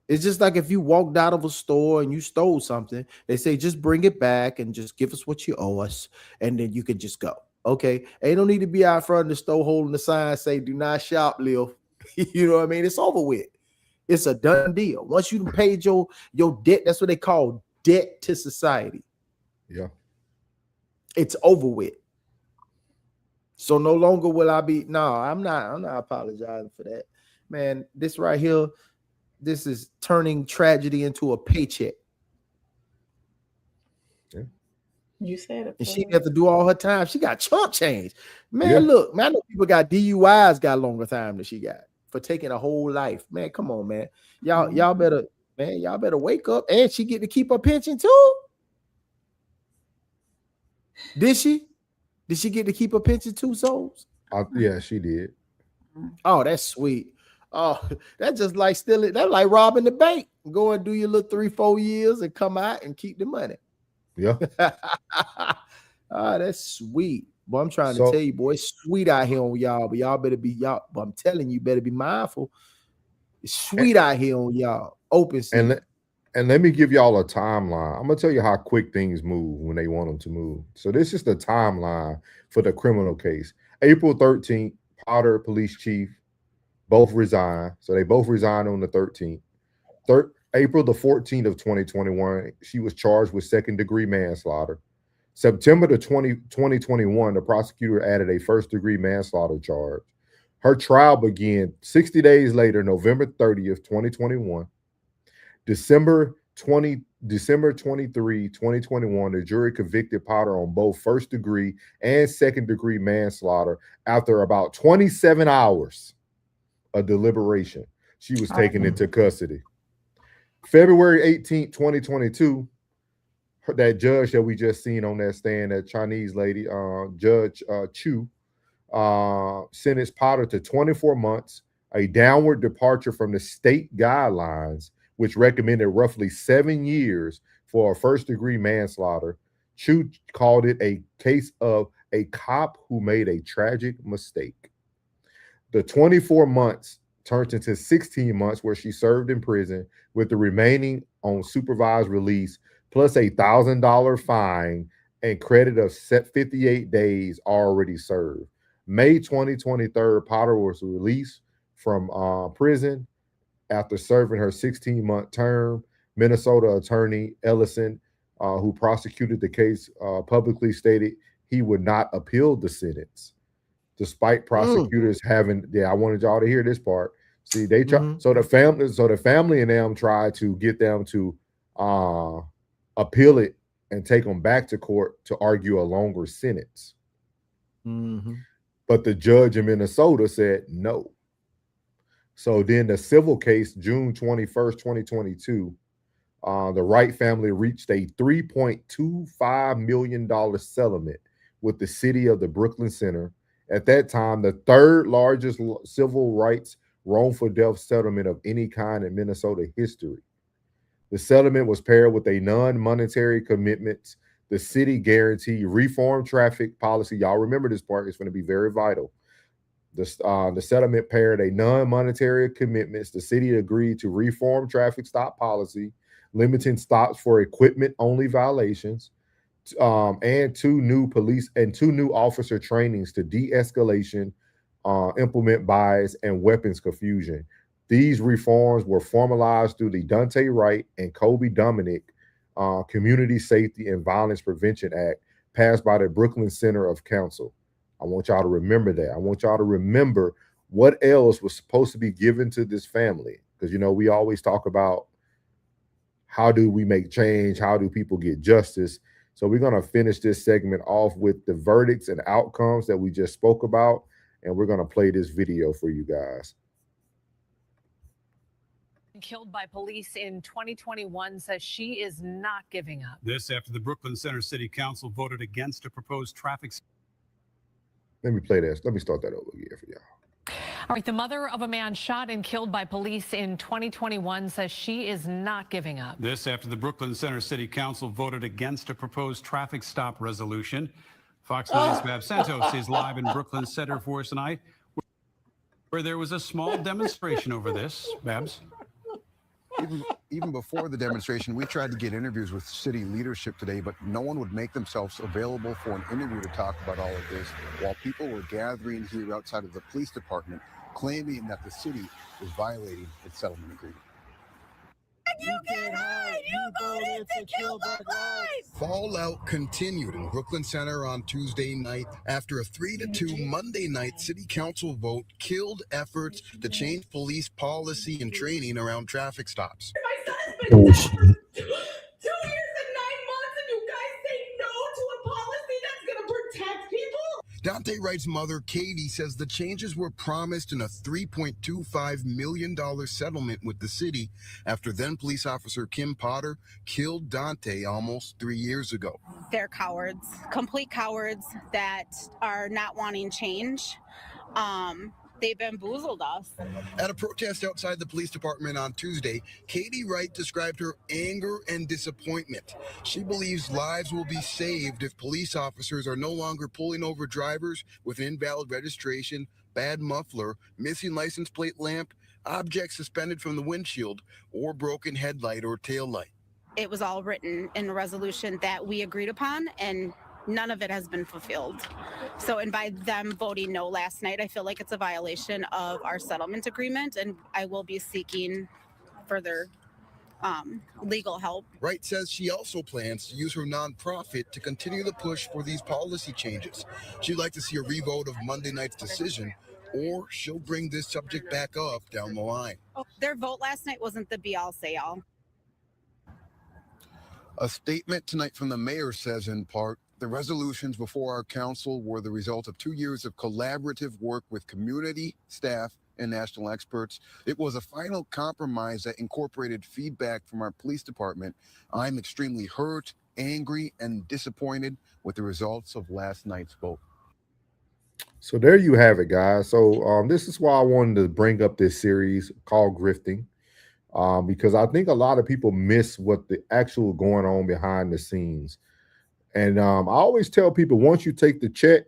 It's just like if you walked out of a store and you stole something, they say, just bring it back and just give us what you owe us. And then you can just go. Okay. Ain't no need to be out front of the store holding the sign, say, do not shoplift. You know what I mean? It's over with. It's a done deal. Once you paid your debt, that's what they call debt to society. Yeah. It's over with. So no longer will I be, I'm not apologizing for that. Man, this right here, this is turning tragedy into a paycheck. Yeah. You said it. And she didn't have to do all her time. She got chump change. Man, look, man, I know people got DUIs got longer time than she got for taking a whole life. Man, come on, man. Y'all better wake up. And she get to keep her pension too. Did she? Did she get to keep her pension too, Souls? Yeah, she did. Oh, that's sweet. Oh, that's just like that's like robbing the bank. Go and do your little 3-4 years and come out and keep the money. Yeah. That's sweet. But I'm trying to tell you, boy, it's sweet out here on y'all. But y'all better be y'all. But I'm telling you, better be mindful. It's sweet out here on y'all. Open season. And let me give y'all a timeline. I'm gonna tell you how quick things move when they want them to move. So this is the timeline for the criminal case. April 13th, Potter police chief both resigned. So they both resigned on the 13th. April the 14th of 2021, she was charged with second-degree manslaughter. September the 2021, the prosecutor added a first-degree manslaughter charge. Her trial began 60 days later, November 30th, 2021. December 20 December 23, 2021, the jury convicted Potter on both first-degree and second-degree manslaughter after about 27 hours of deliberation. She was taken into custody. February 18, 2022, that judge that we just seen on that stand, that Chinese lady, Judge Chu, sentenced Potter to 24 months, a downward departure from the state guidelines, which recommended roughly 7 years for a first-degree manslaughter. Chu called it a case of a cop who made a tragic mistake. The 24 months turned into 16 months where she served in prison, with the remaining on supervised release, plus a $1,000 fine and credit of 58 days already served. May 2023, Potter was released from prison after serving her 16-month term. Minnesota attorney Ellison, who prosecuted the case, publicly stated he would not appeal the sentence, despite prosecutors having. Yeah, I wanted y'all to hear this part. See, they try. So the family and them tried to get them to appeal it and take them back to court to argue a longer sentence. But the judge in Minnesota said no. So then the civil case, June 21st, 2022, the Wright family reached a $3.25 million settlement with the city of the Brooklyn Center. At that time, the third largest civil rights wrongful death settlement of any kind in Minnesota history. The settlement was paired with a non-monetary commitment. The city guaranteed reform traffic policy. Y'all remember this part. It's going to be very vital. The settlement paired a non-monetary commitments. The city agreed to reform traffic stop policy, limiting stops for equipment-only violations, and two new officer trainings to de-escalation, implement bias, and weapons confusion. These reforms were formalized through the Daunte Wright and Kobe Dominic Community Safety and Violence Prevention Act, passed by the Brooklyn Center of Council. I want y'all to remember that. I want y'all to remember what else was supposed to be given to this family. Because, you know, we always talk about how do we make change? How do people get justice? So we're going to finish this segment off with the verdicts and outcomes that we just spoke about. And we're going to play this video for you guys. Killed by police in 2021 says she is not giving up. This after the Brooklyn Center City Council voted against a proposed traffic. Let me play this. Let me start that over again for y'all. All right, the mother of a man shot and killed by police in 2021 says she is not giving up. This after the Brooklyn Center City Council voted against a proposed traffic stop resolution. Fox 9's Babs Santos is live in Brooklyn Center for us tonight, where there was a small demonstration over this. Babs? Even before the demonstration, we tried to get interviews with city leadership today, but no one would make themselves available for an interview to talk about all of this, while people were gathering here outside of the police department, claiming that the city was violating its settlement agreement. You can't hide. You voted to kill Black lives. Fallout continued in Brooklyn Center on Tuesday night after a 3-2 Monday night city council vote killed efforts to change police policy and training around traffic stops. My son's been dead for 2 years and 9 months, and you guys say no to a policy that's going to protect people? Daunte Wright's mother, Katie, says the changes were promised in a $3.25 million settlement with the city after then police officer Kim Potter killed Daunte almost 3 years ago. They're cowards, complete cowards that are not wanting change. They bamboozled us. At a protest outside the police department on Tuesday, Katie Wright described her anger and disappointment. She believes lives will be saved if police officers are no longer pulling over drivers with invalid registration, bad muffler, missing license plate lamp, objects suspended from the windshield, or broken headlight or tail light. It was all written in a resolution that we agreed upon, and none of it has been fulfilled. So, and by them voting no last night, I feel like it's a violation of our settlement agreement, and I will be seeking further legal help. Wright says she also plans to use her nonprofit to continue the push for these policy changes. She'd like to see a revote of Monday night's decision, or she'll bring this subject back up down the line. Their vote last night wasn't the be-all, say-all. A statement tonight from the mayor says, in part, the resolutions before our council were the result of 2 years of collaborative work with community, staff, and national experts. It was a final compromise that incorporated feedback from our police department. I'm extremely hurt, angry, and disappointed with the results of last night's vote. So there you have it, guys. So this is why I wanted to bring up this series called Grifting, because I think a lot of people miss what the actual going on behind the scenes. And I always tell people, once you take the check,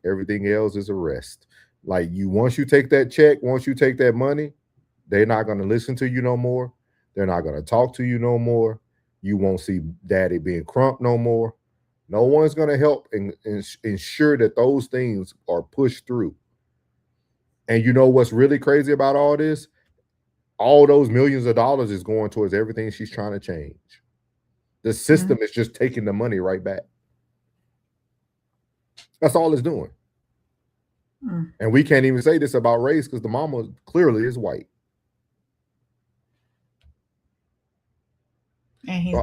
everything else is a rest. Like once you take that check, once you take that money, they're not going to listen to you no more. They're not going to talk to you no more. You won't see daddy being Crump no more. No one's going to help and ensure that those things are pushed through. And you know what's really crazy about all this? All those millions of dollars is going towards everything she's trying to change. The system is just taking the money right back. That's all it's doing. And we can't even say this about race because the mama clearly is white. And he's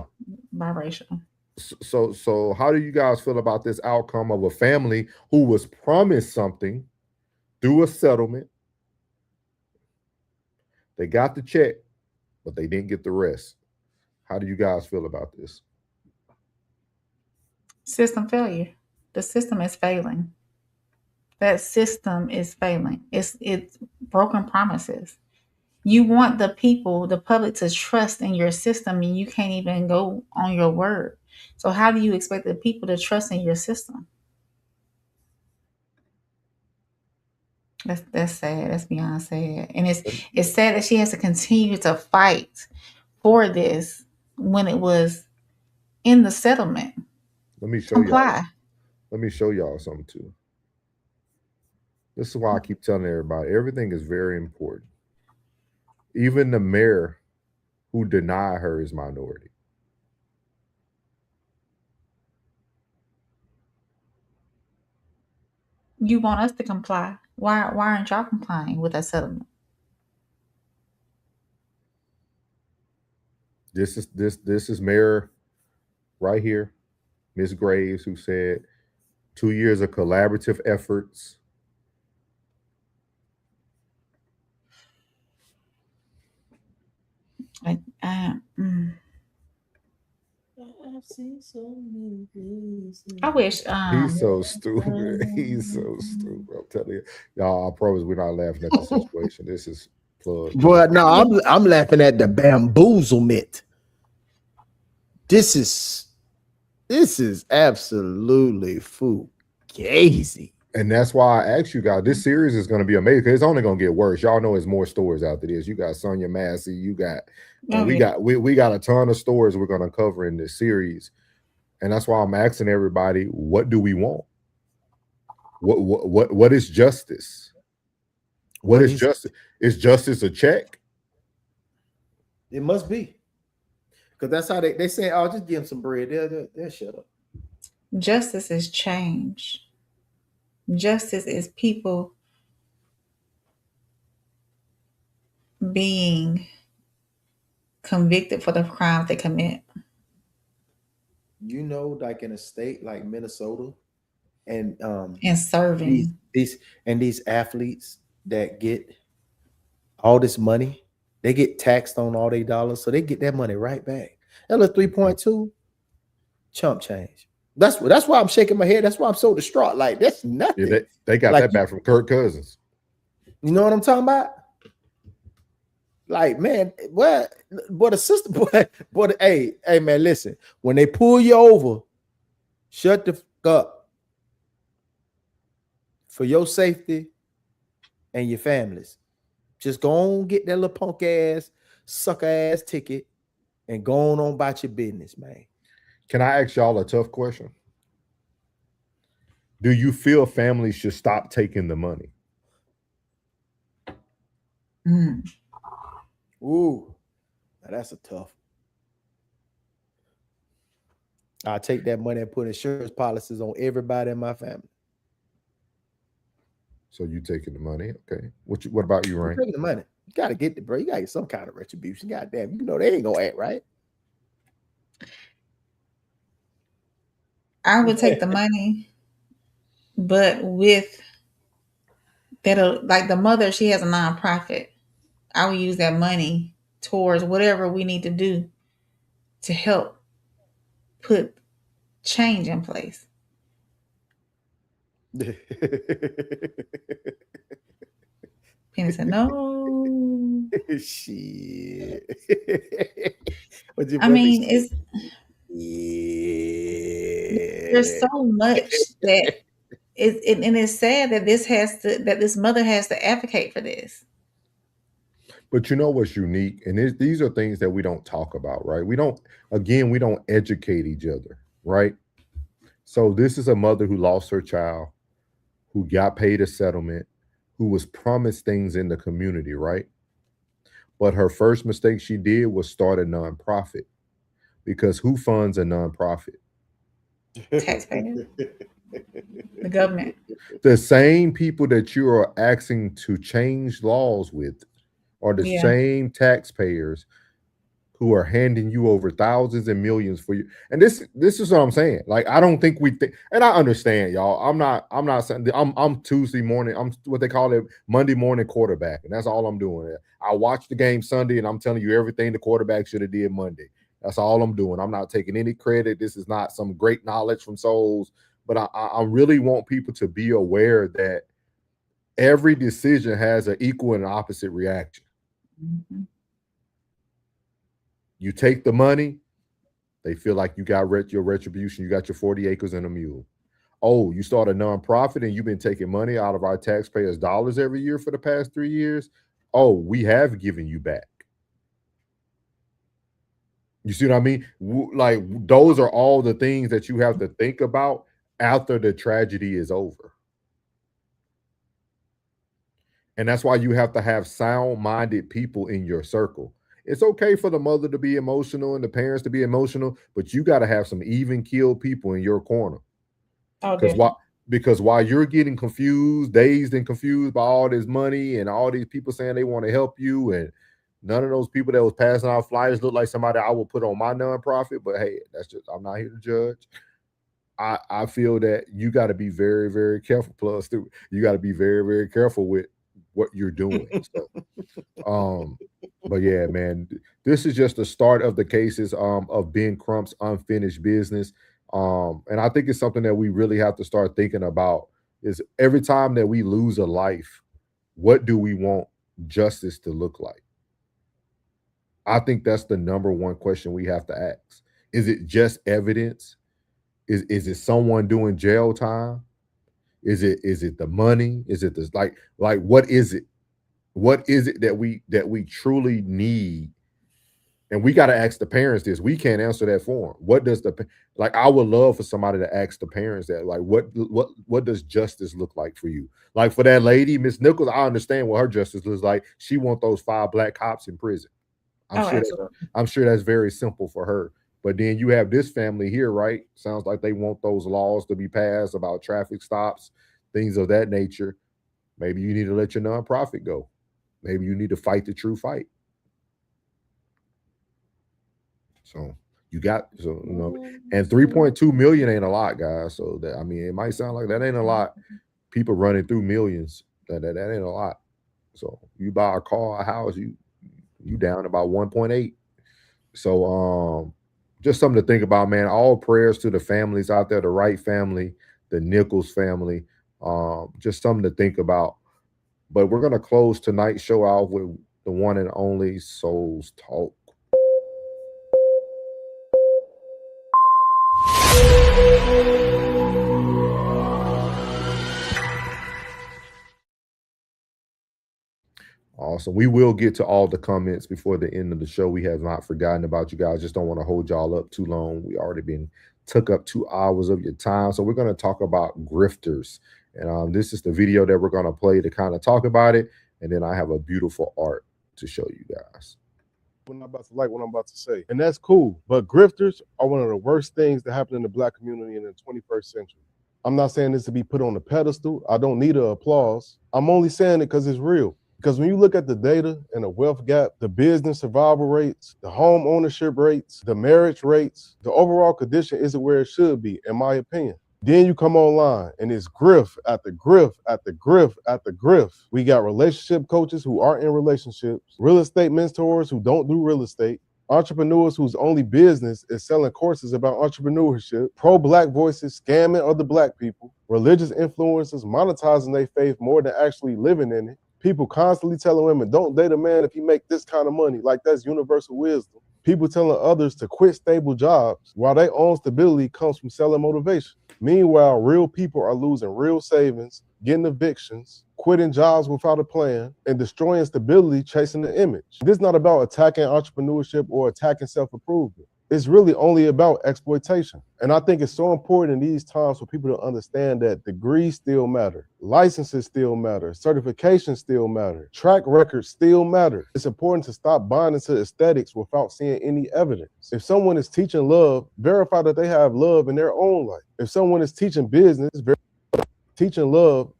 biracial. So how do you guys feel about this outcome of a family who was promised something through a settlement? They got the check, but they didn't get the rest. How do you guys feel about this? System failure. The system is failing. That system is failing. It's broken promises. You want the people, the public, to trust in your system, and you can't even go on your word. So how do you expect the people to trust in your system? That's sad. That's beyond sad. And it's sad that she has to continue to fight for this when it was in the settlement. Let me show y'all. Let me show y'all something too. This is why I keep telling everybody, everything is very important. Even the mayor who denied her is minority. You want us to comply. Why aren't y'all complying with that settlement? This is Mayor right here, Ms. Graves, who said 2 years of collaborative efforts. I wish he's so stupid. He's so stupid. I'm telling you, y'all. I promise we're not laughing at the situation. This is plug. But no, I'm laughing at the bamboozlement. This is absolutely fugazi. And that's why I asked you guys, this series is going to be amazing because it's only going to get worse. Y'all know there's more stories after this. You got Sonia Massey, you got we got a ton of stories we're going to cover in this series. And that's why I'm asking everybody, what do we want? What is justice? What is justice? Is justice a check? It must be. Because that's how they say, oh, just give them some bread. They'll shut up. Justice is change. Justice is people being convicted for the crime they commit. You know, like in a state like Minnesota, and serving these athletes that get all this money, they get taxed on all their dollars, so they get that money right back. That was 3.2 chump change. That's why I'm shaking my head. That's why I'm so distraught. Like, that's nothing. Yeah, they got that back from Kirk Cousins. You know what I'm talking about? Like, man, what a sister, boy, hey, man, listen. When they pull you over, shut the fuck up for your safety and your families. Just go on, get that little punk ass, sucker ass ticket, and go on about your business, man. Can I ask y'all a tough question? Do you feel families should stop taking the money? Ooh, now that's a tough. I'll take that money and put insurance policies on everybody in my family. So you taking the money? Okay. What about you, Rain? Taking the money. You gotta get the bro. You gotta get some kind of retribution. God damn, you know they ain't gonna act right. I would take the money, but with that, like the mother, she has a nonprofit. I would use that money towards whatever we need to do to help put change in place. Penny said, no. Shit. I mean, it's there's so much that and it's sad that this mother has to advocate for this. But you know what's unique, and these are things that we don't talk about, right? We don't educate each other, right? So this is a mother who lost her child, who got paid a settlement, who was promised things in the community, right? But her first mistake she did was start a nonprofit, because who funds a nonprofit? Taxpayers. The government. The same people that you are asking to change laws with are the same taxpayers who are handing you over thousands and millions for you. And this is what I'm saying. Like, I don't think we think, and I understand, y'all. I'm not saying I'm Tuesday morning. I'm what they call it Monday morning quarterback, and that's all I'm doing. I watch the game Sunday, and I'm telling you everything the quarterback should have did Monday. That's all I'm doing. I'm not taking any credit. This is not some great knowledge from souls, but I really want people to be aware that every decision has an equal and opposite reaction. Mm-hmm. You take the money, they feel like you got your retribution. You got your 40 acres and a mule. Oh, you start a nonprofit and you've been taking money out of our taxpayers' dollars every year for the past 3 years. Oh, we have given you back. You see what I mean? Like, those are all the things that you have to think about after the tragedy is over. And that's why you have to have sound-minded people in your circle. It's okay for the mother to be emotional and the parents to be emotional, but you got to have some even-keeled people in your corner. Because while you're getting confused, dazed and confused by all this money and all these people saying they want to help you, and none of those people that was passing out flyers look like somebody I will put on my nonprofit. But hey, that's just, I'm not here to judge. I feel that you got to be very, very careful. Plus, you got to be very, very careful with what you're doing. So, but yeah, man, this is just the start of the cases of Ben Crump's unfinished business. And I think it's something that we really have to start thinking about is every time that we lose a life, what do we want justice to look like? I think that's the number one question we have to ask. Is it just evidence? Is it someone doing jail time? Is it the money? Is it this like what is it? What is it that we truly need? And we got to ask the parents this. We can't answer that for them. What does I would love for somebody to ask the parents that, like, what does justice look like for you? Like for that lady, Miss Nichols, I understand what her justice looks like. She wants those 5 black cops in prison. I'm sure that's very simple for her. But then you have this family here, right? Sounds like they want those laws to be passed about traffic stops, things of that nature. Maybe you need to let your nonprofit go. Maybe you need to fight the true fight. So and 3.2 million ain't a lot, guys. So that, I mean, it might sound like that ain't a lot. People running through millions, that ain't a lot. So you buy a car, a house, you down about 1.8. So just something to think about, man. All prayers to the families out there, the Wright family, the Nichols family. Just something to think about. But we're going to close tonight's show out with the one and only Souls Talk. Awesome. We will get to all the comments before the end of the show. We have not forgotten about you guys. Just don't want to hold y'all up too long. We already took up 2 hours of your time. So we're going to talk about grifters. And this is the video that we're going to play to kind of talk about it. And then I have a beautiful art to show you guys. I'm not about to like what I'm about to say. And that's cool. But grifters are one of the worst things that happen in the Black community in the 21st century. I'm not saying this to be put on a pedestal. I don't need applause. I'm only saying it because it's real. Because when you look at the data and the wealth gap, the business survival rates, the home ownership rates, the marriage rates, the overall condition isn't where it should be, in my opinion. Then you come online and it's grift after grift after grift after grift. We got relationship coaches who aren't in relationships, real estate mentors who don't do real estate, entrepreneurs whose only business is selling courses about entrepreneurship, pro-black voices scamming other black people, religious influencers monetizing their faith more than actually living in it, people constantly telling women, don't date a man if you make this kind of money, like that's universal wisdom. People telling others to quit stable jobs while their own stability comes from selling motivation. Meanwhile, real people are losing real savings, getting evictions, quitting jobs without a plan, and destroying stability chasing the image. This is not about attacking entrepreneurship or attacking self-improvement. It's really only about exploitation. And I think it's so important in these times for people to understand that degrees still matter, licenses still matter, certifications still matter, track records still matter. It's important to stop buying into aesthetics without seeing any evidence. If someone is teaching love, verify that they have love in their own life. If someone is teaching business, teaching love,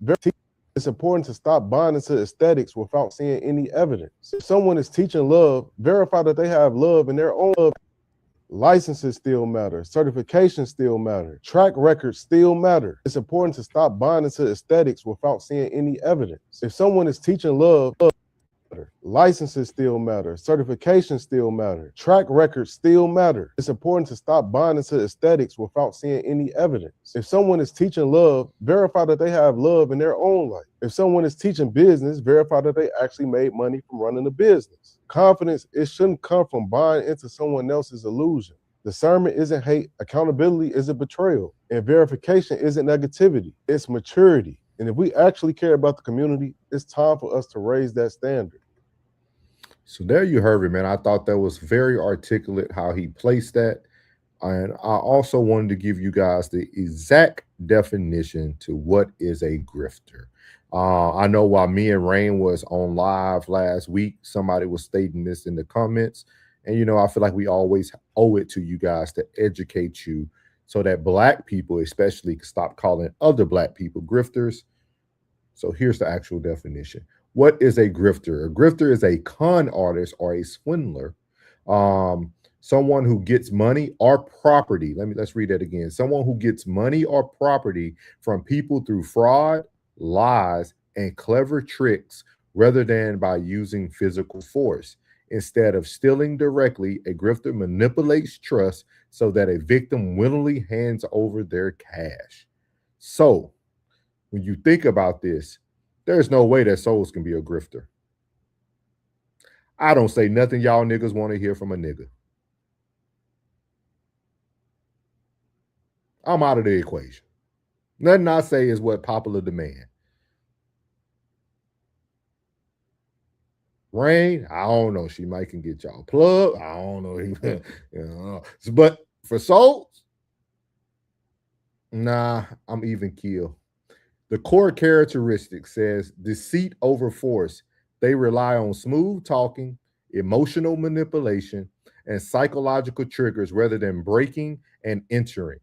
it's important to stop buying into aesthetics without seeing any evidence. If someone is teaching love, verify that they have love in their own life. Licenses still matter. Certifications still matter. Track records still matter. It's important to stop buying into aesthetics without seeing any evidence. If someone is teaching love, licenses still matter. Certifications still matter. Track records still matter. It's important to stop buying into aesthetics without seeing any evidence. If someone is teaching love, verify that they have love in their own life. If someone is teaching business, verify that they actually made money from running a business. Confidence, it shouldn't come from buying into someone else's illusion. Discernment isn't hate, accountability isn't betrayal, and verification isn't negativity, it's maturity. And if we actually care about the community, it's time for us to raise that standard. So there you heard it, man. I thought that was very articulate how he placed that. And I also wanted to give you guys the exact definition to what is a grifter. I know while me and Rain was on live last week, somebody was stating this in the comments. And, you know, I feel like we always owe it to you guys to educate you so that black people especially can stop calling other black people grifters. So here's the actual definition. What is a grifter? A grifter is a con artist or a swindler. Someone who gets money or property. Let's read that again. Someone who gets money or property from people through fraud, lies, and clever tricks rather than by using physical force. Instead of stealing directly, a grifter manipulates trust so that a victim willingly hands over their cash. So when you think about this, there's no way that Souls can be a grifter. I don't say nothing y'all niggas want to hear from a nigga. I'm out of the equation. Nothing I say is what popular demand. Rain, I don't know. She might can get y'all plug. I don't know. You know. But for Souls, nah, I'm even keel. The core characteristic says deceit over force. They rely on smooth talking, emotional manipulation, and psychological triggers rather than breaking and entering.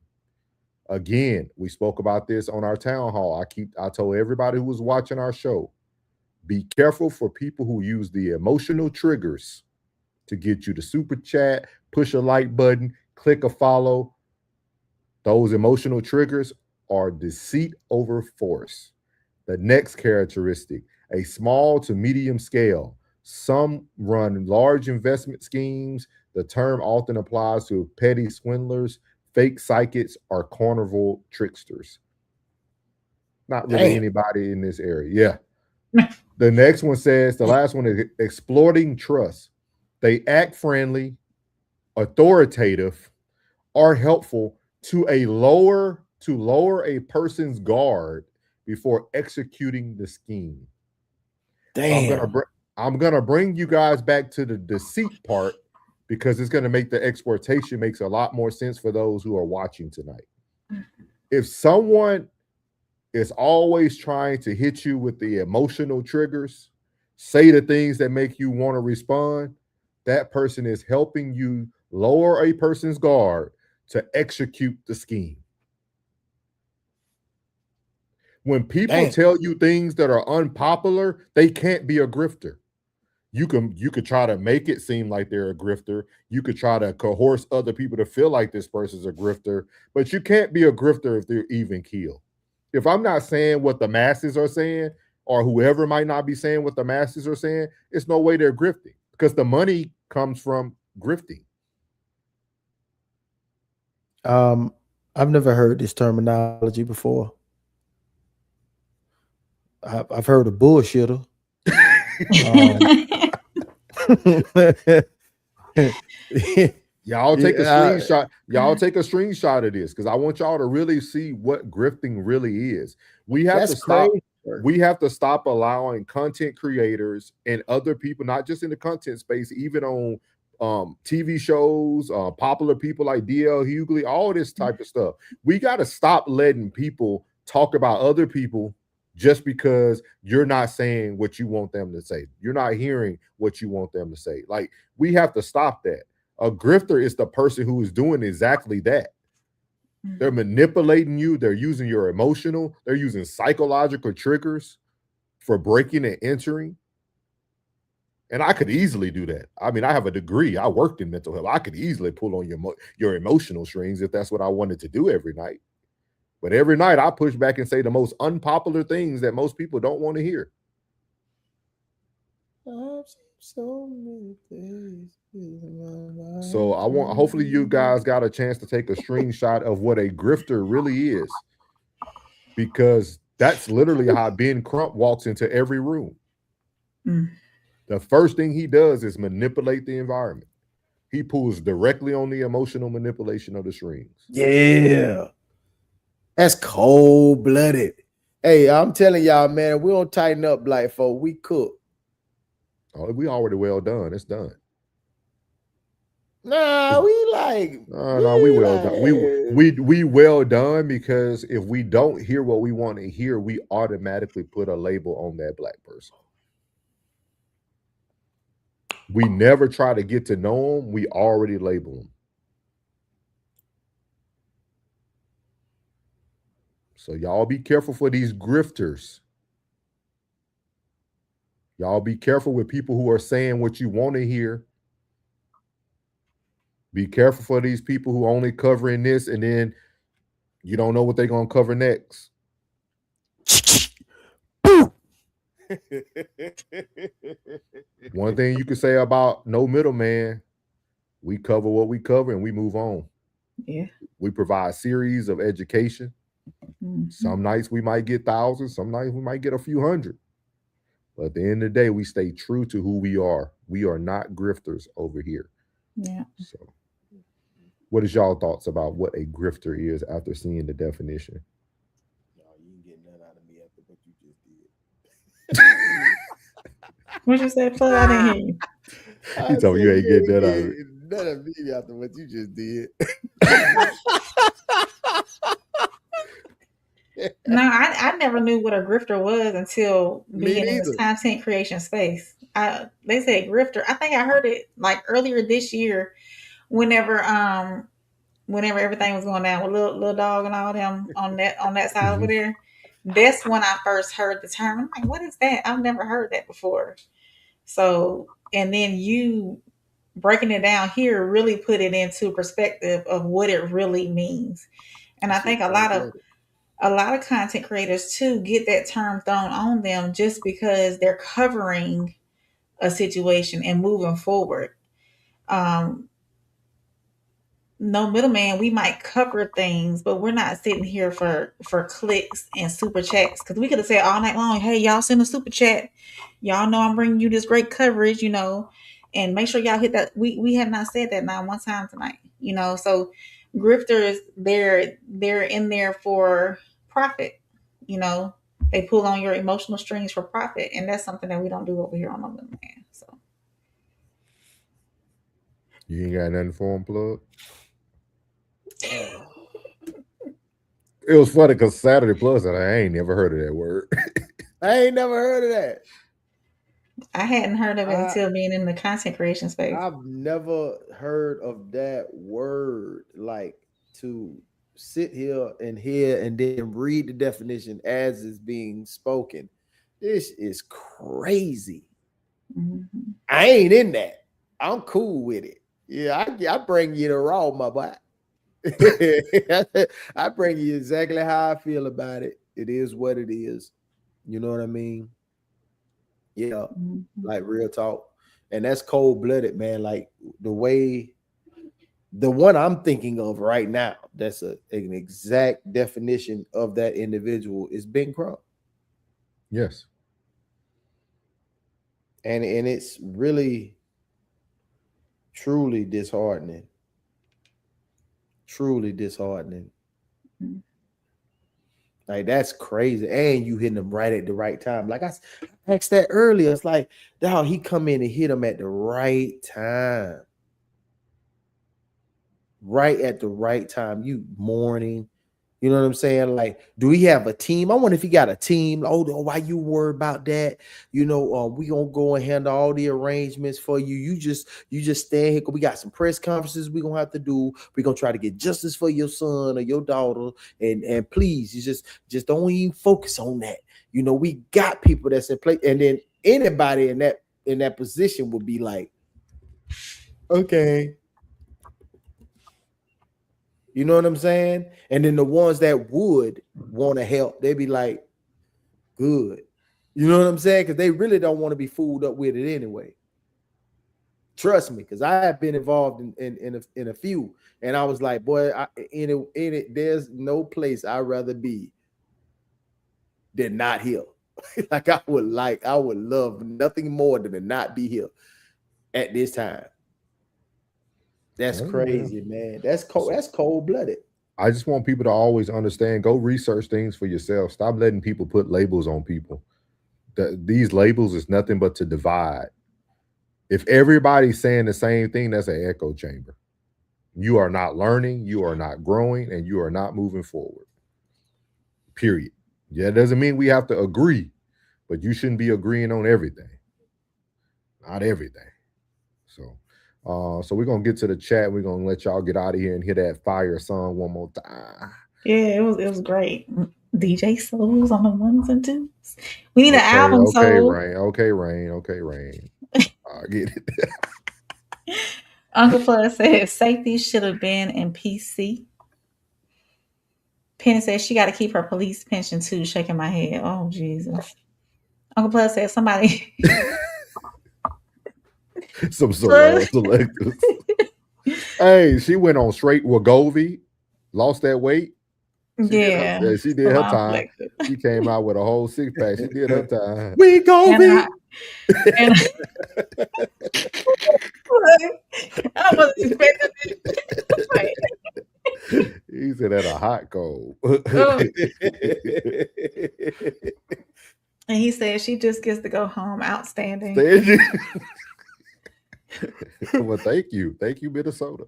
Again, we spoke about this on our town hall. I told everybody who was watching our show, be careful for people who use the emotional triggers to get you to super chat, push a like button, click a follow. Those emotional triggers are deceit over force. The next characteristic, a small to medium scale. Some run large investment schemes. The term often applies to petty swindlers, fake psychics, or carnival tricksters. Not really anybody in this area. Yeah. The next one says, the last one is exploiting trust. They act friendly, authoritative, or helpful to lower a person's guard before executing the scheme. Damn. So I'm gonna bring you guys back to the deceit part because it's gonna make the exploitation makes a lot more sense for those who are watching tonight. If someone is always trying to hit you with the emotional triggers, say the things that make you want to respond, that person is helping you lower a person's guard to execute the scheme. When people Damn. tell you things that are unpopular, they can't be a grifter. You could try to make it seem like they're a grifter. You could try to coerce other people to feel like this person's a grifter, but you can't be a grifter if they're even keel. If I'm not saying what the masses are saying, or whoever might not be saying what the masses are saying, it's no way they're grifting, because the money comes from grifting. I've never heard this terminology before. I've heard of bullshitter. Y'all take a screenshot. Y'all take a screenshot of this, because I want y'all to really see what grifting really is. We have to stop. We have to stop allowing content creators and other people, not just in the content space, even on TV shows, popular people like DL Hughley, all this type of stuff. We got to stop letting people talk about other people just because you're not saying what you want them to say. You're not hearing what you want them to say. Like, we have to stop that. A grifter is the person who is doing exactly that. They're manipulating you. They're using your emotional. They're using psychological triggers for breaking and entering. And I could easily do that. I mean, I have a degree. I worked in mental health. I could easily pull on your emotional strings if that's what I wanted to do every night. But every night I push back and say the most unpopular things that most people don't want to hear. So many things. So hopefully you guys got a chance to take a screenshot of what a grifter really is, because that's literally how Ben Crump walks into every room. The first thing he does is manipulate the environment. He pulls directly on the emotional manipulation of the strings. Yeah. That's cold-blooded. Hey, I'm telling y'all, man, if we don't tighten up, black folk, we cook. Oh, we already well done. It's done. Nah, we like. No, we well done. We well done, because if we don't hear what we want to hear, we automatically put a label on that black person. We never try to get to know them. We already label them. So y'all be careful for these grifters. Y'all be careful with people who are saying what you want to hear. Be careful for these people who only covering this, and then you don't know what they're going to cover next. One thing you can say about No Middleman, we cover what we cover and we move on. Yeah. We provide a series of education. Some nights we might get thousands, some nights we might get a few hundred. But at the end of the day, we stay true to who we are. We are not grifters over here. Yeah. So what is y'all thoughts about what a grifter is after seeing the definition? You ain't getting none out of me after what you just did. What you say, Plug? I didn't hear you. He told me you ain't getting that out of me. None of me after what you just did. No, I never knew what a grifter was until being in this content creation space. They said grifter. I think I heard it like earlier this year, whenever everything was going down with Lil Dog and all them on that side over there. That's when I first heard the term. I'm like, what is that? I've never heard that before. So, and then you breaking it down here really put it into perspective of what it really means. And I think a lot of content creators too get that term thrown on them just because they're covering a situation and moving forward. No Middleman, we might cover things, but we're not sitting here for clicks and super chats, because we could have said all night long, hey, y'all send a super chat. Y'all know I'm bringing you this great coverage, and make sure y'all hit that. We have not said that not one time tonight, so grifters, they're in there for profit. They pull on your emotional strings for profit, and that's something that we don't do over here on No Middleman. So you ain't got nothing for him, Plug? It was funny because Saturday Plus said, I ain't never heard of that word. I ain't never heard of that. I hadn't heard of it until being in the content creation space. I've never heard of that word, like to sit here and hear and then read the definition as it's being spoken. This is crazy. Mm-hmm. I ain't in that. I'm cool with it. Yeah, I bring you the raw, my boy. I bring you exactly how I feel about it. It is what it is. You know what I mean? Yeah, like real talk. And that's cold-blooded, man. Like the one I'm thinking of right now, that's an exact definition of that individual is Ben Crump. Yes. And it's really truly disheartening. Truly disheartening. Like that's crazy. And you hitting them right at the right time. Like I asked that earlier. It's like, dog, he come in and hit him at the right time. Right at the right time. You mourning. You know what I'm saying? Like, do he have a team? I wonder if he got a team. Oh, why you worry about that? You know, we gonna go and handle all the arrangements for you. You just stay here. We got some press conferences we gonna have to do. We gonna try to get justice for your son or your daughter. And please, you just don't even focus on that. You know, we got people that's in place. And then anybody in that position would be like, okay. You know what I'm saying? And then the ones that would want to help, they'd be like, good. You know what I'm saying? Because they really don't want to be fooled up with it anyway. Trust me, because I have been involved in a few. And I was like, boy, in it, there's no place I'd rather be than not here. Like I would love nothing more than to not be here at this time. That's crazy, man. That's cold-blooded. I just want people to always understand, go research things for yourself. Stop letting people put labels on people. These labels is nothing but to divide. If everybody's saying the same thing, that's an echo chamber. You are not learning, you are not growing, and you are not moving forward. Period. Yeah, it doesn't mean we have to agree, but you shouldn't be agreeing on everything. Not everything. So we're gonna get to the chat. We're gonna let y'all get out of here and hear that fire song one more time. Yeah, it was great. DJ Souls on the ones and twos. We need an album. Okay, Rain. I get it. Uncle Flood said safety should have been in PC. Penny said she got to keep her police pension too. Shaking my head. Oh Jesus. Uncle Flood said somebody. Some selectives. Hey, she went on straight Wegovy, lost that weight. She did her time. She came out with a whole 6-pack. She did her time. Wegovy. I wasn't expecting it. He said that a hot cold. And he said she just gets to go home. Outstanding. Well, thank you, Minnesota.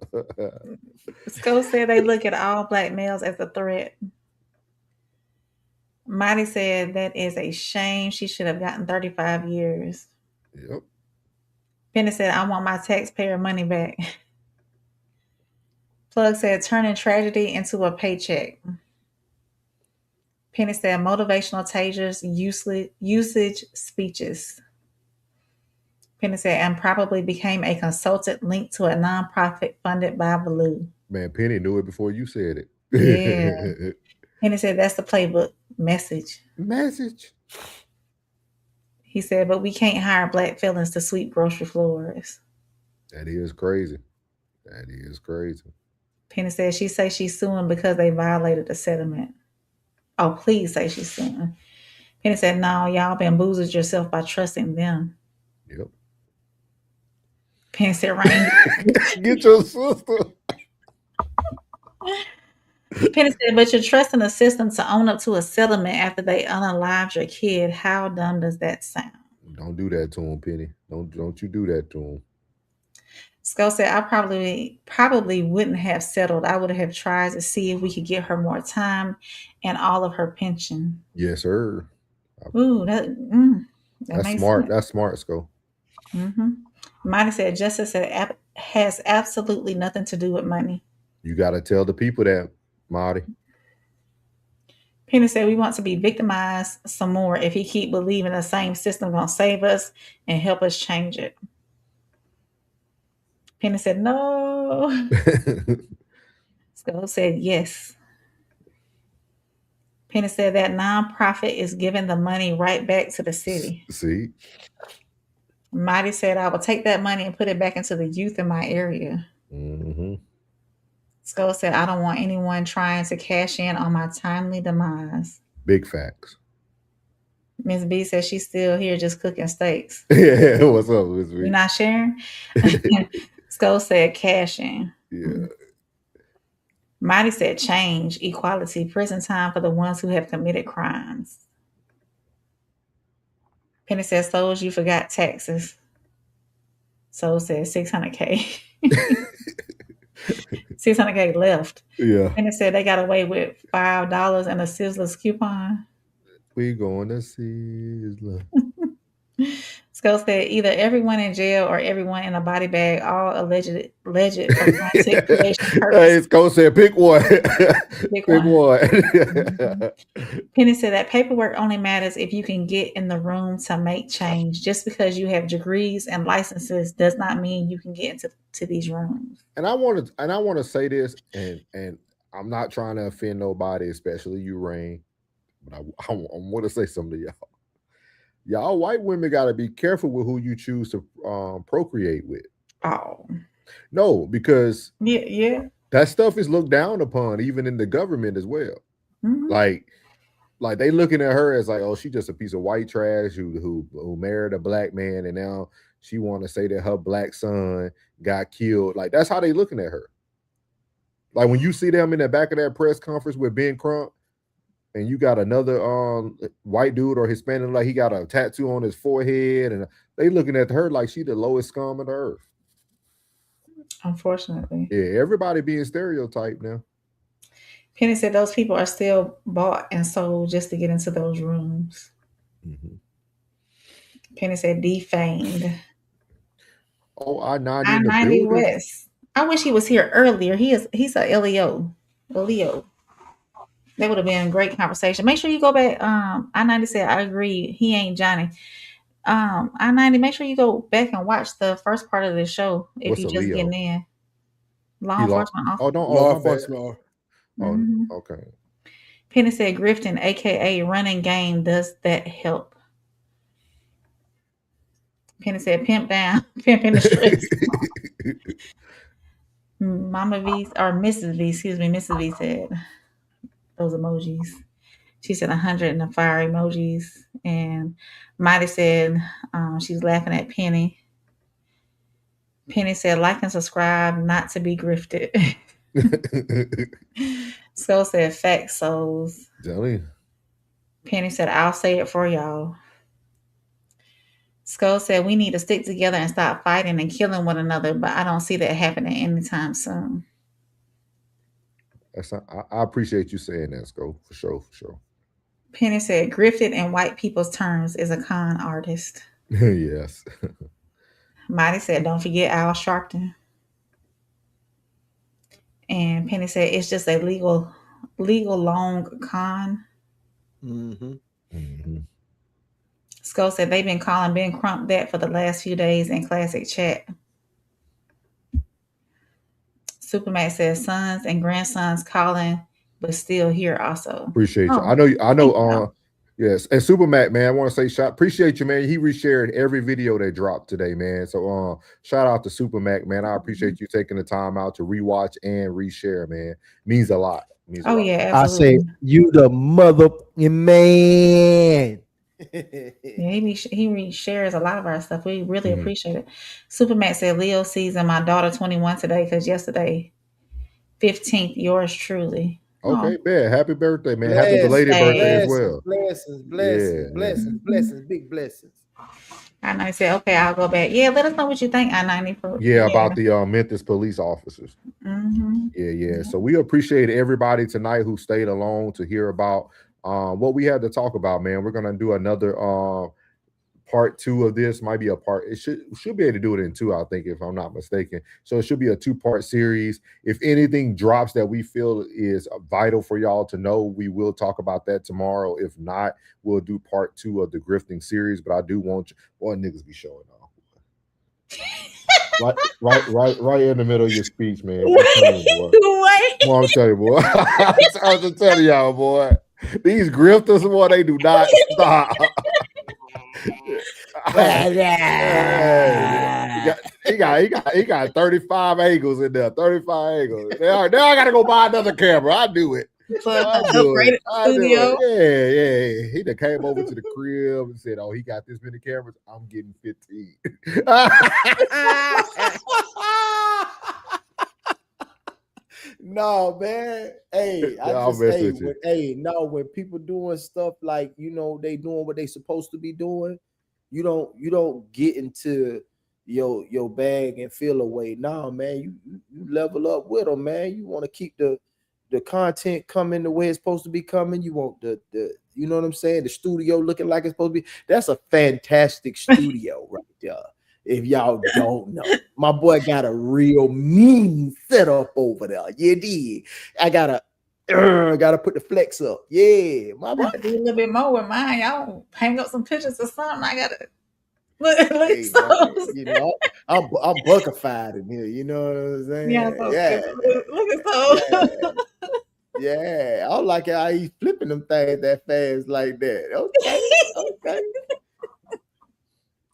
Sco said they look at all black males as a threat. Mighty said that is a shame. She should have gotten 35 years. Yep. Penny said, I want my taxpayer money back. Plug said, turning tragedy into a paycheck. Penny said, motivational tasers, usage speeches. Penny said, and probably became a consultant linked to a nonprofit funded by Baloo. Man, Penny knew it before you said it. Yeah. Penny said, that's the playbook. Message. He said, but we can't hire black felons to sweep grocery floors. That is crazy. Penny said, she say she's suing because they violated the settlement. Oh, please say she's suing. Penny said, no, y'all bamboozled yourself by trusting them. Yep. Penny said, Rain. Get your sister. Penny said, but you're trusting the system to own up to a settlement after they unalived your kid. How dumb does that sound? Don't do that to him, Penny. Don't you do that to him. Skull said, I probably wouldn't have settled. I would have tried to see if we could get her more time and all of her pension. Yes, sir. Ooh, that's smart. Sense. That's smart, Skull. Mm-hmm. Mighty said, justice has absolutely nothing to do with money. You got to tell the people that. Marty. Penny said, we want to be victimized some more if he keep believing the same system gonna save us and help us change it. Penny said, no. Skull said, yes. Penny said that nonprofit is giving the money right back to the city. See? Marty said, I will take that money and put it back into the youth in my area. Mm-hmm. Skull said, I don't want anyone trying to cash in on my timely demise. Big facts. Miss B says she's still here just cooking steaks. Yeah, what's up, Miss B? You're not sharing? Skull said cash in. Yeah. Marty said change, equality, prison time for the ones who have committed crimes. Penny said, Souls, you forgot taxes. Soul said 600K. 600K left. Yeah. Penny said they got away with $5 and a Sizzler's coupon. We going to Sizzler. Skull said either everyone in jail or everyone in a body bag, all alleged for content creation purpose. Hey, Skull said pick one. Pick one. Mm-hmm. Penny said that paperwork only matters if you can get in the room to make change. Just because you have degrees and licenses does not mean you can get into these rooms. And I want to say this, and I'm not trying to offend nobody, especially you, Rain, but I want to say something to y'all. Y'all white women got to be careful with who you choose to procreate with. Oh. No, because yeah, that stuff is looked down upon, even in the government as well. Mm-hmm. Like they looking at her as like, oh, she just a piece of white trash who married a black man, and now she want to say that her black son got killed. Like that's how they looking at her. Like when you see them in the back of that press conference with Ben Crump, and you got another white dude or Hispanic, like he got a tattoo on his forehead, and they looking at her like she the lowest scum of the earth. Unfortunately. Yeah, everybody being stereotyped now. Penny said those people are still bought and sold just to get into those rooms. Mm-hmm. Penny said defamed. Oh, I-90 I-90 West. I wish he was here earlier. He's a LEO. That would have been a great conversation. Make sure you go back. I-90 said, I agree. He ain't Johnny. I-90, make sure you go back and watch the first part of the show if you just getting in. Law enforcement officer. Oh, don't. Law enforcement. Mm-hmm. Oh, okay. Penny said grifting, aka running game, does that help? Penny said pimp down, pimp in the streets. Mama V or Mrs. V, Mrs. V said those emojis. She said 100 in the fire emojis. And Mighty said she's laughing at Penny. Penny said like and subscribe, not to be grifted. Skull said facts, souls. Jelly. Penny said I'll say it for y'all. Skull said we need to stick together and stop fighting and killing one another, but I don't see that happening anytime soon. I appreciate you saying that, Skull, for sure. Penny said grifted in white people's terms is a con artist. Yes. Mighty said don't forget Al Sharpton. And Penny said it's just a legal long con. Mm-hmm. Mm-hmm. Skull said they've been calling Ben Crump that for the last few days in classic chat. Supermax says sons and grandsons calling, but still here also. Appreciate you. I know. Yes, and Supermac, man, I want to say appreciate you, man. He reshared every video they dropped today, man. So shout out to Supermac, man. I appreciate you taking the time out to rewatch and reshare, man. Means a lot. Yeah, absolutely. I say you the mother man. Yeah, he reshares a lot of our stuff. We really appreciate it. Supermax said Leo season my daughter 21 today because yesterday 15th, yours truly. Okay, man. Happy birthday, man. Happy belated birthday as well. Blessings, big blessings. I-90 said, okay, I'll go back. Yeah, let us know what you think, I-90. About the Memphis police officers. Mm-hmm. Yeah. So we appreciate everybody tonight who stayed along to hear about what we had to talk about, man. We're gonna do another part 2 of this. Might be a part. It should be able to do it in 2, I think, if I'm not mistaken. So it should be a 2-part series. If anything drops that we feel is vital for y'all to know, we will talk about that tomorrow. If not, we'll do part 2 of the grifting series. But I do want niggas be showing off. Right in the middle of your speech, man. I'm telling you, boy. Well, I'm telling you, boy. I'm just telling y'all, boy. These grifters, boy, they do not stop. He got 35 angles in there. 35 angles. Now I gotta go buy another camera. I do it. Upgraded studio. Yeah. He done came over to the crib and said, "Oh, he got this many cameras. I'm getting 15." No, man. Hey, when people doing stuff like, they doing what they supposed to be doing, you don't get into your bag and feel away. No, man, you level up with them, man. You want to keep the content coming the way it's supposed to be coming. You want the you know what I'm saying? The studio looking like it's supposed to be. That's a fantastic studio right there. If y'all don't know, my boy got a real mean setup over there. You dig? I gotta put the flex up. Yeah, my boy. Do a little bit more with mine. Y'all hang up some pictures or something. I gotta look man, I'm buckified in here. You know what I'm saying? Yeah. Look at those. Yeah. I don't like how he's flipping them things that fast like that. Okay.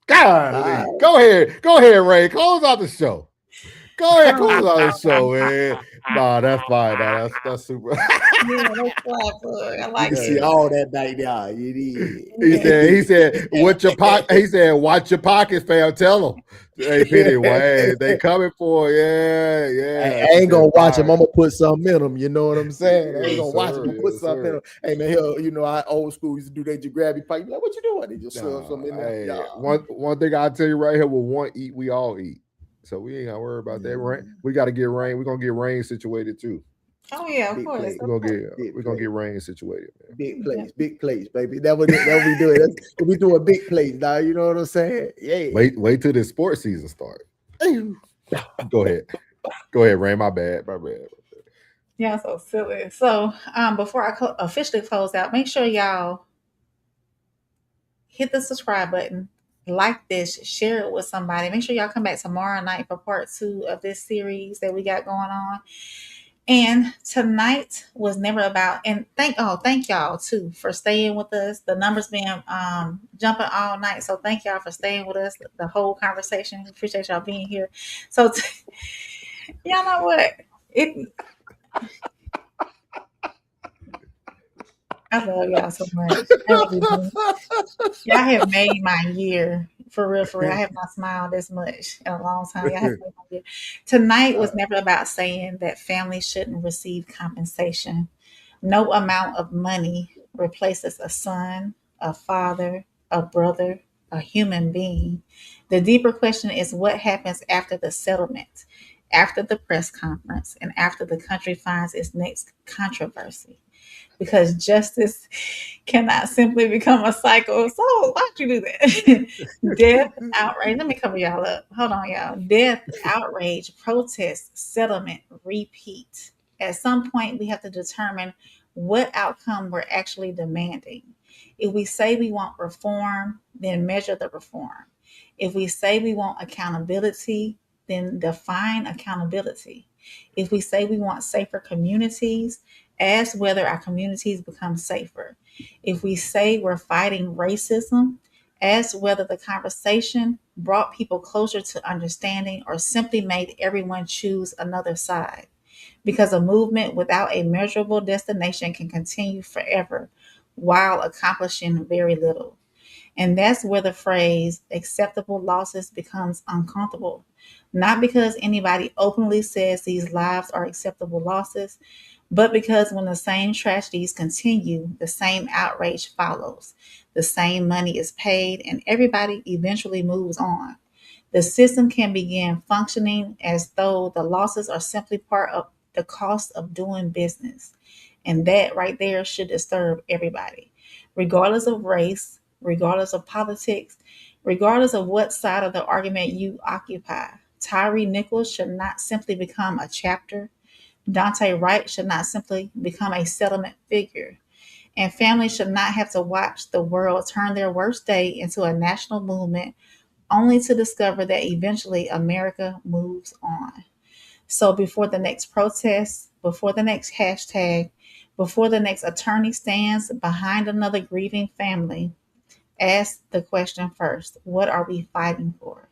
God, go ahead, Ray. Close out the show. Go ahead, close out the show, man. Nah, that's fine. Nah, that's super. Yeah, that's fly, I like you see all that back there. He said, "What your pocket?" He said, "Watch your pockets, fam. Tell them, hey, Penny, they coming for yeah." I ain't gonna watch them. I'm gonna put something in them. You know what I'm saying? I ain't gonna watch them. Put something in them. Hey man, here, I old school used to do. They just grab your pocket. Like, what you doing? They just shove something in there. Hey, one thing I'll tell you right here: when one eat, we all eat. So we ain't gotta worry about that. Rain. We gotta get rain. We're gonna get rain situated too. Oh yeah, of course. We're gonna get rain situated, man. Big place, baby. That what we doing. We do a big place now. You know what I'm saying? Yeah. Wait till the sports season starts. Go ahead, Rain. My bad. Yeah, so silly. So before I officially close out, make sure y'all hit the subscribe button, like this, share it with somebody. Make sure y'all come back tomorrow night for part 2 of this series that we got going on. And tonight was never about, and thank y'all too for staying with us. The numbers been jumping all night, so thank y'all for staying with us the whole conversation. We appreciate y'all being here. So y'all know what? I love y'all so much. Y'all have made my year. For real. I have not smiled this much in a long time. Y'all have made my year. Tonight was never about saying that families shouldn't receive compensation. No amount of money replaces a son, a father, a brother, a human being. The deeper question is what happens after the settlement, after the press conference, and after the country finds its next controversy. Because justice cannot simply become a cycle. So why'd you do that? Death, outrage. Let me cover y'all up. Hold on, y'all. Death, outrage, protest, settlement, repeat. At some point, we have to determine what outcome we're actually demanding. If we say we want reform, then measure the reform. If we say we want accountability, then define accountability. If we say we want safer communities, ask whether our communities become safer. If we say we're fighting racism, ask whether the conversation brought people closer to understanding or simply made everyone choose another side. Because a movement without a measurable destination can continue forever while accomplishing very little. And that's where the phrase acceptable losses becomes uncomfortable. Not because anybody openly says these lives are acceptable losses, but because when the same tragedies continue, the same outrage follows, the same money is paid, and everybody eventually moves on. The system can begin functioning as though the losses are simply part of the cost of doing business. And that right there should disturb everybody, regardless of race, regardless of politics, regardless of what side of the argument you occupy. Tyre Nichols should not simply become a chapter. Daunte Wright should not simply become a settlement figure. And families should not have to watch the world turn their worst day into a national movement only to discover that eventually America moves on. So before the next protest, before the next hashtag, before the next attorney stands behind another grieving family, ask the question first: what are we fighting for?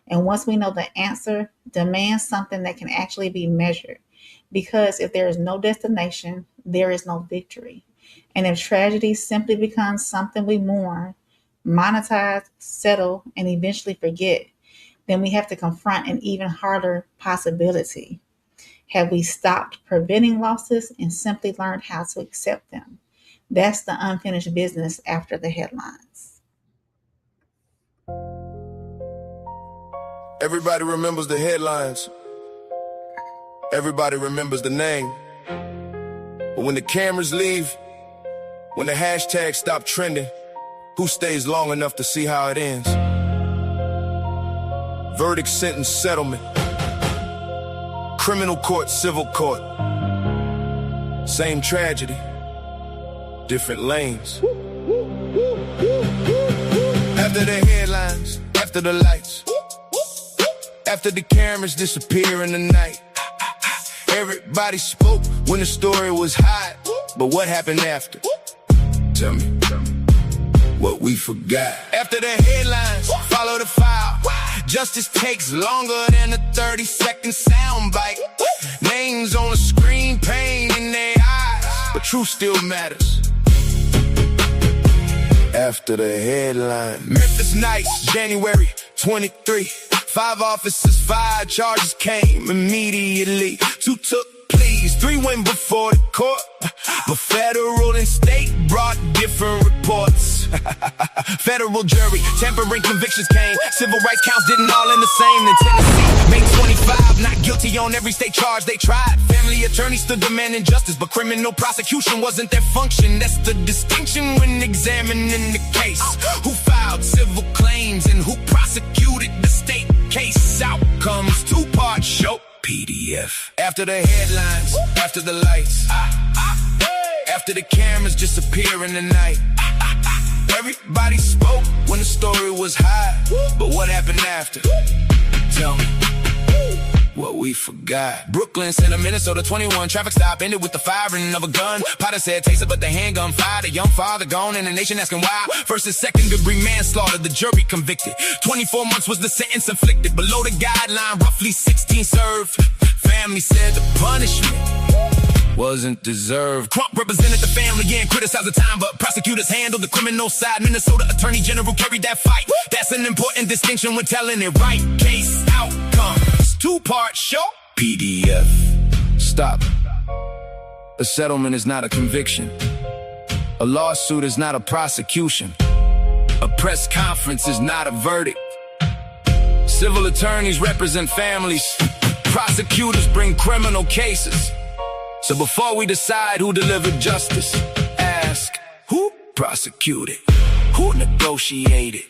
And once we know the answer, demand something that can actually be measured. Because if there is no destination, there is no victory. And if tragedy simply becomes something we mourn, monetize, settle, and eventually forget, then we have to confront an even harder possibility. Have we stopped preventing losses and simply learned how to accept them? That's the unfinished business after the headlines. Everybody remembers the headlines. Everybody remembers the name. But when the cameras leave, when the hashtags stop trending, who stays long enough to see how it ends? Verdict, sentence, settlement. Criminal court, civil court. Same tragedy, different lanes. After the headlines, after the lights, after the cameras disappear in the night, everybody spoke when the story was hot. But what happened after? Tell me what we forgot. After the headlines, follow the file. Justice takes longer than a 30-second soundbite. Names on the screen, pain in their eyes, but truth still matters. After the headline, Memphis Nights, January 23. 5 officers, 5 charges came immediately. 2 took pleas, 3 went before the court, but federal and state brought different reports. Federal jury, tampering convictions came. Civil rights counts didn't all in the same. In Tennessee, May 25, not guilty on every state charge they tried. Family attorneys stood demanding justice, but criminal prosecution wasn't their function. That's the distinction when examining the case. Who filed civil claims and who prosecuted the state case? Outcomes, 2-part show. PDF. After the headlines, after the lights, after the cameras disappear in the night, everybody spoke when the story was hot. But what happened after? Tell me what we forgot. Brooklyn Center, Minnesota, 21 traffic stop ended with the firing of a gun. Potter said taste it, but the handgun fired. A young father gone and the nation asking why. First and second degree manslaughter, the jury convicted. 24 months was the sentence inflicted. Below the guideline, roughly 16 served. Family said the punishment wasn't deserved. Crump represented the family and criticized the time, but prosecutors handled the criminal side. Minnesota Attorney General carried that fight. That's an important distinction when telling it right. Case outcomes, 2-part show. PDF. Stop. A settlement is not a conviction. A lawsuit is not a prosecution. A press conference is not a verdict. Civil attorneys represent families. Prosecutors bring criminal cases. So before we decide who delivered justice, ask who prosecuted, who negotiated,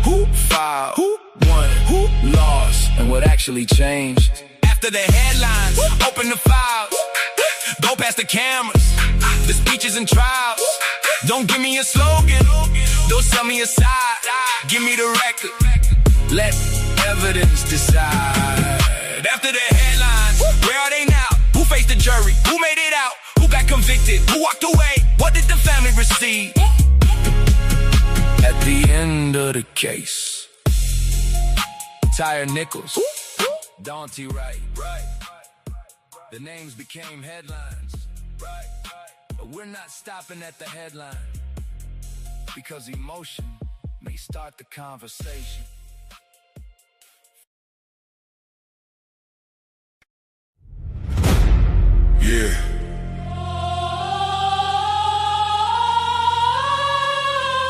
who filed, who won, who lost, and what actually changed. After the headlines, open the files, go past the cameras, the speeches and trials. Don't give me a slogan, don't sell me a side, give me the record, let evidence decide. After the headlines, where are they now? Who faced the jury? Who made it out? Who got convicted? Who walked away? What did the family receive? At the end of the case, Tyre Nichols Daunte Wright. The names became headlines. But we're not stopping at the headline, because emotion may start the conversation. Yeah.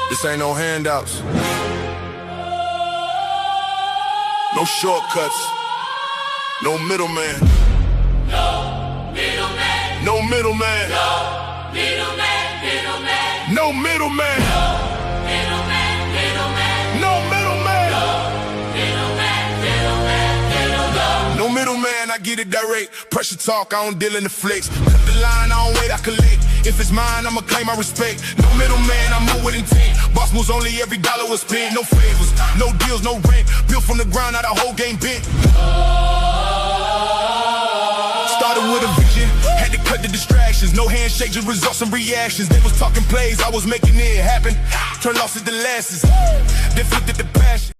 This ain't no handouts. No shortcuts. No middleman. No middleman. No middleman. No middleman. No middleman. No middleman. get it direct. Pressure talk, I don't deal in the flex. Cut the line, I don't wait, I collect. If it's mine, I'ma claim my respect. No middleman, I move with intent. Boss moves only, every dollar was spent. No favors, no deals, no rent. Built from the ground, out the whole game bent. Started with a vision, had to cut the distractions. No handshake, just results and reactions. They was talking plays, I was making it happen. Turn losses to losses, then flipped it to passion.